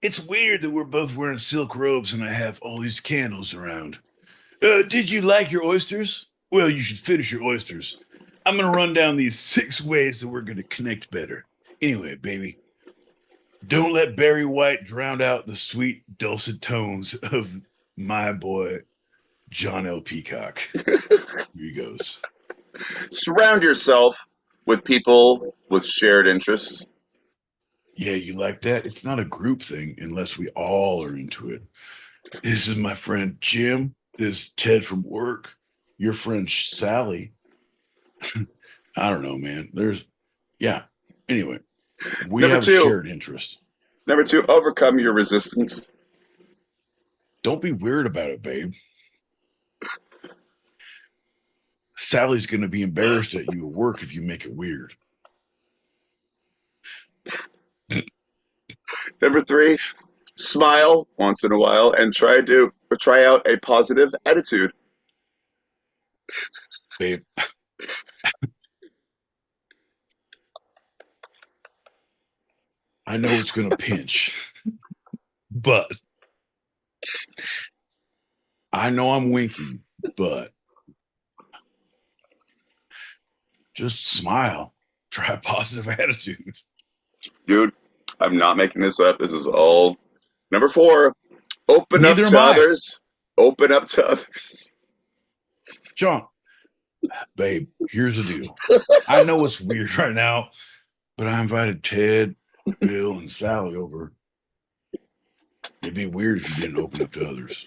It's weird that we're both wearing silk robes and I have all these candles around. Did you like your oysters? Well, you should finish your oysters. I'm going to run down these 6 ways that we're going to connect better. Anyway, baby, don't let Barry White drown out the sweet, dulcet tones of my boy, John L. Peacock. Here he goes. Surround yourself with people with shared interests. Yeah, you like that? It's not a group thing unless we all are into it. This is my friend Jim. This is Ted from work. Your friend Sally. I don't know, man. Anyway, we Number have a 2. shared interest. Number 2, overcome your resistance. Don't be weird about it, babe. Sally's going to be embarrassed at you at work if you make it weird. Number 3, smile once in a while and try out a positive attitude. Babe, I know it's going to pinch, but I know I'm winking, but just smile. Try a positive attitude. Dude, I'm not making this up. This is all. Number 4, open Neither up am to I. others. Open up to others. John, babe, here's the deal. I know it's weird right now, but I invited Ted, Bill, and Sally over. It'd be weird if you didn't open up to others.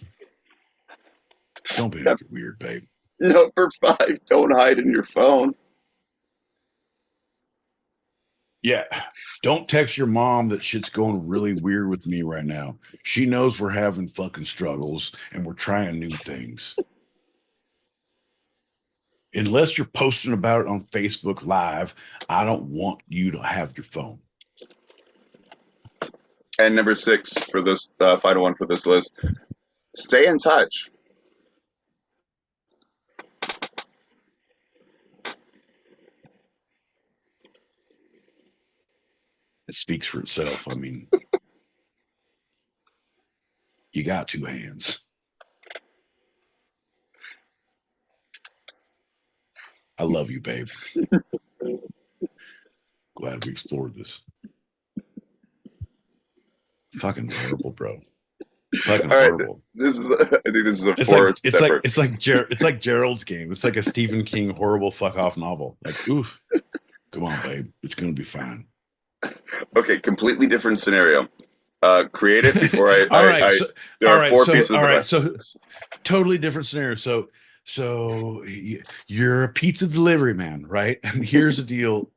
Don't be make it weird, babe. Number 5, don't hide in your phone. Yeah. Don't text your mom that shit's going really weird with me right now. She knows we're having fucking struggles and we're trying new things. Unless you're posting about it on Facebook Live, I don't want you to have your phone. And number 6 for this final one for this list, stay in touch. It speaks for itself. I mean, you got 2 hands. I love you, babe. Glad we explored this. Fucking horrible, bro. Fucking All right, horrible. this is. I think this is a It's 4 like separate. it's like Gerald's Game. It's like a Stephen King horrible fuck off novel. Like, oof. Come on, babe. It's gonna be fine. Okay, completely different scenario. Create it before I. All right. There are 4 pieces of advice. So totally different scenario. So you're a pizza delivery man, right? And here's the deal,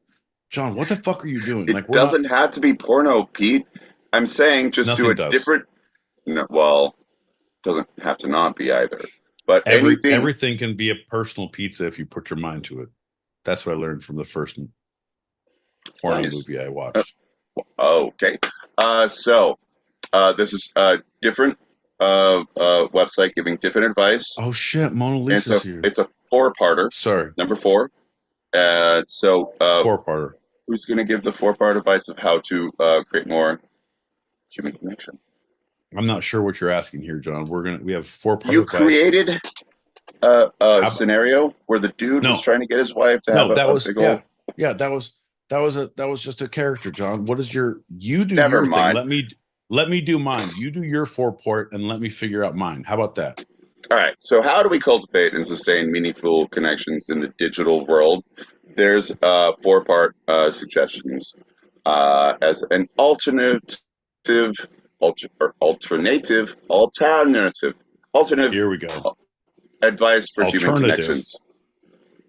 John. What the fuck are you doing? It doesn't have to be porno, Pete. I'm saying just do a different. No, well, doesn't have to not be either. But everything can be a personal pizza if you put your mind to it. That's what I learned from the first porno movie I watched. Okay. So this is a different website giving different advice. Oh shit, Mona Lisa's here. It's a 4-parter. Sorry. Number 4. 4-parter. Who's going to give the 4-part advice of how to create more human connection? I'm not sure what you're asking here, John. We have 4-part You advice. created a scenario where the dude was trying to get his wife to have a big old. Yeah, that was just a character, John. What is you do Never your mind. thing. Let me do mine. You do your 4-part and let me figure out mine. How about that? All right. So how do we cultivate and sustain meaningful connections in the digital world? There's 4-part suggestions as an alternative. Here we go. Advice for human connections.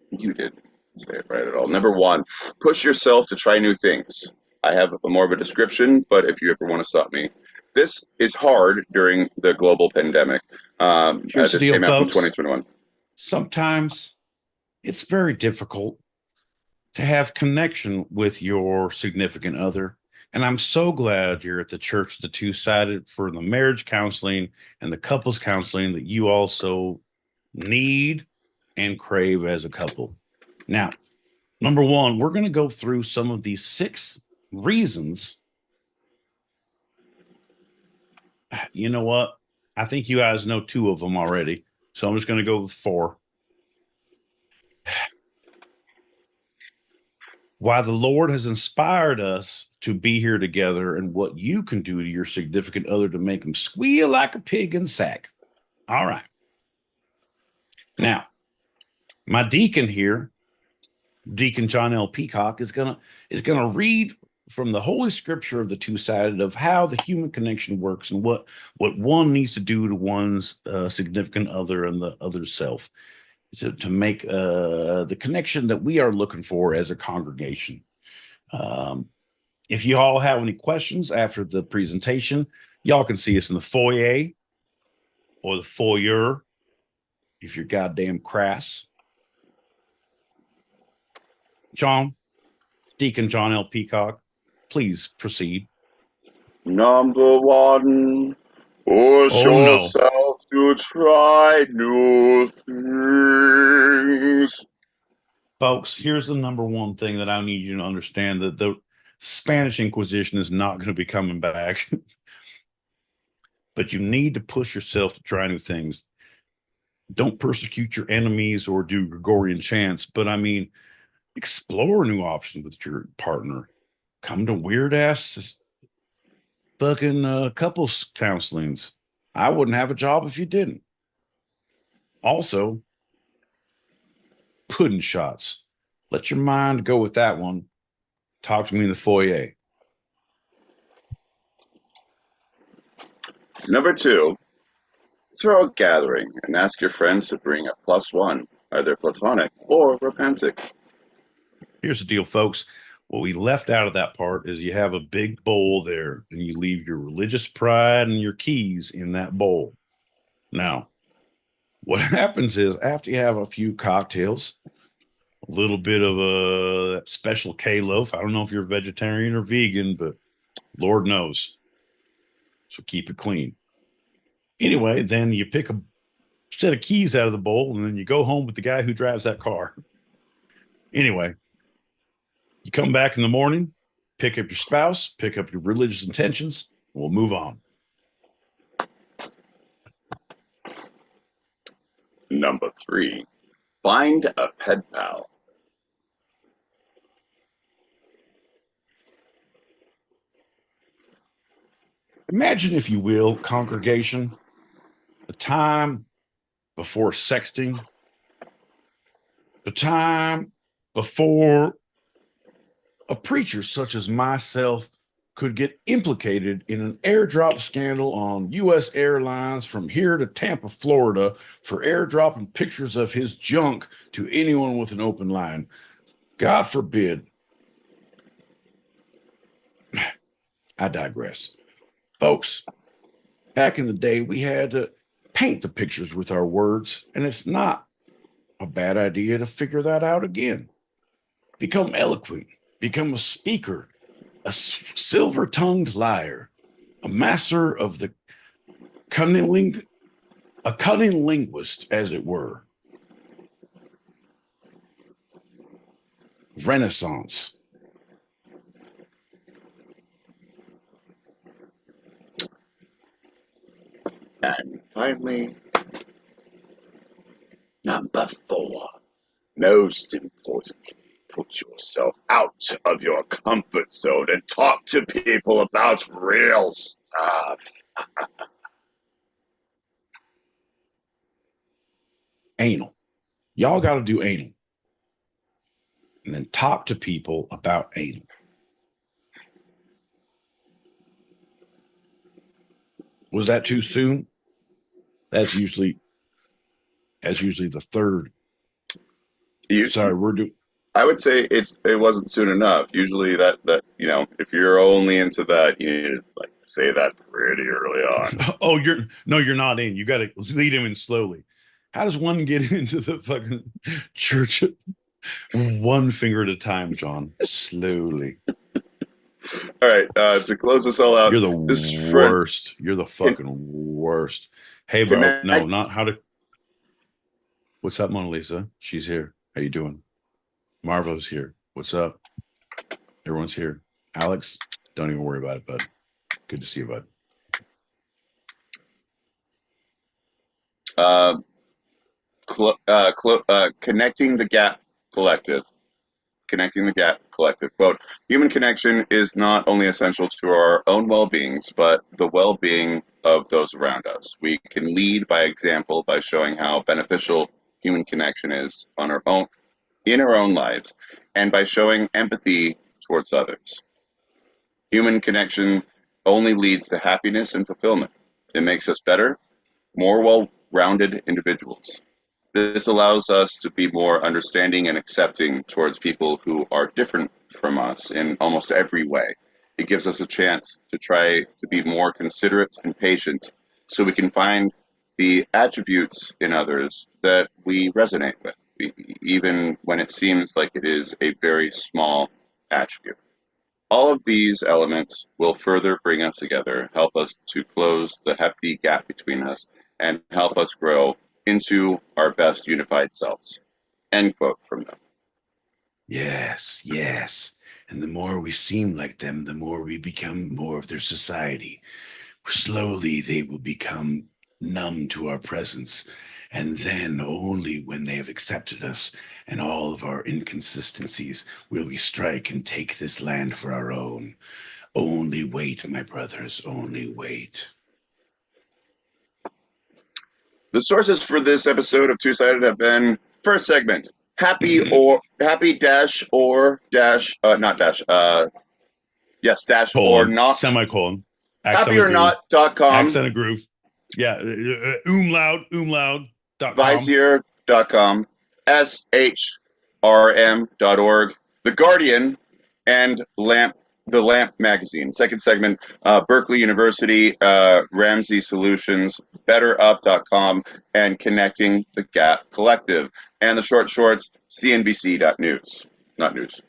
You didn't say it right at all. Number 1, push yourself to try new things. I have more of a description, but if you ever want to stop me. This is hard during the global pandemic. Here's the deal, came out in folks. 2021. Sometimes it's very difficult to have connection with your significant other. And I'm so glad you're at the Church of the Two-Sided for the marriage counseling and the couples counseling that you also need and crave as a couple. Now, number 1, we're going to go through some of these 6 reasons You know what? I think you guys know 2 of them already. So I'm just going to go with 4. Why the Lord has inspired us to be here together and what you can do to your significant other to make them squeal like a pig in sack. All right. Now, my deacon here, Deacon John L. Peacock, is gonna read from the Holy Scripture of the two-sided of how the human connection works and what one needs to do to one's significant other and the other's self to make the connection that we are looking for as a congregation. If you all have any questions after the presentation, y'all can see us in the foyer or the foyer if you're goddamn crass. John, Deacon John L. Peacock, please proceed. Number 1, push Oh, no. yourself to try new things. Folks, here's the number one thing that I need you to understand, that the Spanish Inquisition is not going to be coming back. But you need to push yourself to try new things. Don't persecute your enemies or do Gregorian chants, but I mean, explore new options with your partner. Come to weird ass fucking couples counselings. I wouldn't have a job if you didn't. Also, pudding shots. Let your mind go with that one. Talk to me in the foyer. Number 2, throw a gathering and ask your friends to bring a +1, either platonic or romantic. Here's the deal, folks. What we left out of that part is you have a big bowl there and you leave your religious pride and your keys in that bowl. Now, what happens is after you have a few cocktails, a little bit of a special K-loaf. I don't know if you're vegetarian or vegan, but Lord knows. So keep it clean. Anyway, then you pick a set of keys out of the bowl and then you go home with the guy who drives that car. Anyway, you come back in the morning, pick up your spouse, pick up your religious intentions, and we'll move on. Number 3, find a pen pal. Imagine, if you will, congregation, the time before sexting, the time before a preacher such as myself could get implicated in an airdrop scandal on U.S. Airlines from here to Tampa, Florida, for airdropping pictures of his junk to anyone with an open line. God forbid. I digress. Folks, back in the day, we had to paint the pictures with our words, and it's not a bad idea to figure that out again. Become eloquent, become a speaker, a silver-tongued liar, a master of the a cunning linguist, as it were. Renaissance. And finally, number 4, most importantly, put yourself out of your comfort zone and talk to people about real stuff. Anal. Y'all got to do anal. And then talk to people about anal. Was that too soon? That's usually the third. Sorry, we're doing. I would say it wasn't soon enough. Usually that if you're only into that, you need to like say that pretty early on. Oh, you're not in. You got to lead him in slowly. How does one get into the fucking church? One finger at a time, John. Slowly. All right, to close this all out, You're the worst. You're the fucking worst. Hey, bro. No, not how to. What's up, Mona Lisa? She's here. How you doing? Marvo's here. What's up? Everyone's here. Alex, don't even worry about it, bud. Good to see you, bud. Uh, Connecting the Gap Collective. Connecting the Gap Collective. Quote, human connection is not only essential to our own well-beings, but the well-being of those around us. We can lead by example by showing how beneficial human connection is on our own in our own lives and by showing empathy towards others. Human connection only leads to happiness and fulfillment. It makes us better, more well-rounded individuals. This allows us to be more understanding and accepting towards people who are different from us in almost every way. It gives us a chance to try to be more considerate and patient so we can find the attributes in others that we resonate with, even when it seems like it is a very small attribute. All of these elements will further bring us together, help us to close the hefty gap between us, and help us grow into our best unified selves. End quote from them. Yes, yes. And the more we seem like them, the more we become more of their society. Slowly, they will become numb to our presence. And then, only when they have accepted us and all of our inconsistencies, will we strike and take this land for our own. Only wait, my brothers, only wait. The sources for this episode of Two Sided have been first segment, happy dash or dash not dash yes dash or Colon, not semicolon, happy or not.com, accent of groove. Yeah, umlaut.com. Vizier.com, shrm.org, The Guardian, and the Lamp magazine. Second segment, Berkeley University, Ramsey Solutions, BetterUp.com, and Connecting the Gap Collective. And the shorts, CNBC.news. Not news,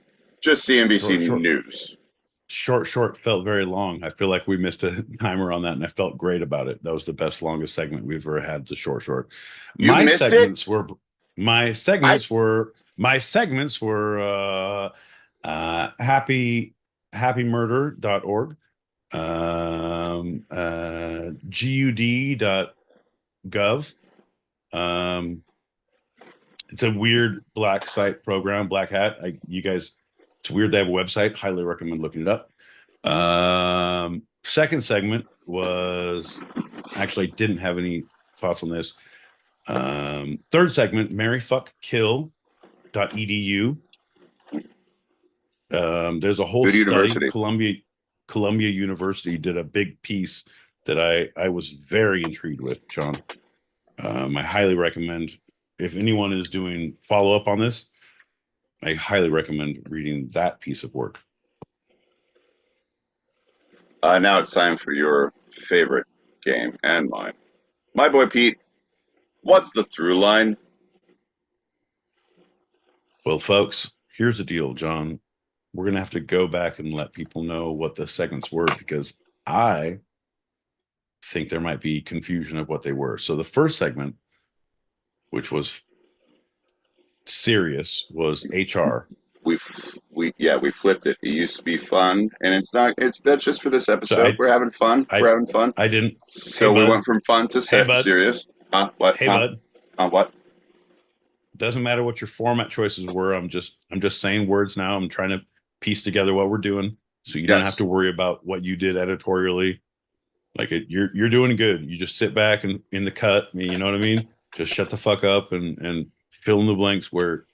just CNBC News. Short felt very long. I feel like we missed a timer on that, and I felt great about it. That was the best, longest segment we've ever had. The short. My segments were happymurder.org, gud.gov. It's a weird black site program, black hat. You guys, it's weird they have a website. Highly recommend looking it up. Second segment was actually didn't have any thoughts on this. Third segment, marryfuckkill.edu. There's a whole Good study. university. Columbia University did a big piece that I was very intrigued with, John. I highly recommend, if anyone is doing follow-up on this, I highly recommend reading that piece of work. Now it's time for your favorite game and mine. My boy Pete, what's the through line? Well, folks, here's the deal, John. We're going to have to go back and let people know what the segments were, because I think there might be confusion of what they were. So the first segment, which was serious, was HR. We flipped it. It used to be fun, and it's not. That's just for this episode. We're having fun. We're having fun. I didn't. So we went from fun to serious. What? Hey, bud. What? Doesn't matter what your format choices were. I'm just saying words now. I'm trying to piece together what we're doing, so you don't have to worry about what you did editorially. Like you're doing good. You just sit back and in the cut. You know what I mean? Just shut the fuck up and fill in the blanks where.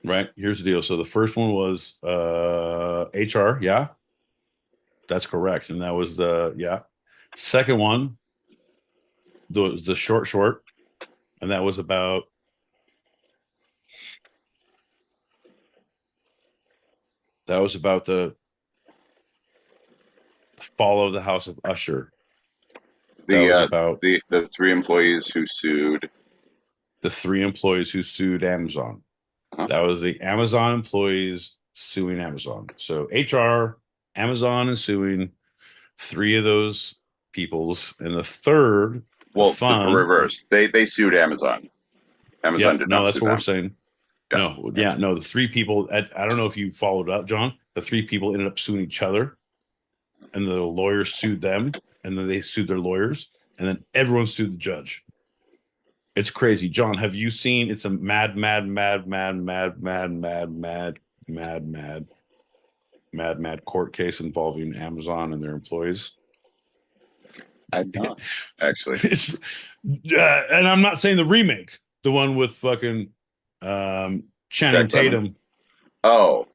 Right. Here's the deal. So the first one was HR. Yeah, that's correct. And that was Second one was the short, and that was about the fall of the House of Usher. The three employees who sued. The three employees who sued Amazon. That was the Amazon employees suing Amazon. So HR, Amazon, and suing three of those peoples. And the third, the reverse. They sued Amazon. Amazon did not. No, that's sue what them. we're saying. No. The three people. I don't know if you followed up, John. The three people ended up suing each other, and the lawyers sued them, and then they sued their lawyers, and then everyone sued the judge. It's crazy. John, have you seen it's a mad court case involving Amazon and their employees? I'm not actually. It's and I'm not saying the remake, the one with fucking Channing Jack Lemmon? Tatum. Oh,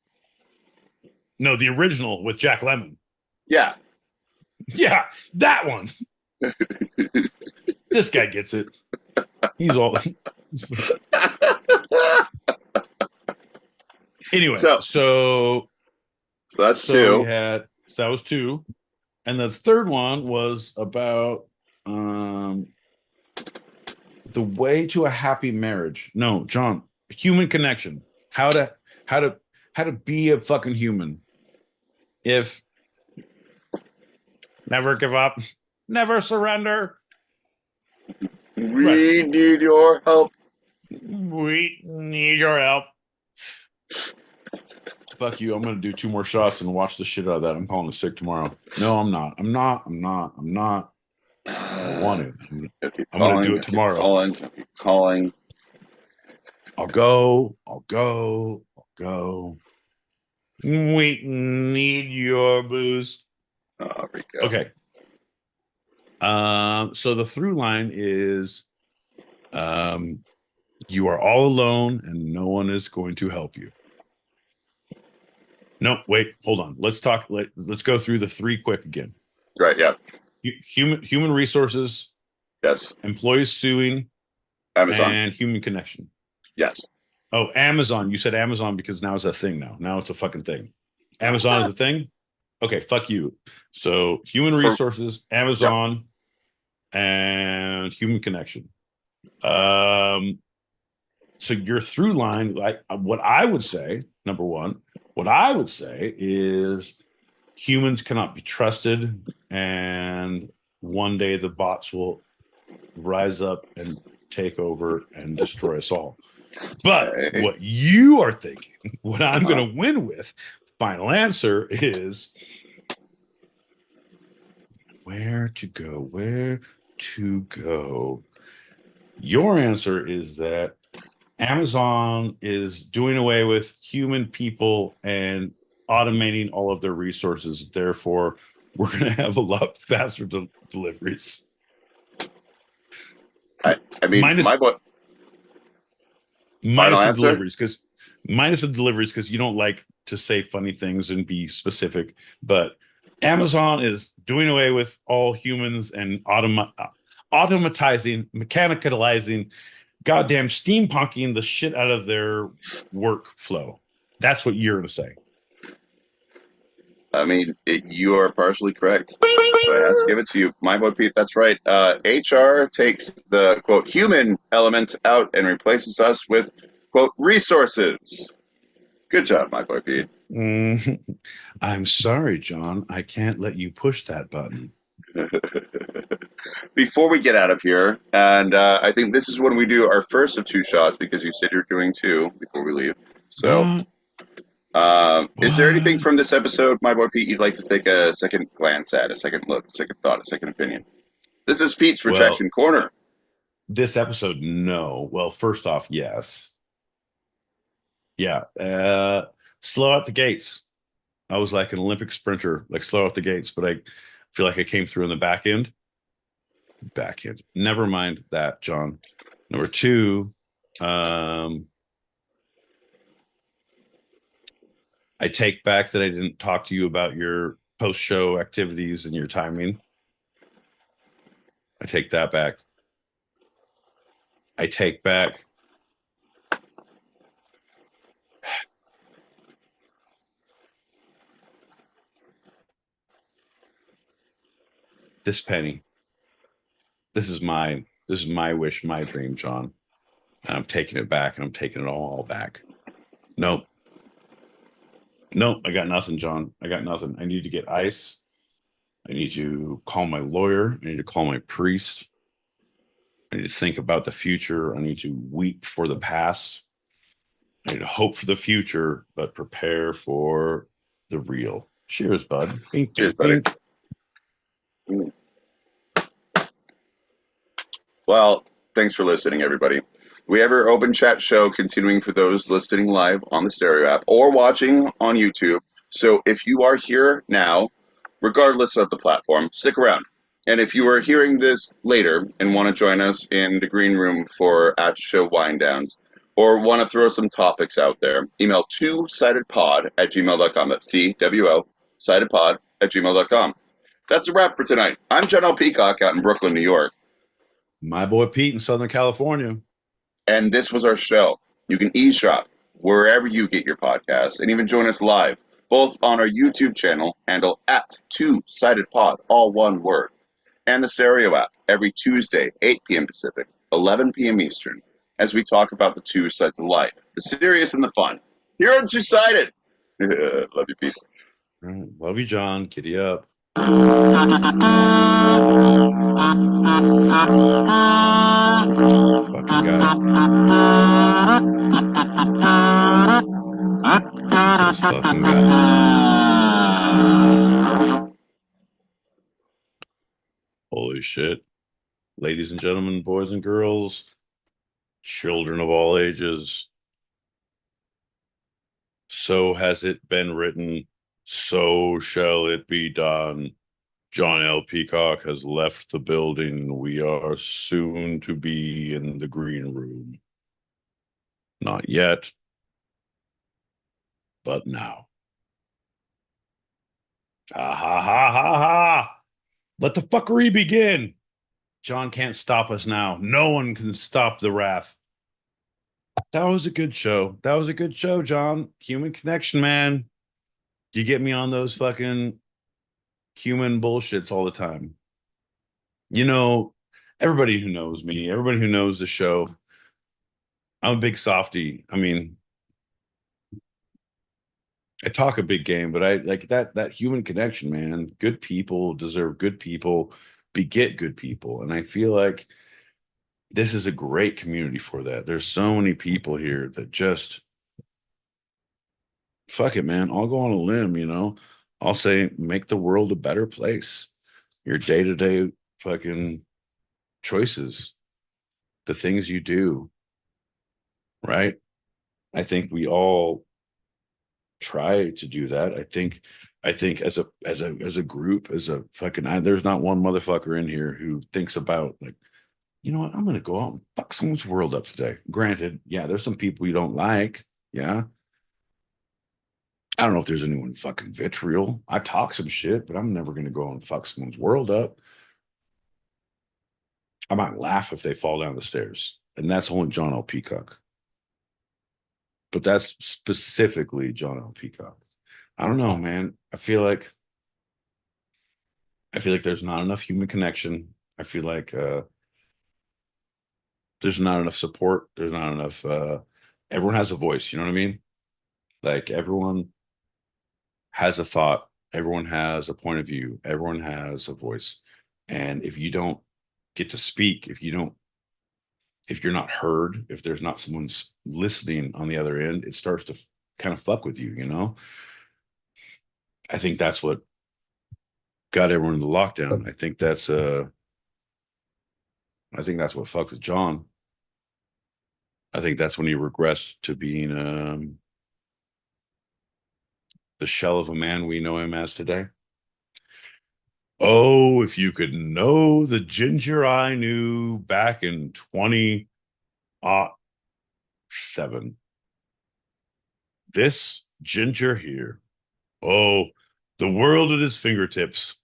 No, the original with Jack Lemmon. yeah. Yeah, that one. This guy gets it. He's all anyway. So that's we two. had that was two, and the third one was about the way to a happy marriage. No, John, human connection. How to be a fucking human. If never give up, never surrender. We need your help. We need your help. Fuck you. I'm going to do 2 more shots and watch the shit out of that. I'm calling it sick tomorrow. No, I'm not. I want it. I'm going to do it tomorrow. Calling. I'll go. We need your booze. Oh, Rico. Okay. So the through line is you are all alone and no one is going to help you. No, wait, hold on. Let's go through the 3 quick again. Right, yeah. Human resources. Yes. Employees suing. Amazon. And human connection. Yes. Oh, Amazon. You said Amazon because now it's a thing now. Now it's a fucking thing. Amazon is a thing? Okay, fuck you. So human resources, Amazon, and human connection. So your through line, what I would say, number one, is humans cannot be trusted, and one day the bots will rise up and take over and destroy us all. But what you are thinking, what I'm going to win with, final answer is where to go. Your answer is that Amazon is doing away with human people and automating all of their resources. Therefore, we're going to have a lot faster deliveries. I mean, minus the deliveries because you don't like to say funny things and be specific. But Amazon is doing away with all humans and automatizing, mechanicalizing, goddamn steampunking the shit out of their workflow. That's what you're going to say. I mean, you are partially correct. So I have to give it to you. My boy Pete, that's right. HR takes the, quote, human element out and replaces us with, quote, resources. Good job, my boy Pete. I'm sorry, John. I can't let you push that button. Before we get out of here, and I think this is when we do our first of 2 shots because you said you're doing 2 before we leave. So, is there anything from this episode, my boy Pete, you'd like to take a second glance at, a second look, a second thought, a second opinion? This is Pete's Retraction Corner. This episode, no. Well, first off, yes. Yeah. Slow out the gates. I was like an Olympic sprinter, like slow out the gates, but I feel like I came through in the back end. Never mind that, John. Number 2, I take back that I didn't talk to you about your post-show activities and your timing. I take that back. I take back this penny. This is my wish, my dream, John. And I'm taking it back, and I'm taking it all back. Nope, I got nothing, John. I got nothing. I need to get ice. I need to call my lawyer. I need to call my priest. I need to think about the future. I need to weep for the past. I need to hope for the future, but prepare for the real. Cheers, bud. Cheers, buddy. Well, Thanks for listening, everybody. We have our open chat show continuing for those listening live on the Stereo app or watching on YouTube. So if you are here now, regardless of the platform, stick around. And if you are hearing this later and want to join us in the green room for after show wind downs, or want to throw some topics out there, email two-sidedpod@gmail.com. That's TWO, sidedpod@gmail.com. That's a wrap for tonight. I'm John L. Peacock out in Brooklyn, New York. My boy Pete in Southern California. And this was our show. You can eavesdrop wherever you get your podcasts and even join us live, both on our YouTube channel, handle at two-sided-pod, all one word, and the Stereo app every Tuesday, 8 p.m. Pacific, 11 p.m. Eastern, as we talk about the two sides of life, the serious and the fun. Here on Two-Sided. Love you, Pete. All right. Love you, John. Giddy up. Fucking guy. This fucking guy. Holy shit. Ladies and gentlemen, boys and girls, children of all ages. So has it been written, so shall it be done. John L. Peacock has left the building. We are soon to be in the green room. Not yet, but now. Ha ha ha ha ha! Let the fuckery begin! John can't stop us now. No one can stop the wrath. That was a good show. That was a good show, John. Human connection, man. You get me on those fucking human bullshits all the time. You know, everybody who knows me, everybody who knows the show, I'm a big softy. I mean, I talk a big game, but I like that human connection, man. Good people deserve good people, beget good people. And I feel like this is a great community for that. There's so many people here that just fuck it, man. I'll go on a limb, you know. I'll say make the world a better place. Your day-to-day fucking choices, the things you do, right? I think we all try to do that. I think as a group, as a fucking there's not one motherfucker in here who thinks about like, you know what, I'm gonna go out and fuck someone's world up today. Granted, yeah, there's some people you don't like. Yeah. I don't know if there's anyone fucking vitriol. I talk some shit, but I'm never gonna go out and fuck someone's world up. I might laugh if they fall down the stairs. And that's only John L. Peacock. But that's specifically John L. Peacock. I don't know, man. I feel like there's not enough human connection. I feel like there's not enough support. There's not enough everyone has a voice, you know what I mean? Like everyone has a thought, everyone has a point of view, everyone has a voice. And if you don't get to speak, if you're not heard, if there's not someone's listening on the other end, it starts to kind of fuck with you, you know? I think that's what got everyone into lockdown. I think that's what fucked with John. I think that's when he regressed to being the shell of a man we know him as today. Oh, if you could know the Ginger I knew back in 2007. This Ginger here. Oh, the world at his fingertips.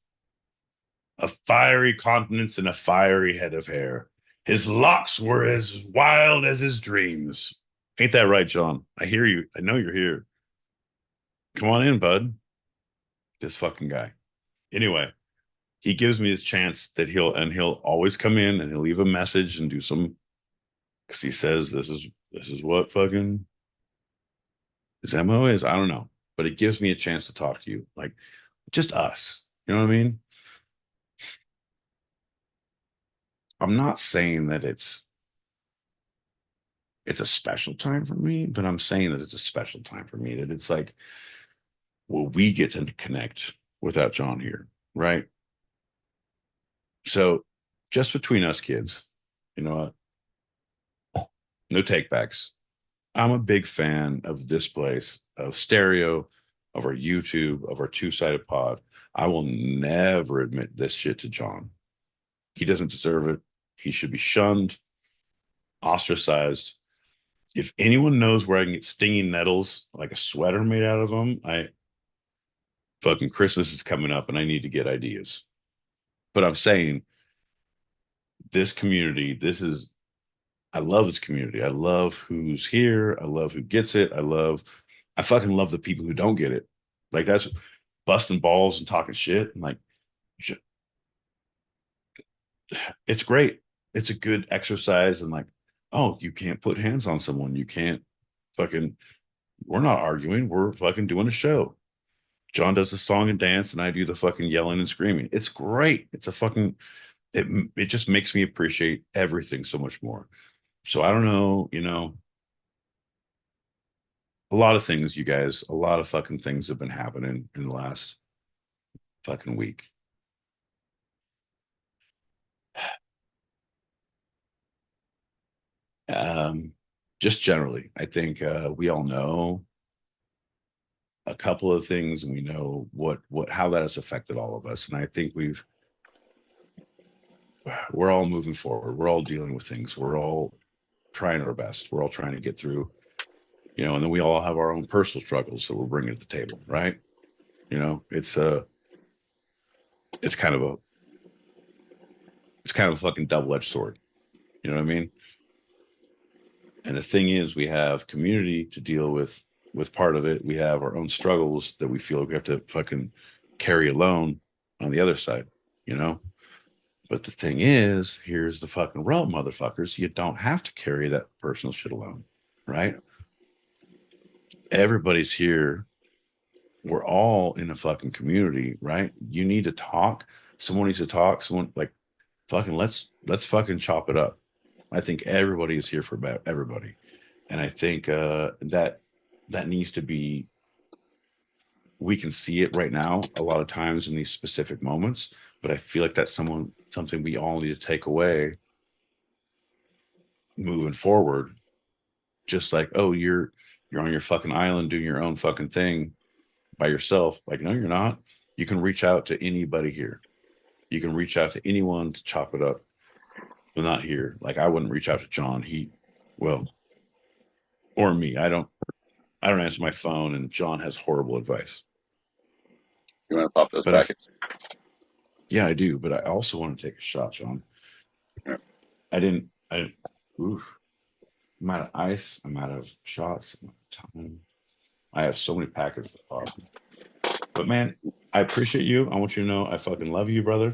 A fiery countenance and a fiery head of hair. His locks were as wild as his dreams. Ain't that right, John? I hear you. I know you're here. Come on in, bud. This fucking guy. Anyway, he gives me his chance that he'll always come in and he'll leave a message and do some, because he says this is what fucking his MO is. I don't know. But it gives me a chance to talk to you. Like just us. You know what I mean? I'm not saying that it's a special time for me, but I'm saying that it's a special time for me, that it's like, well, we get to connect without John here, right? So just between us kids, you know what? No takebacks. I'm a big fan of this place, of stereo, of our YouTube, of our two-sided pod. I will never admit this shit to John. He doesn't deserve it. He should be shunned, ostracized. If anyone knows where I can get stinging nettles, like a sweater made out of them, fucking Christmas is coming up and I need to get ideas. But I'm saying this community, I love this community. I love who's here. I love who gets it. I fucking love the people who don't get it. Like that's busting balls and talking shit. And like, it's great. It's a good exercise. And like, oh, you can't put hands on someone. You can't fucking, we're not arguing. We're fucking doing a show. John does the song and dance and I do the fucking yelling and screaming. It's great. It's a fucking, it just makes me appreciate everything so much more. So I don't know, a lot of things, you guys, a lot of fucking things have been happening in the last fucking week. Just generally, I think we all know a couple of things and we know how that has affected all of us. And I think we're all moving forward. We're all dealing with things. We're all trying our best. We're all trying to get through, and then we all have our own personal struggles that we're bringing to the table, right? It's kind of a fucking double-edged sword. You know what I mean? And the thing is, we have community to deal with part of it. We have our own struggles that we feel we have to fucking carry alone on the other side, But the thing is, here's the fucking rub, motherfuckers. You don't have to carry that personal shit alone, right? Everybody's here. We're all in a fucking community, right? You need to talk. Someone needs to talk. Someone like fucking let's fucking chop it up. I think everybody is here for everybody. And I think that needs to be, we can see it right now a lot of times in these specific moments, but I feel like that's something we all need to take away moving forward. Just like, oh, you're on your fucking island doing your own fucking thing by yourself. Like, no, you're not. You can reach out to anybody here. You can reach out to anyone to chop it up, but not here. Like, I wouldn't reach out to John. Or me. I don't answer my phone, and John has horrible advice. You want to pop those brackets? Yeah, I do, but I also want to take a shot, John. Yeah. Oof. I'm out of ice. I'm out of shots. I have so many packets of coffee. But man, I appreciate you. I want you to know I fucking love you, brother.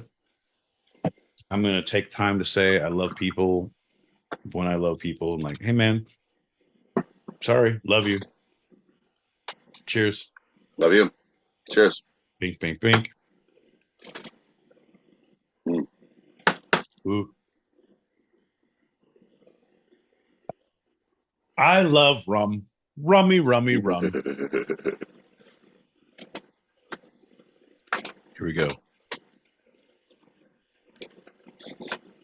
I'm going to take time to say I love people when I love people. I'm like, hey, man, sorry, love you. Cheers. Love you. Cheers. Bink, bink, bink. Ooh. I love rum. Rummy, rummy, rum. Here we go.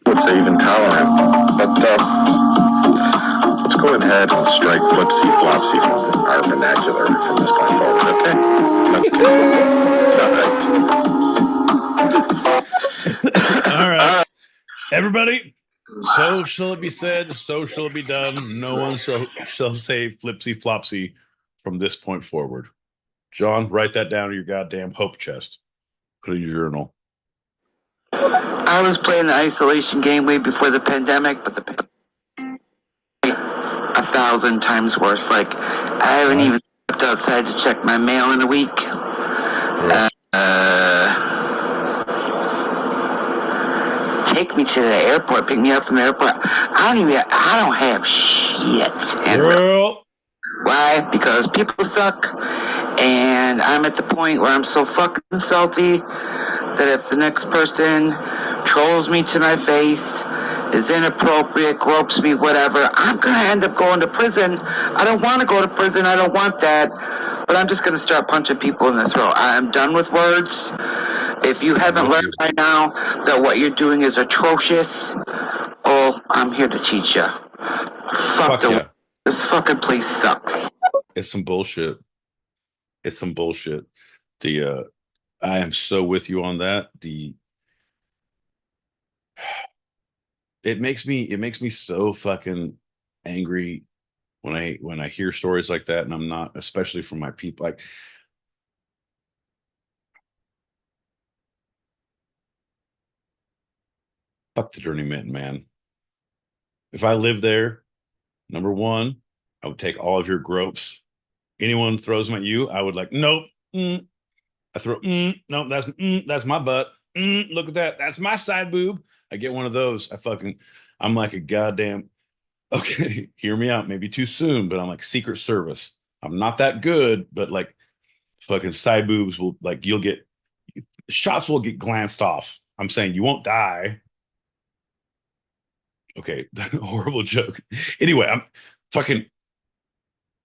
What's even telling him? But let's go ahead and strike flipsy flopsy from our vernacular from this point forward, okay? All right. Everybody, so shall it be said, so shall it be done. No one shall say flipsy flopsy from this point forward. John, write that down in your goddamn hope chest. Put it in your journal. I was playing the isolation game way before the pandemic, but the pandemic 1,000 times worse. Like, I haven't even stepped outside to check my mail in a week. Take me to the airport, pick me up from the airport. I don't have shit. Girl. Why? Because people suck, and I'm at the point where I'm so fucking salty that if the next person trolls me to my face, is inappropriate, gropes me, whatever, I'm gonna end up going to prison. I don't want to go to prison. I don't want that. But I'm just gonna start punching people in the throat. I'm done with words. If you haven't learned by now that what you're doing is atrocious, well, I'm here to teach you. Fuck the yeah. This fucking place sucks. It's some bullshit. It's some bullshit. The I am so with you on that. It makes me so fucking angry when I hear stories like that, and I'm not, especially from my people. Like, fuck the journeyman, man. If I lived there, number one, I would take all of your gropes. Anyone throws them at you, I would like, nope. I throw, no, that's my butt. Look at that. That's my side boob. I get one of those. I'm like a goddamn, okay, hear me out. Maybe too soon, but I'm like Secret Service. I'm not that good, but like fucking side boobs will, like, shots will get glanced off. I'm saying you won't die. Okay, horrible joke. Anyway, I'm fucking,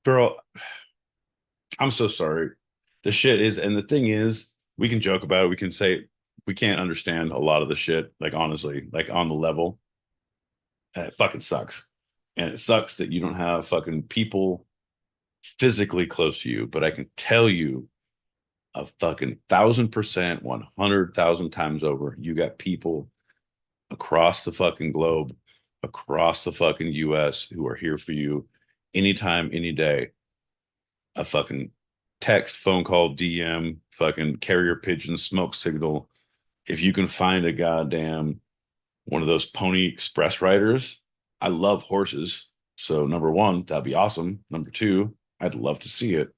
girl, I'm so sorry. The shit is, and the thing is, we can joke about it. We can say we can't understand a lot of the shit, like, honestly, like, on the level. And it fucking sucks. And it sucks that you don't have fucking people physically close to you. But I can tell you a fucking 1,000%, 100,000 times over, you got people across the fucking globe, across the fucking US, who are here for you anytime, any day. A fucking text, phone call, DM, fucking carrier pigeon, smoke signal. If you can find a goddamn one of those Pony Express riders, I love horses. So number one, that'd be awesome. Number two, I'd love to see it.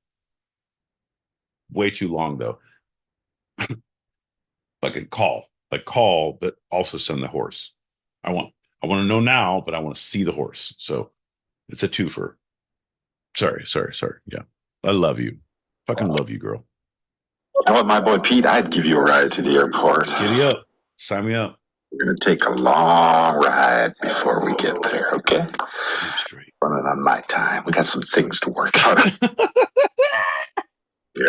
Way too long though. Fucking call, but also send the horse. I want to know now, but I want to see the horse. So it's a twofer. Sorry. Yeah. I love you. Fucking love you, girl. You know what, my boy Pete? I'd give you a ride to the airport. Giddy up. Sign me up. We're going to take a long ride before we get there, okay? Damn straight. Running on my time. We got some things to work out at the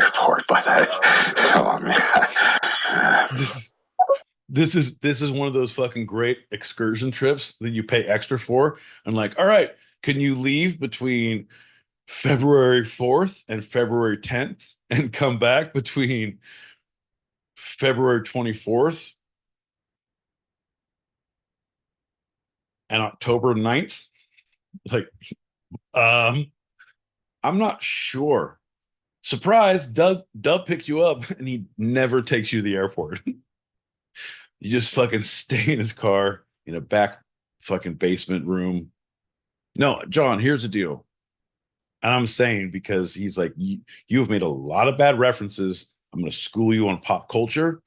airport, but oh, man. This is one of those fucking great excursion trips that you pay extra for. And like, all right, can you leave between February 4th and February 10th and come back between February 24th and October 9th? Like, I'm not sure. Surprise, Doug picked you up and he never takes you to the airport. You just fucking stay in his car in a back fucking basement room. No, John, here's the deal. And I'm saying, because he's like, you have made a lot of bad references. I'm going to school you on pop culture.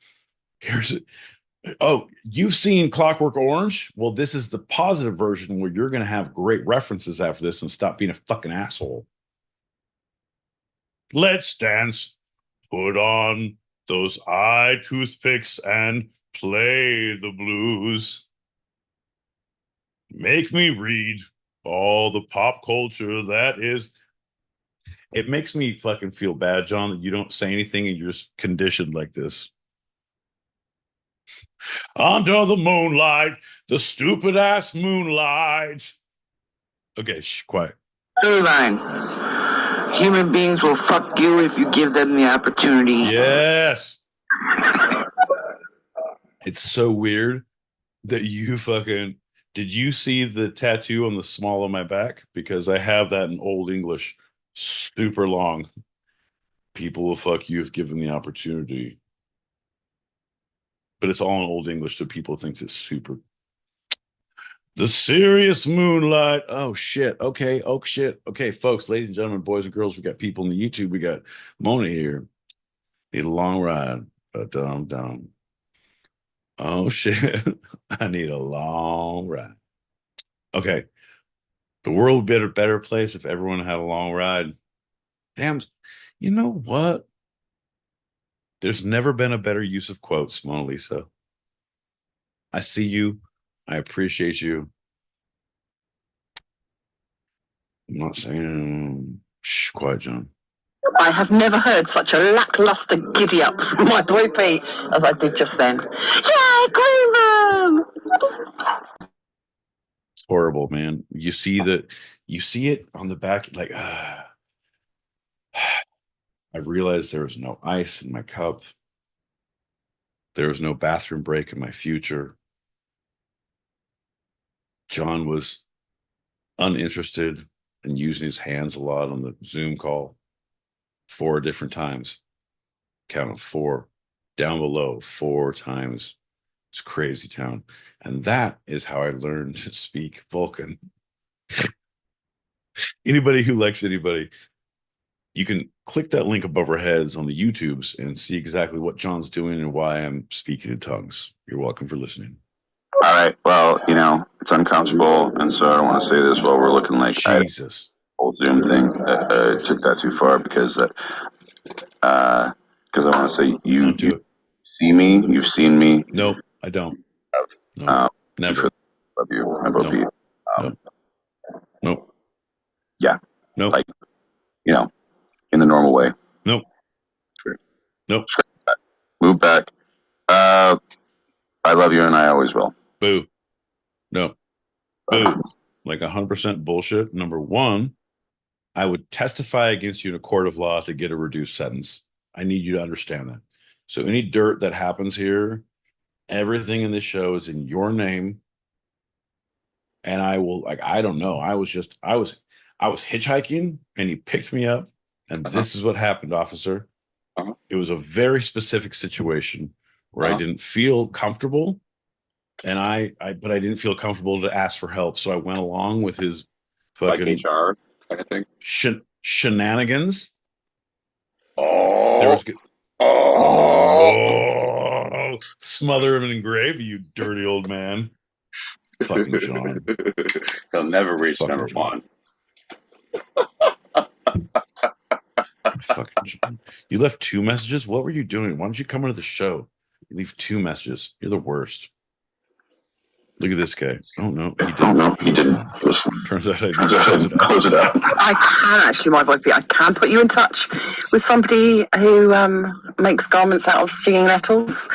You've seen Clockwork Orange? Well, this is the positive version where you're going to have great references after this and stop being a fucking asshole. Let's dance. Put on those eye toothpicks and play the blues. Make me read all the pop culture that is. It makes me fucking feel bad, John, that you don't say anything and you're just conditioned like this. Under the moonlight, the stupid ass moonlight. Okay, quiet. Storyline. Human beings will fuck you if you give them the opportunity. Yes. It's so weird that you fucking... Did you see the tattoo on the small of my back? Because I have that in Old English, super long. People will fuck you if given the opportunity. But it's all in Old English, so people think it's super. The serious moonlight. Oh shit. Okay. Oh shit. Okay, folks, ladies and gentlemen, boys and girls, we got people in the YouTube. We got Mona here. Need a long ride. Dum. Oh shit. I need a long ride. Okay. The world would be a better place if everyone had a long ride. Damn. You know what? There's never been a better use of quotes, Mona Lisa. I see you. I appreciate you. I'm not saying... Shh, quiet, John. I have never heard such a lackluster giddy up from my boy Pete as I did just then. Yay, green room! horrible, man. You see it on the back, like, I realized there was no ice in my cup. There was no bathroom break in my future. John was uninterested in using his hands a lot on the Zoom call 4 different times. Count of 4. Down below 4 times. It's crazy town. And that is how I learned to speak Vulcan. Anybody who likes anybody, you can click that link above our heads on the YouTubes and see exactly what John's doing and why I'm speaking in tongues. You're welcome for listening. All right. Well, it's uncomfortable, and so I don't want to say this while we're looking like Jesus. Whole Zoom thing. Took that too far because I want to say you see me, you've seen me. No, I don't. No, never. Love you. I love you. Nope. Yeah. Nope. Like, in the normal way. Nope. Nope. Move back. I love you, and I always will. Boo. No. Boo. Like 100% bullshit. Number one, I would testify against you in a court of law to get a reduced sentence. I need you to understand that. So any dirt that happens here, everything in this show is in your name. And I will, I don't know. I was hitchhiking and he picked me up. And this is what happened, officer. It was a very specific situation where I didn't feel comfortable. And but I didn't feel comfortable to ask for help. So I went along with his fucking like HR kind of thing. Shenanigans. Oh. Smother him in gravy, you dirty old man. Fucking John. He'll never reach number one. Fucking John. You left 2 messages? What were you doing? Why don't you come into the show? You leave 2 messages. You're the worst. Look at this guy. Oh, no, he didn't. Turns out I didn't close it out. I can actually, my boy Pete, I can put you in touch with somebody who makes garments out of stinging nettles.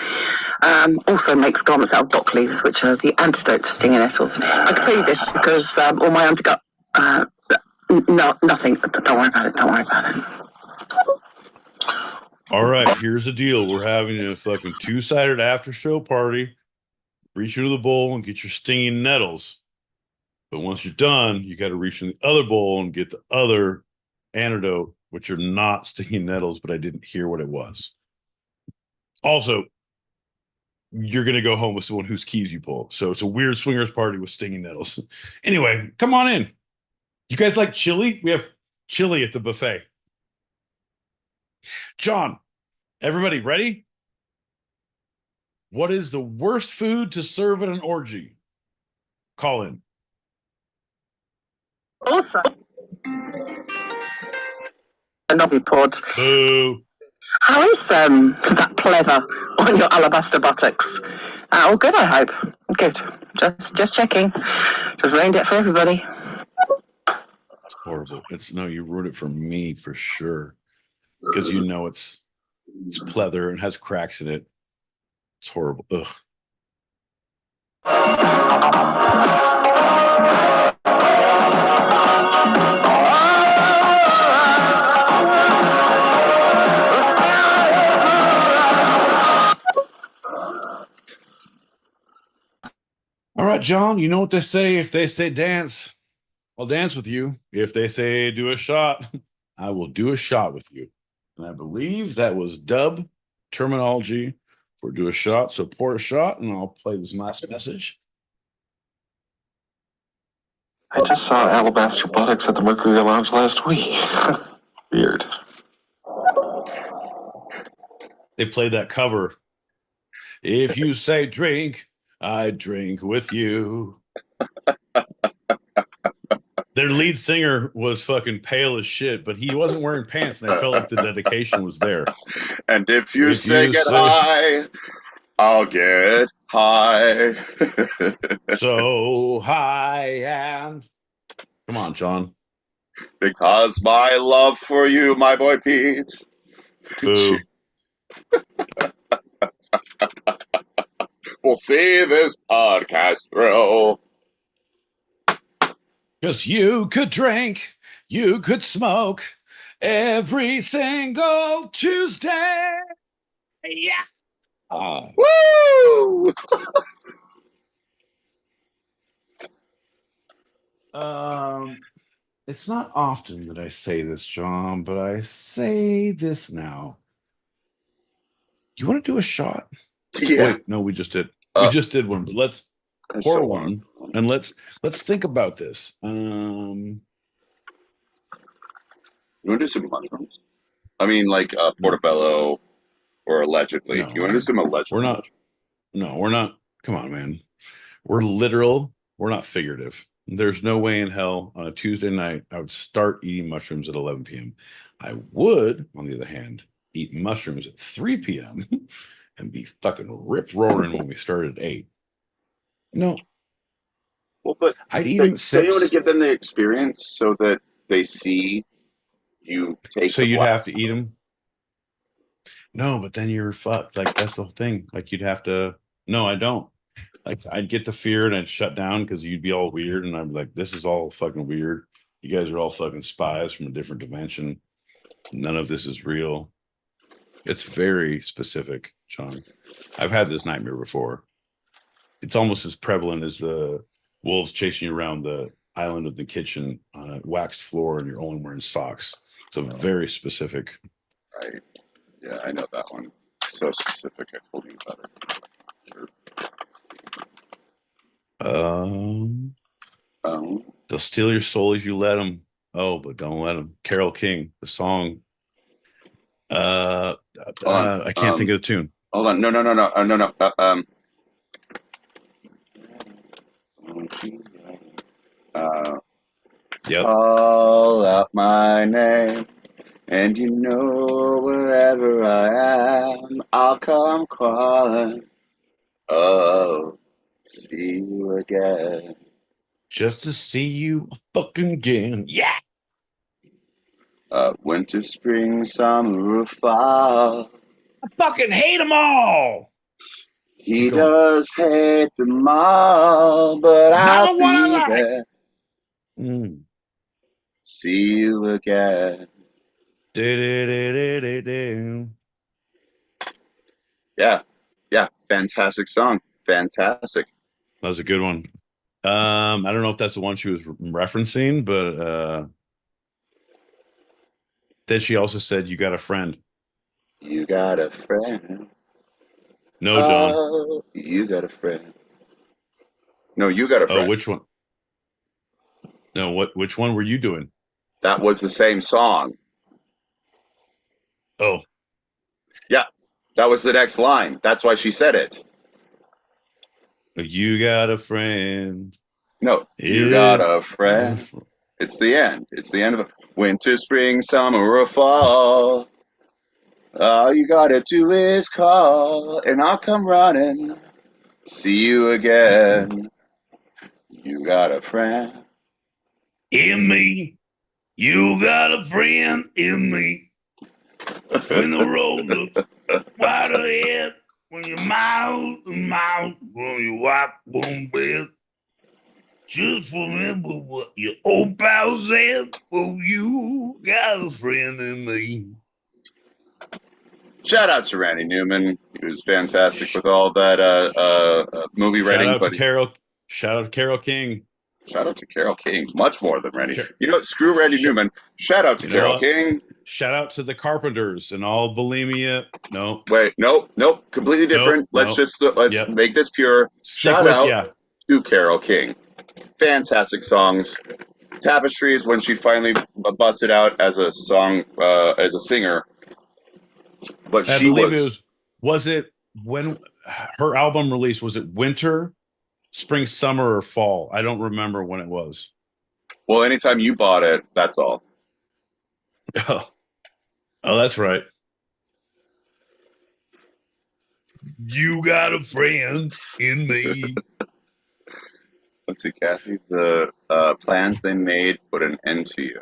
Also makes garments out of dock leaves, which are the antidote to stinging nettles. I can tell you this because all my undergut. No, nothing. Don't worry about it. Don't worry about it. All right, here's the deal. We're having a fucking 2-sided after show party. Reach into the bowl and get your stinging nettles. But once you're done, you got to reach in the other bowl and get the other antidote, which are not stinging nettles, but I didn't hear what it was. Also, you're going to go home with someone whose keys you pull. So it's a weird swingers party with stinging nettles. Anyway, come on in. You guys like chili? We have chili at the buffet. John, everybody ready? What is the worst food to serve at an orgy? Call in. Awesome. Another pod. Boo. How is that pleather on your alabaster buttocks? All good, I hope. Good. Just checking. Just ruined it for everybody. It's horrible. You ruined it for me for sure. Because it's pleather and has cracks in it. It's horrible. Ugh. All right, John, you know what they say. If they say dance, I'll dance with you. If they say do a shot, I will do a shot with you. And I believe that was dub terminology for do a shot. So pour a shot, and I'll play this last message. I just saw alabaster buttocks at the Mercury Lounge last week. Weird. They played that cover. If you say drink, I drink with you. Their lead singer was fucking pale as shit, but he wasn't wearing pants, and I felt like the dedication was there. And if you say get high, I'll get high. So high and... Come on, John. Because my love for you, my boy Pete. Boo. We'll see this podcast through. Because you could drink, you could smoke every single Tuesday. Yeah. Woo! It's not often that I say this, John, but I say this now. You want to do a shot? Yeah. Wait, no, we just did. We just did one, but let's That's pour so one and let's think about this. You want to do some mushrooms? I mean, like No, portobello or allegedly. You no, want to do some we're allegedly not. mushrooms? No, we're not. Come on, man. We're literal. We're not figurative. There's no way in hell on a Tuesday night I would start eating mushrooms at 11 p.m. I would, on the other hand, eat mushrooms at 3 p.m. and be fucking rip roaring when we started at 8. No, Well, but I'd eat them at don't you want to 6. give them the experience so that they see you take So the you'd have to blast? eat them. No, but then you're fucked. Like that's the whole thing. Like you'd have to. No, I don't. Like I'd get the fear and I'd shut down because you'd be all weird, and I'd be like, "This is all fucking weird. You guys are all fucking spies from a different dimension. None of this is real." It's very specific, John. I've had this nightmare before. It's almost as prevalent as the wolves chasing you around the island of the kitchen on a waxed floor, and you're only wearing socks. It's a very specific. Right. Yeah, I know that one. So specific. I told you about it. Sure. Um, Um, they'll steal your soul if you let them. Oh, but don't let them. Carol King, the song. Uh, hold on. I can't think of the tune. Hold on. No, no, no, no, no, no. Uh, Yep. call out my name, and you know wherever I am, I'll come crawling. Oh, see you again. Just to see you fucking again. Yeah. Winter, spring, summer, or fall. I fucking hate them all. He Keep going. does hate them all, but Not I'll the one be I like. there. See you again. Do-do-do-do-do-do. Yeah, yeah, fantastic song. Fantastic. That was a good one. I don't know if that's the one she was referencing, but then she also said, "You got a friend." You got a friend. No, John. Oh, you got a friend. No, you got a Oh, friend. which one? No, what? Which one were you doing? That was the same song. Oh, Yeah, that was the next line. That's why she said it. you got a friend. No, you got Yeah. a friend. It's the end. It's the end of the winter, spring, summer, or fall. All you gotta do is call, and I'll come running. See you again. You got a friend. In me, you got a friend in me. When the road looks wide ahead, when you're miles and miles from your wife on bed, just remember what your old pal said. Oh, you got a friend in me. Shout out to Randy Newman. He was fantastic with all that movie Shout writing. out to But Carol. Shout out to Carol King. shout out to Carol King. Much more than Randy. Sh- You know, screw Randy sh- Newman. Shout out to you know Carol what? King. Shout out to the Carpenters and all bulimia. No, Wait, nope, nope. Completely different. nope. Let's Yep. make this pure. Stick Shout with out yeah. to Carol King. Fantastic songs. Tapestry is when she finally busted out as a song, as a singer. But I she believe it was, was it when her album release, was it winter, spring, summer, or fall? I don't remember when it was. well, anytime you bought it, that's all. Oh, that's right. You got a friend in me. Let's see, Kathy. The plans they made put an end to you.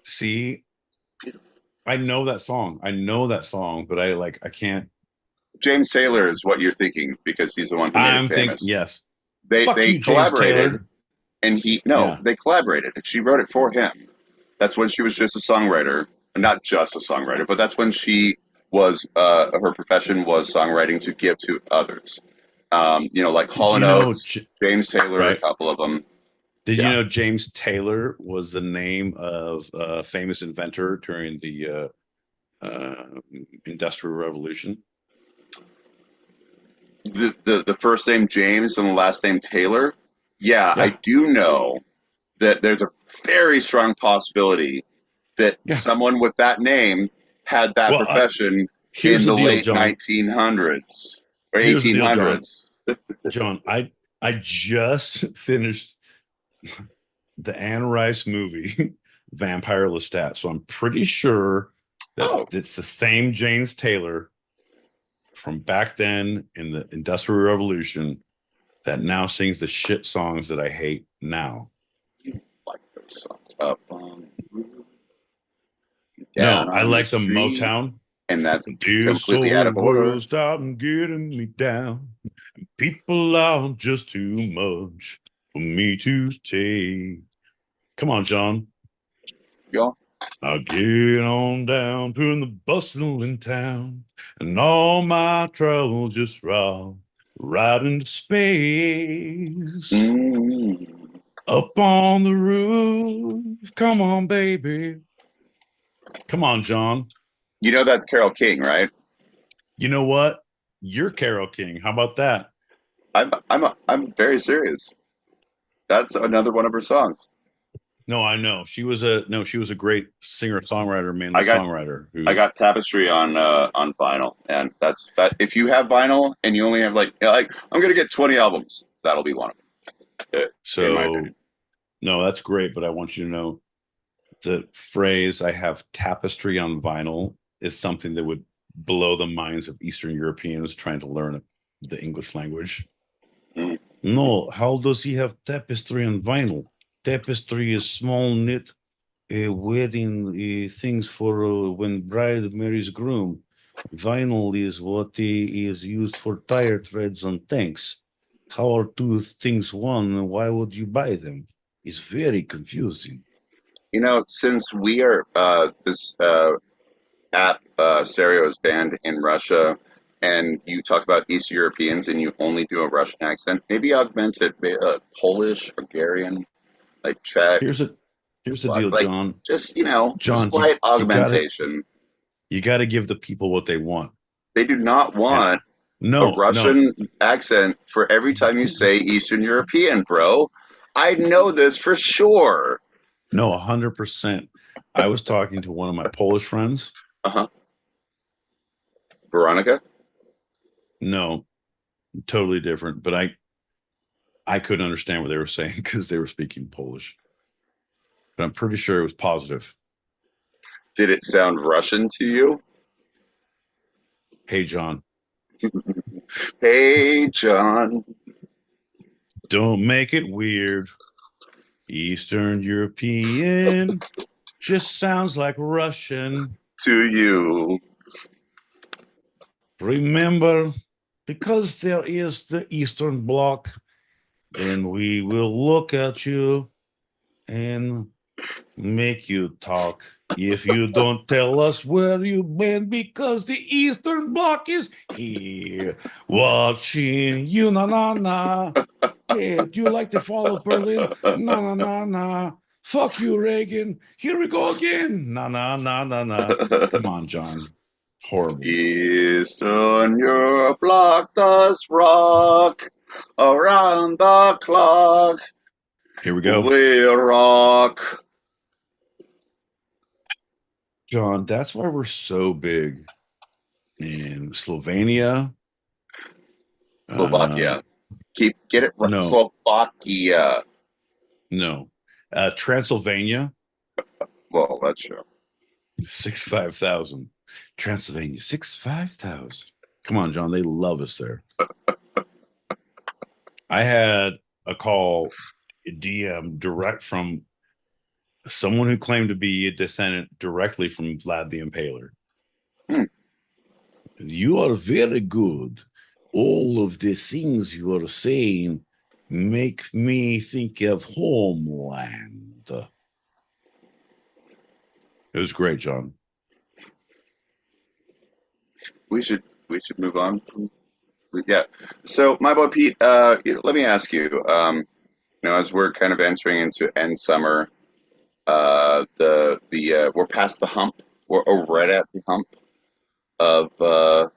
See, I know that song. But I can't. James Taylor is what you're thinking because he's the one who made it I'm thinking, famous. yes. Fuck they you, James collaborated, Taylor. and Yeah. they collaborated. She wrote it for him. That's when she was just a songwriter, not just a songwriter, but that's when she was her profession was songwriting to give to others. Like Hall and Oates, James Taylor, right. a couple of them. Did you know James Taylor was the name of a famous inventor during the Industrial Revolution? The first name James and the last name Taylor. Yeah, I do know that there's a very strong possibility that someone with that name had that profession in the late 1900s or Here's the deal, 1800s. John, I just finished the Anne Rice movie, Vampire Lestat. So I'm pretty sure that it's the same James Taylor from back then in the Industrial Revolution that now sings the shit songs that I hate now. You like those songs up on the roof, no, I like the Motown. And that's This completely out of order. Stop getting me down. People are just too much for me to take. Come on, John. Yeah. I'll get on down to the bustling town, and all my troubles just roll right into space. Up on the roof. Come on, baby. Come on, John. You know that's Carole King, right? You know what? You're Carole King. How about that? I'm very serious. That's another one of her songs. No, I know. She was a great singer-songwriter, mainly songwriter. I got Tapestry on vinyl, and that's that. If you have vinyl and you only have like I'm gonna get 20 albums, that'll be one of them. In my opinion. No, that's great, but I want you to know the phrase "I have Tapestry on vinyl" is something that would blow the minds of Eastern Europeans trying to learn the English language. No, how does he have Tapestry on vinyl? Tapestry is small knit wedding things for when bride marries groom. Vinyl is what is used for tire treads on tanks. How are two things one, and why would you buy them? It's very confusing. Since we are this app stereo is banned in Russia, and you talk about East Europeans and you only do a Russian accent, maybe augment it, Polish, Hungarian, like Czech. Here's the deal, like, John. Just John, slight augmentation. You got to give the people what they want. They do not want a Russian accent for every time you say Eastern European, bro. I know this for sure. No, 100%. I was talking to one of my Polish friends. Veronica? No, totally different. But I couldn't understand what they were saying because they were speaking Polish. But I'm pretty sure it was positive. Did it sound Russian to you? Hey, John. Hey, John. Don't make it weird. Eastern European just sounds like Russian. To you. Remember, because there is the Eastern Bloc, then we will look at you and make you talk. If you don't tell us where you've been, because the Eastern Bloc is here watching you, na na na. Hey, do you like the fall of Berlin? Na na na na. Fuck you, Reagan. Here we go again. Na na na na na. Come on, John. Horrible. Eastern Europe block does rock around the clock. Here we go. We rock. John, that's why we're so big in Slovenia. Slovakia. Get it right. No. Slovakia. No. Transylvania. Well, that's true. 65,000. Transylvania, 65,000. Come on, John. They love us there. I had a call, a DM direct from someone who claimed to be a descendant directly from Vlad the Impaler. You are very good. All of the things you are saying make me think of Homeland. It was great, John. We should move on from yeah. So my boy Pete, let me ask you. As we're kind of entering into end summer, we're past the hump. We're right at the hump of the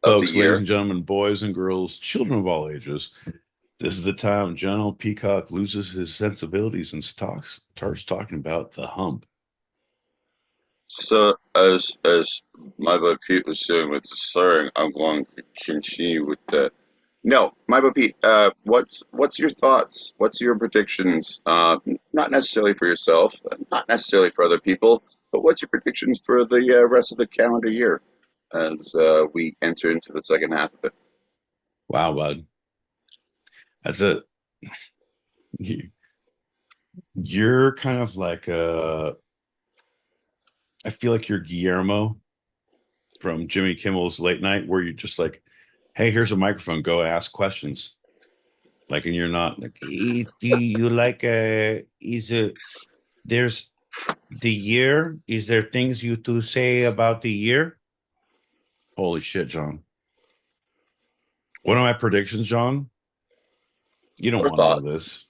Folks, ladies year. and gentlemen, boys and girls, children of all ages, this is the time General Peacock loses his sensibilities and starts talking about the hump. So as my boy Pete was saying with the slurring, I'm going to continue with the. No, my boy Pete. What's your thoughts? What's your predictions? Not necessarily for yourself, not necessarily for other people, but what's your predictions for the rest of the calendar year as we enter into the second half of it? Wow, bud. That's it. You're kind of like I feel like you're Guillermo from Jimmy Kimmel's Late Night, where you're just like, hey, here's a microphone, go ask questions. Like, and you're not like, "Hey, do you like is it there's the year? Is there things you to say about the year?" Holy shit, John. One of my predictions, John. You don't Or want none of thoughts? this.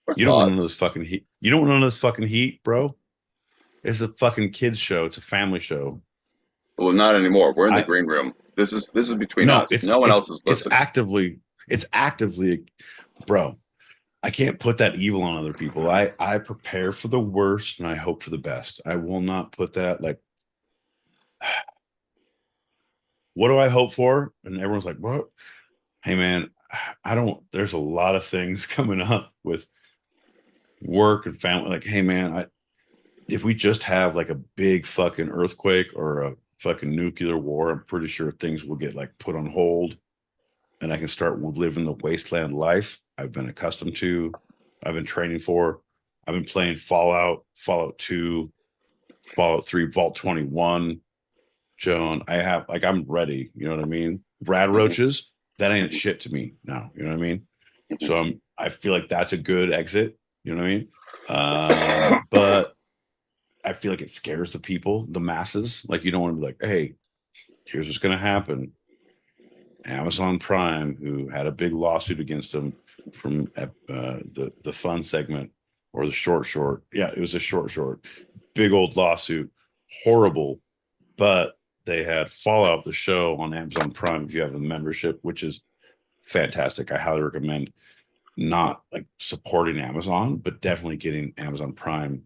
Or You don't want none of this thoughts? fucking heat. You don't want none of this fucking heat, bro. It's a fucking kids show. It's a family show. Well, not anymore. We're in the I green room. This is between no, us. No one else is listening. it's actively, bro. I can't put that evil on other people. I prepare for the worst and I hope for the best. I will not put that like what do I hope for? And everyone's like, what? Hey man, I don't there's a lot of things coming up with work and family. Like, hey man, if we just have like a big fucking earthquake or a fucking nuclear war, I'm pretty sure things will get like put on hold and I can start living the wasteland life I've been accustomed to, I've been training for. I've been playing Fallout, Fallout 2, Fallout 3, Vault 21. Joan, I have like I'm ready. You know what I mean? Rad Mhm, roaches, that ain't mhm, shit to me now. You know what I mean? mhm. So I feel like that's a good exit. You know what I mean? But I feel like it scares the people, the masses. Like you don't want to be like, hey, here's what's gonna happen. Amazon Prime, who had a big lawsuit against them from the fun segment or the short. Yeah, it was a short, big old lawsuit, horrible. But they had Fallout the show on Amazon Prime if you have a membership, which is fantastic. I highly recommend not like supporting Amazon, but definitely getting Amazon Prime.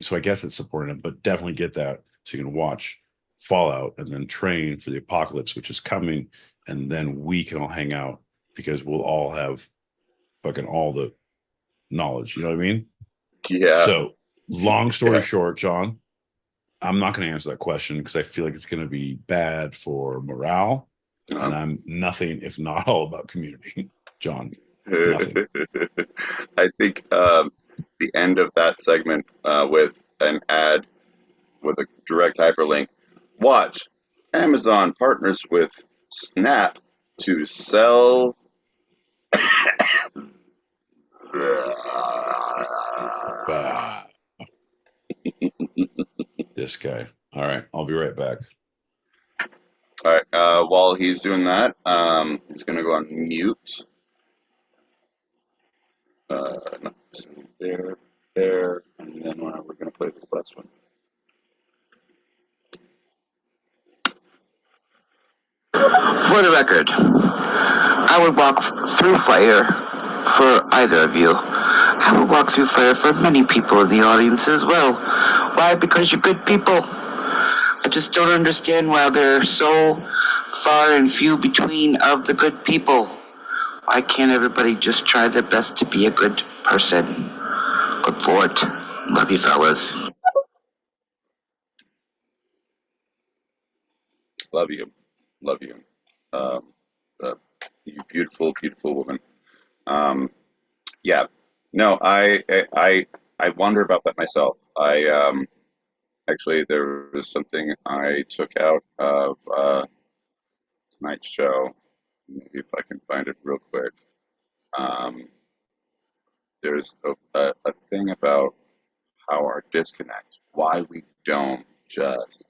So I guess it's supporting it, but definitely get that so you can watch Fallout and then train for the apocalypse, which is coming, and then we can all hang out because we'll all have fucking all the knowledge. You know what I mean? Yeah, So, long story yeah. short, John, I'm not going to answer that question because I feel like it's going to be bad for morale, and Um, I'm nothing if not all about community. John, nothing. I think the end of that segment with an ad with a direct hyperlink. Watch. Amazon partners with Snap to sell. Ah, this guy. All right, I'll be right back. All right. While he's doing that, he's going to go on mute. No, so there, and then we're going to play this last one. For the record, I would walk through fire for either of you. I would walk through fire for many people in the audience as well. Why? Because you're good people. I just don't understand why they're so far and few between of the good people. Why can't everybody just try their best to be a good person? Good for it. Love you, fellas. Love you. Love you. Um, uh, you beautiful woman. Um, yeah. No, I wonder about that myself. Actually, there was something I took out of tonight's show. Maybe if I can find it real quick. there's a thing about how our disconnect, why we don't just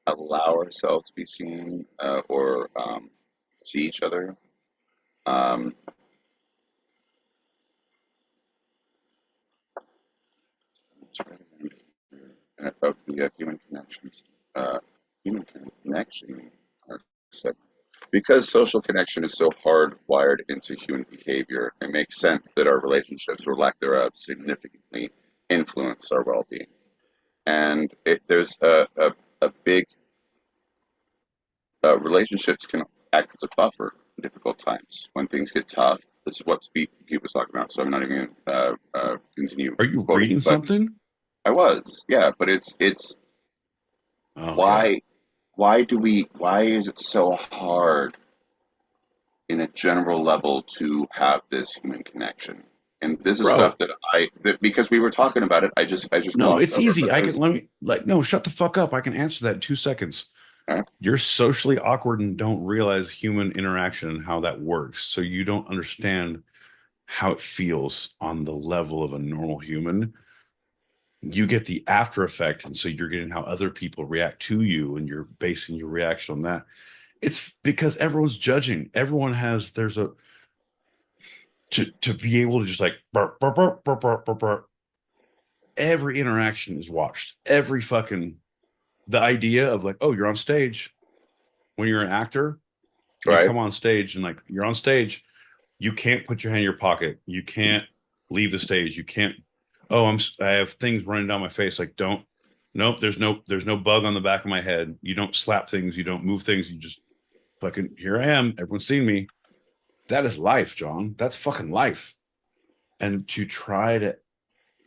allow ourselves to be seen or see each other. Um, of the human connections, human connection, uh, because social connection is so hardwired into human behavior, it makes sense that our relationships or lack thereof significantly influence our well-being. And there's a big relationships can act as a buffer in difficult times when things get tough. This is what Pete was talking about, so I'm not even going to continue Are you quoting. reading But something? I was, yeah. But it's Okay. why is it so hard in a general level to have this human connection? And this is stuff Bro, that because we were talking about it, I just no, glossed it's over. easy. But I I can was let me like no, shut the fuck up. I can answer that in 2 seconds. uh, You're socially awkward and don't realize human interaction and how that works. So you don't understand how it feels on the level of a normal human. You get the after effect, and so you're getting how other people react to you, and you're basing your reaction on that. It's because everyone's judging. Everyone has there's a to be able to just like burp, burp, burp, burp, burp, burp, burp. Every interaction is watched. Every fucking the idea of like, oh, you're on stage when you're an actor, you right, come on stage and like you're on stage, you can't put your hand in your pocket. You can't leave the stage. You can't, oh, I have things running down my face. Like, don't, nope, there's no bug on the back of my head. You don't slap things, you don't move things, you just fucking here I am. Everyone's seen me. That is life, John. That's fucking life. And to try to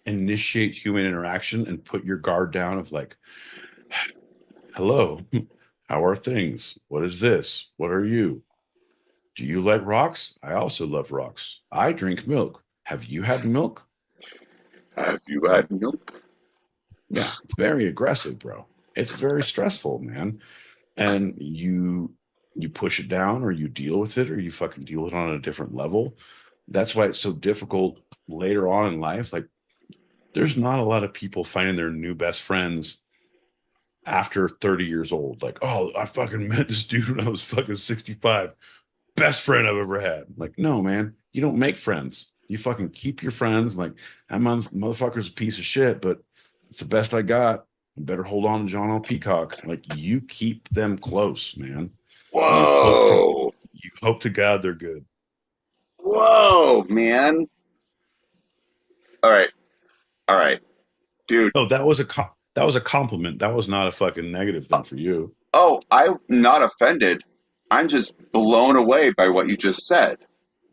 initiate human interaction and put your guard down of like, hello, how are things? What is this? What are you? Do you like rocks? I also love rocks. I drink milk. Have you had milk? have you Like, had milk? yeah, very aggressive, bro. It's very stressful, man. And you push it down or you deal with it or you fucking deal with it on a different level. That's why it's so difficult later on in life. Like there's not a lot of people finding their new best friends after 30 years old. Like, oh, I fucking met this dude when I was fucking 65. Best friend I've ever had. Like, no, man, you don't make friends. You fucking keep your friends. Like, that motherfucker's a piece of shit, but it's the best I got. You better hold on to John L. Peacock. Like, you keep them close, man. And Whoa, you hope to God they're good. whoa, man. All right, all right, dude. Oh, that was a compliment. That was not a fucking negative thing for you. Oh, I'm not offended. I'm just blown away by what you just said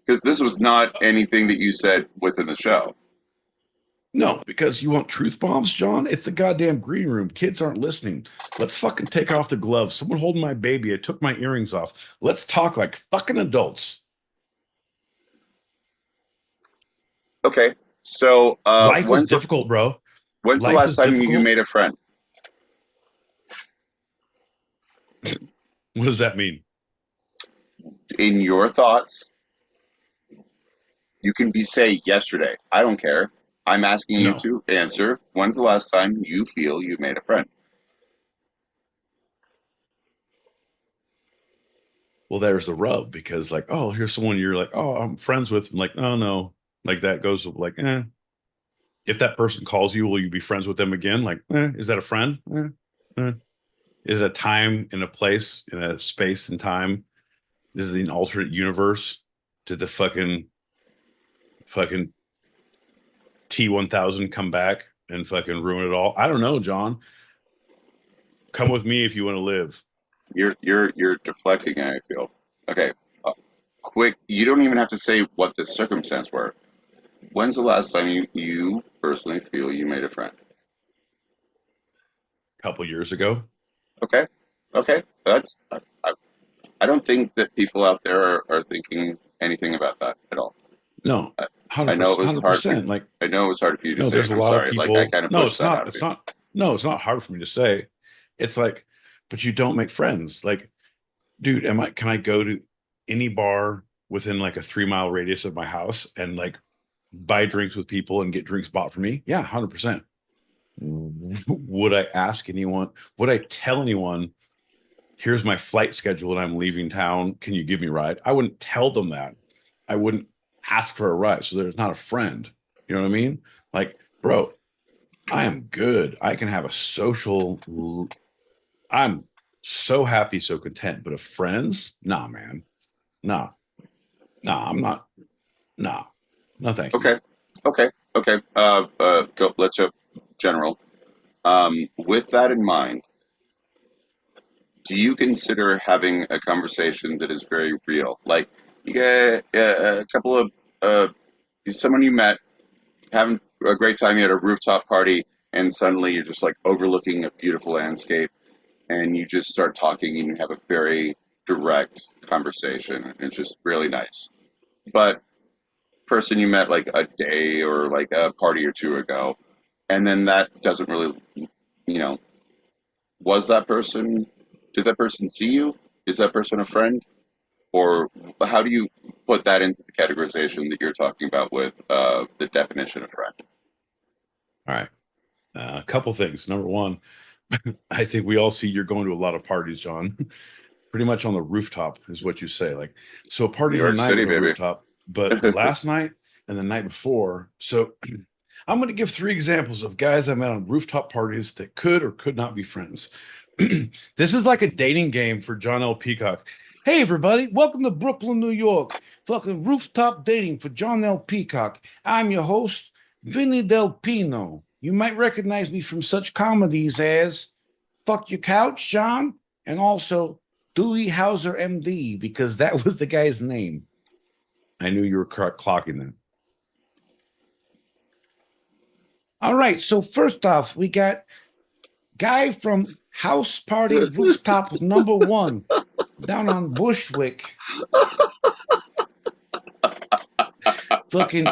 because this was not anything that you said within the show. No, because you want truth bombs, John? It's the goddamn green room. Kids aren't listening. Let's fucking take off the gloves. Someone holding my baby. I took my earrings off. Let's talk like fucking adults. Okay, so Life is difficult, bro. when's the Life last is time you difficult. made a friend? What does that mean? In your thoughts, you can be say yesterday. I don't care. I'm asking you No. to answer. When's the last time you feel you made a friend? Well, there's the rub because, like, oh, here's someone you're like, oh, I'm friends with. And like, oh, no. Like, that goes like, eh. If that person calls you, will you be friends with them again? Like, is that a friend? Is a time in a place, in a space and time? Is it an alternate universe? Did the fucking T1000 come back and fucking ruin it all? I don't know, John. Come with me if you want to live. You're deflecting, I feel. Okay, uh, quick. You don't even have to say what the circumstance were. When's the last time you personally feel you made a friend? A couple years ago. Okay, okay. That's I don't think that people out there are thinking anything about that at all. No, I, I know it 100%, was hard for 100%. Like, I know it was hard for you to no, say, there's and a I'm lot of sorry. Like I people. kind of No, pushed that out of you. no, it's not hard for me to say. It's like, but you don't make friends. Like, dude, can I go to any bar within like a 3 mile radius of my house and like buy drinks with people and get drinks bought for me? Yeah, 100%. Would I ask anyone? Would I tell anyone, here's my flight schedule and I'm leaving town, can you give me a ride? I wouldn't tell them that. I wouldn't ask for a ride. So there's not a friend. You know what I mean? Like, bro, I am good. I can have a social. I'm so happy, so content. But if friends, nah, man. Nah. Nah, I'm not. Nah. No, thank you. Okay. Go. Let's go general. With that in mind, do you consider having a conversation that is very real? Like, you get a couple of someone you met having a great time. You had a rooftop party, and suddenly you're just like overlooking a beautiful landscape, and you just start talking, and you have a very direct conversation, and it's just really nice. But person you met like a day or like a party or two ago, and then that doesn't really, you know, was that person, did that person see you? Is that person a friend? Or how do you put that into the categorization that you're talking about with the definition of friend? All right. A couple things. Number one, I think we all see you're going to a lot of parties, John. Pretty much on the rooftop is what you say. Like, so a party New York tonight City, was on the baby. rooftop, but last night and the night before. So I'm going to give 3 examples of guys I met on rooftop parties that could or could not be friends. This is like a dating game for John L. Peacock. Hey, everybody, welcome to Brooklyn, New York. Fucking rooftop dating for John L. Peacock. I'm your host, Vinny Del Pino. You might recognize me from such comedies as Fuck Your Couch, John, and also Dewey Hauser, MD, because that was the guy's name. I knew you were clocking that. All right, so first off, we got guy from House Party Rooftop number 1 down on Bushwick. Fucking,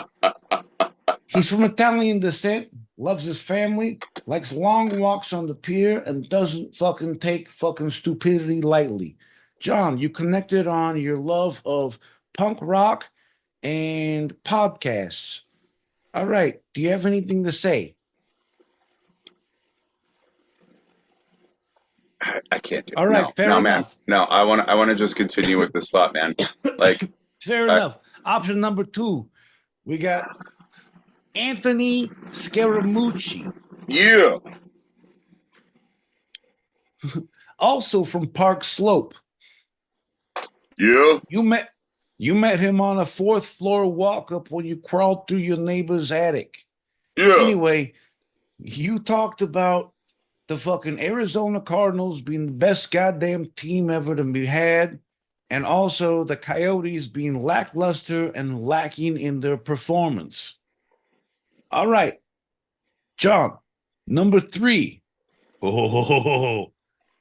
he's from Italian descent, loves his family, likes long walks on the pier, and doesn't fucking take fucking stupidity lightly. John, you connected on your love of punk rock and podcasts. All right, do you have anything to say? I can't do it. All right, No, fair no, man. enough. No, I want to just continue with this thought, man. Like, Fair enough. Option number 2, we got Anthony Scaramucci, yeah, also from Park Slope. yeah, You met him on a 4th floor walk up when you crawled through your neighbor's attic. yeah. Anyway, you talked about the fucking Arizona Cardinals being the best goddamn team ever to be had, and also the Coyotes being lackluster and lacking in their performance. All right, John, number 3. Oh,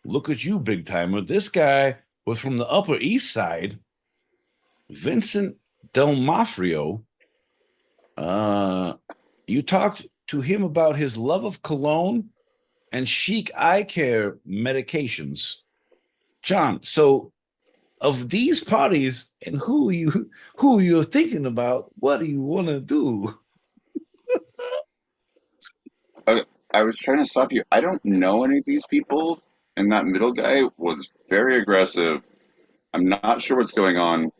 look at you, big timer. This guy was from the Upper East Side. Vincent Del Mafrio. You talked to him about his love of cologne and chic eye care medications. John, so of these parties and who you're thinking about, what do you want to do? I was trying to stop you. I don't know any of these people, and that middle guy was very aggressive. I'm not sure what's going on.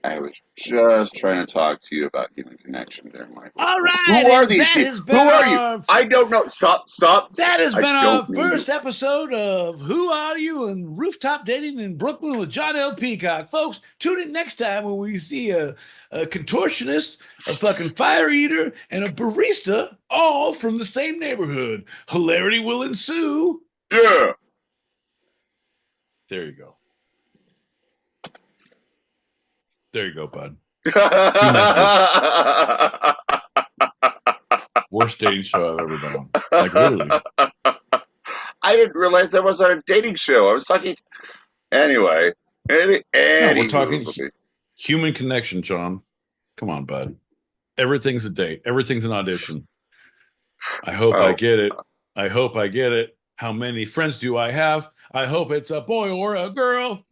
I was just trying to talk to you about human connection there, Michael. All right, Who are and these that people? has Who been are you? our I don't know. Stop. That has I been our don't mean first to. episode of Who Are You and Rooftop Dating in Brooklyn with John L. Peacock. Folks, tune in next time when we see a contortionist, a fucking fire eater, and a barista all from the same neighborhood. Hilarity will ensue. Yeah. There you go. There you go, bud. Worst dating show I've ever been on. Like, literally. I didn't realize that was our dating show. I was talking. Anyway. No, we're Anywho, talking okay. human connection, John. Come on, bud. Everything's a date. Everything's an audition. I hope I Oh. get it. I hope I get it. How many friends do I have? I hope it's a boy or a girl.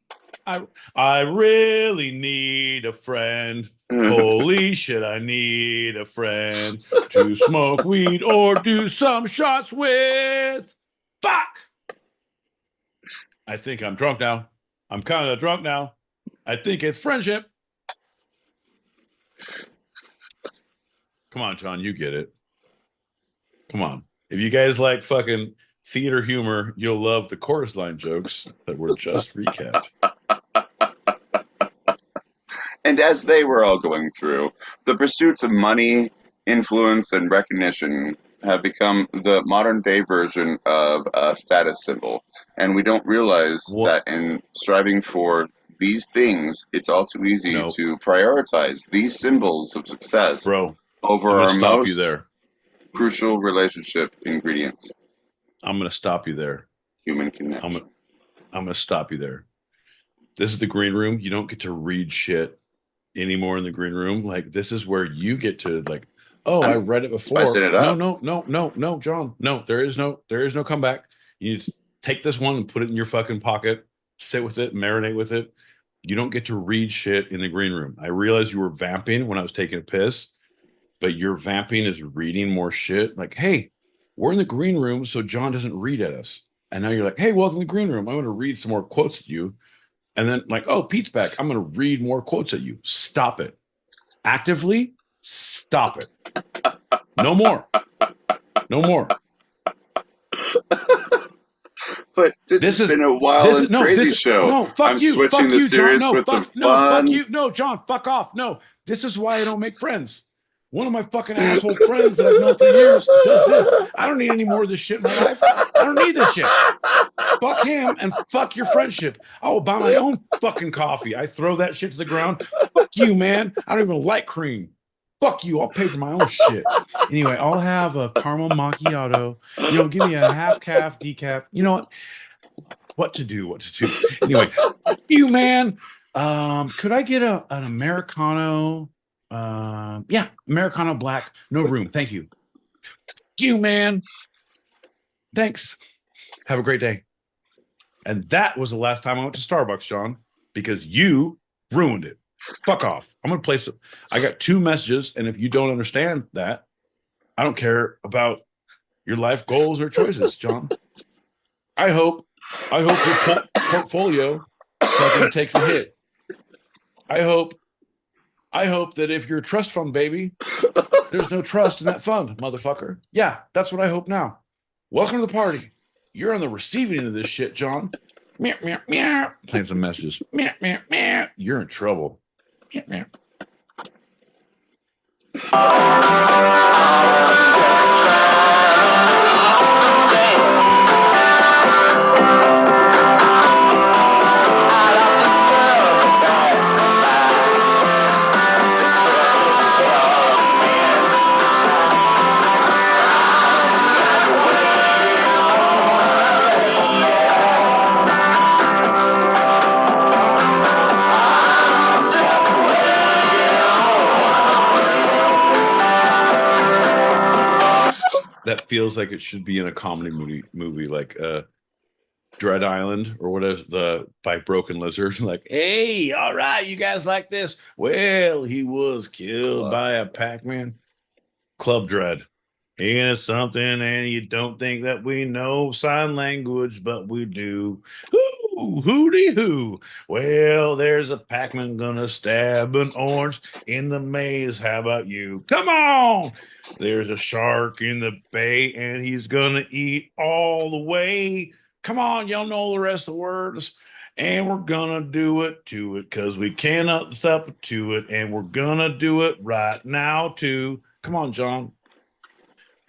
I really need a friend. Holy shit, I need a friend to smoke weed or do some shots with. Fuck! I think I'm drunk now. I'm kind of drunk now. I think it's friendship. Come on, John, you get it. Come on. If you guys like fucking theater humor, you'll love the chorus line jokes that were just recapped. And as they were all going through, the pursuits of money, influence, and recognition have become the modern day version of a status symbol. And we don't realize What? that in striving for these things, it's all too easy No. to prioritize these symbols of success Bro, over I'm going our to stop you most there. crucial relationship ingredients, I'm going to stop you there. human I'm connection. going to stop you there. This is the green room. You don't get to read shit anymore in the green room. Like, this is where you get to, like, oh, I read it before. Spicing it up. No, John. No, there is no comeback. You just take this one and put it in your fucking pocket, sit with it, marinate with it. You don't get to read shit in the green room. I realized you were vamping when I was taking a piss, but your vamping is reading more shit. Like, hey, we're in the green room, so John doesn't read at us. And now you're like, hey, welcome to the green room. I'm going to read some more quotes at you. And then, like, oh, Pete's back. I'm going to read more quotes at you. Stop it. Actively stop it. No more. No more. But this has been a wild and crazy show. No, fuck I'm you. switching Fuck the you, series John. with the No, fuck fun. you. No, John, fuck off. No, this is why I don't make friends. One of my fucking asshole friends that I've known for years does this. I don't need any more of this shit in my life. I don't need this shit. Fuck him and fuck your friendship. I will buy my own fucking coffee. I throw that shit to the ground. Fuck you, man. I don't even like cream. Fuck you. I'll pay for my own shit. Anyway, I'll have a caramel macchiato. Give me a half calf decaf. You know what to do. Anyway, fuck you, man. Could I get an Americano? Yeah, Americano black. No room. Thank you. Fuck you, man. Thanks. Have a great day. And that was the last time I went to Starbucks, John, because you ruined it. Fuck off. I'm going to place it. I got 2 messages. And if you don't understand that, I don't care about your life goals or choices, John. I hope your portfolio fucking takes a hit. I hope that if you're a trust fund baby, there's no trust in that fund, motherfucker. Yeah, that's what I hope now. Welcome to the party. You're on the receiving end of this shit, John. Meow, meow, meow. Playing some messages. Meow, meow, meow. You're in trouble. Meow, meow. That feels like it should be in a comedy movie like Dread Island or whatever, by Broken Lizard. Like, hey, all right, you guys like this? Well, he was killed by a Pac-Man. Club Dread. Ain't it something, and you don't think that we know sign language, but we do. Hooty hoo. Well, there's a Pac-Man gonna stab an orange in the maze. How about you? Come on! There's a shark in the bay, and he's gonna eat all the way. Come on, y'all know the rest of the words. And we're gonna do it to it, because we cannot stop to it, and we're gonna do it right now too. Come on, John.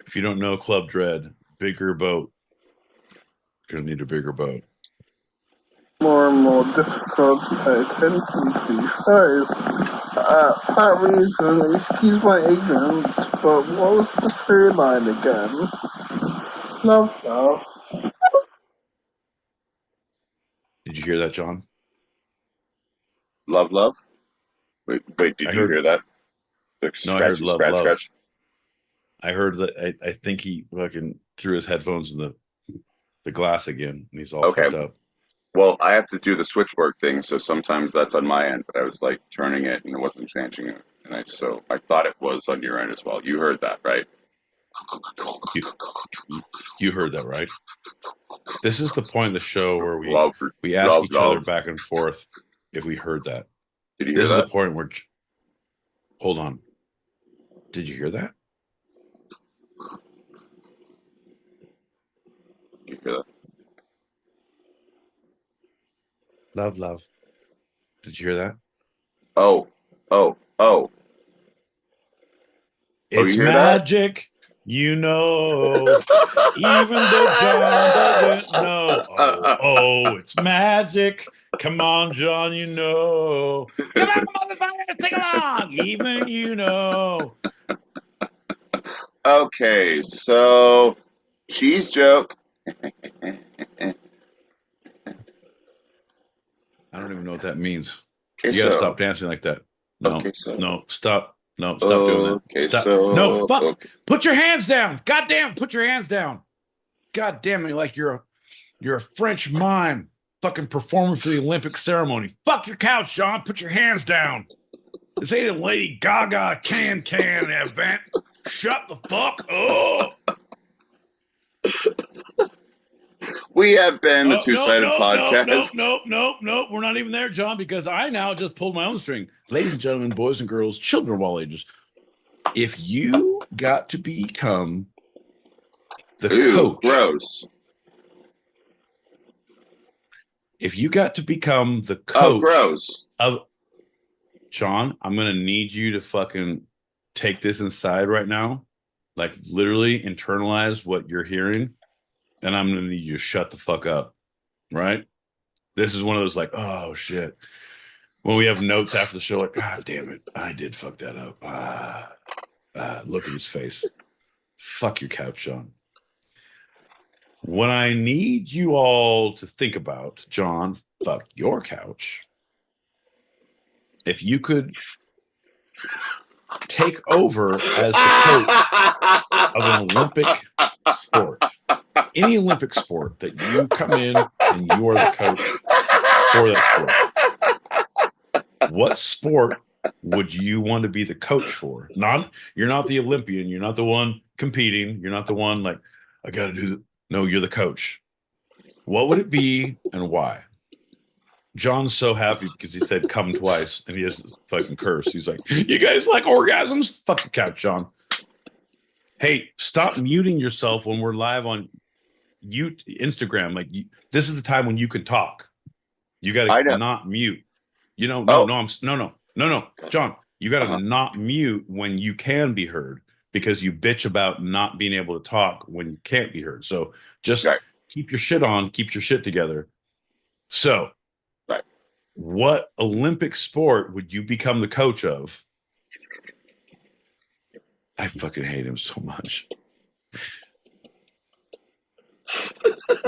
If you don't know Club Dread, bigger boat. Gonna need a bigger boat. More and more difficult to pay attention to these shows. That reason, excuse my ignorance, but what was the through line again? Love. Did you hear that, John? Love. Wait, did you hear that? No, I heard love. Scratch. I heard that. I think he fucking threw his headphones in the glass again, and he's all fucked up. Well, I have to do the switchboard thing, so sometimes that's on my end, but I was like turning it and it wasn't changing it. And I thought it was on your end as well. You heard that, right? You heard that, right? This is the point of the show where we ask Love, each other love. back and forth if we heard that. Did you hear This is the that? point where. Hold on. Did you hear that? You hear that? Love, love. Did you hear that? Oh, oh, oh. Oh, It's you hear that? magic, you know. Even though John doesn't know. Oh, it's magic. Come on, John, you know. Come on, motherfucker, sing along. Even you know. Okay, so cheese joke. I don't even know what that means. Okay, You gotta so stop dancing like that. No, okay, so no, stop. No, stop doing that. okay, Stop. so No, fuck. okay. Put your hands down. God damn, put your hands down. God damn it, like you're a French mime fucking performing for the Olympic ceremony. Fuck your couch, John. Put your hands down. This ain't a Lady Gaga can event. Shut the fuck up. We have been the Oh, Two-Sided Podcast. no. We're not even there, John, because I now just pulled my own string. Ladies and gentlemen, boys and girls, children of all ages, if you got to become the Ew, coach, gross. if you got to become the Oh, coach gross. of John, I'm gonna need you to fucking take this inside right now, like literally internalize what you're hearing, and I'm gonna need you to shut the fuck up. Right? This is one of those like, oh shit. When we have notes after the show, like, God damn it, I did fuck that up. Look at his face. Fuck your couch, John. What I need you all to think about, John, fuck your couch. If you could take over as the coach of an Olympic sport, any Olympic sport that you come in and you are the coach for that sport, what sport would you want to be the coach for? You're not the Olympian. You're not the one competing. You're not the one like, I got to do. No, you're the coach. What would it be and why? John's so happy because he said come twice and he has this fucking curse. He's like, you guys like orgasms? Fuck your couch, John. Hey, stop muting yourself when we're live on Instagram. Like, this is the time when you can talk. You got to not mute. You know, no, John, you got to not mute when you can be heard because you bitch about not being able to talk when you can't be heard. So just keep your shit on, keep your shit together. So, what Olympic sport would you become the coach of? I fucking hate him so much.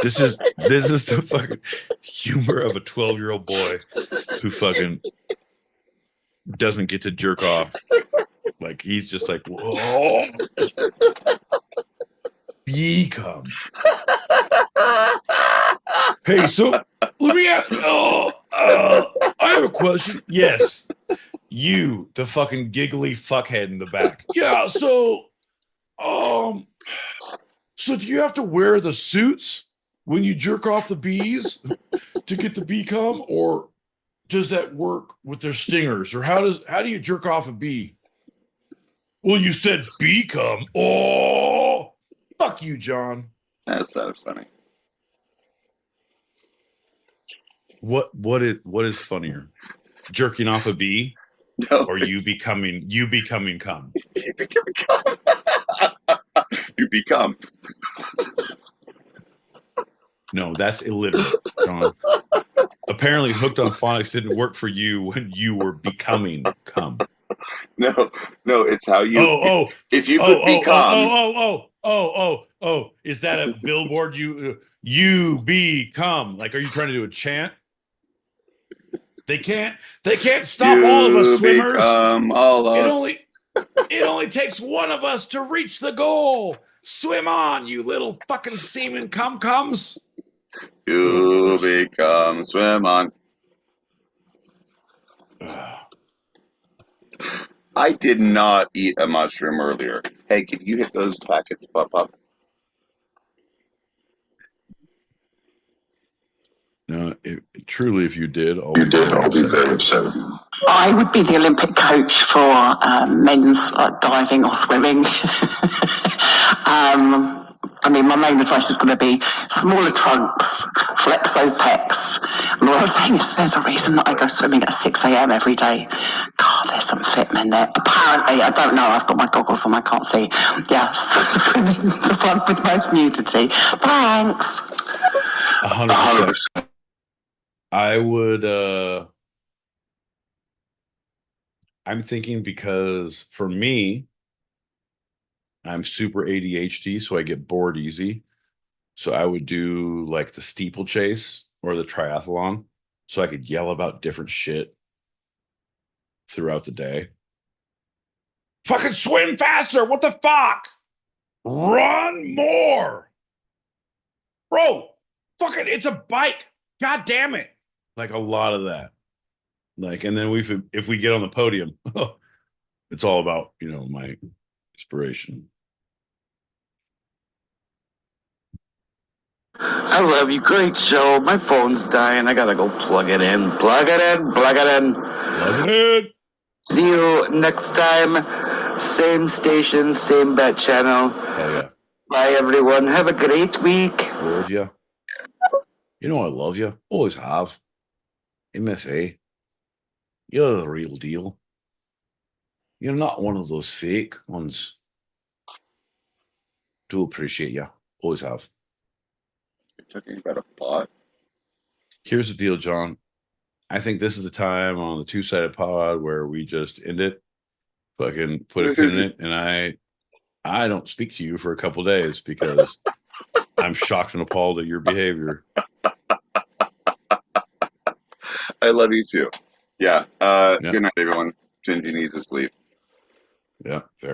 This is the fucking humor of a 12-year-old boy who fucking doesn't get to jerk off. Like, he's just like, whoa. Become. Hey, so let me ask. I have a question. Yes, you, the fucking giggly fuckhead in the back. Yeah. So do you have to wear the suits when you jerk off the bees to get the bee cum, or does that work with their stingers, or how do you jerk off a bee? Well, you said bee cum. Oh, fuck you, John. That was funny. What is funnier, jerking off a bee, or you becoming cum? You become. You become. No, that's illiterate, John. Apparently, Hooked on Phonics didn't work for you when you were becoming cum. No, it's how you. If you could become. Is that a billboard? You become. Like, are you trying to do a chant? They can't stop all of us swimmers. All us. It only takes one of us to reach the goal. Swim on, you little fucking semen cum-cums. You become swim on. I did not eat a mushroom earlier. Hey, can you hit those packets, Pop? No, truly, if you did, I'll You be did, very I'll be upset. very upset. I would be the Olympic coach for men's diving or swimming. I mean, my main advice is going to be smaller trunks, flex those pecs. And all I'm saying is there's a reason that I go swimming at 6 a.m. every day. God, there's some fit men there. Apparently, I don't know, I've got my goggles on, I can't see. Yeah, swimming's the one with most nudity. Thanks. 100%. I would, I'm thinking because for me, I'm super ADHD, so I get bored easy. So I would do like the steeplechase or the triathlon so I could yell about different shit throughout the day. Fucking swim faster. What the fuck? Run more. Bro, fucking, it's a bike. God damn it. Like a lot of that. Like, and then if we get on the podium, it's all about, my inspiration. I love you. Great show. My phone's dying. I gotta go plug it in. Plug it in. Plug it in. Plug it in. See you next time. Same station, same bet channel. Hell yeah. Bye, everyone. Have a great week. Love you. You know I love you. Always have. MFA. You're the real deal. You're not one of those fake ones. Do appreciate you. Always have. You're talking about a bot? Here's the deal, John. I think this is the time on the two-sided pod where we just end it, fucking put a pin in it, and I don't speak to you for a couple days because I'm shocked and appalled at your behavior. I love you too. Yeah. Yeah. Good night, everyone. Gingy needs to sleep. Yeah, fair.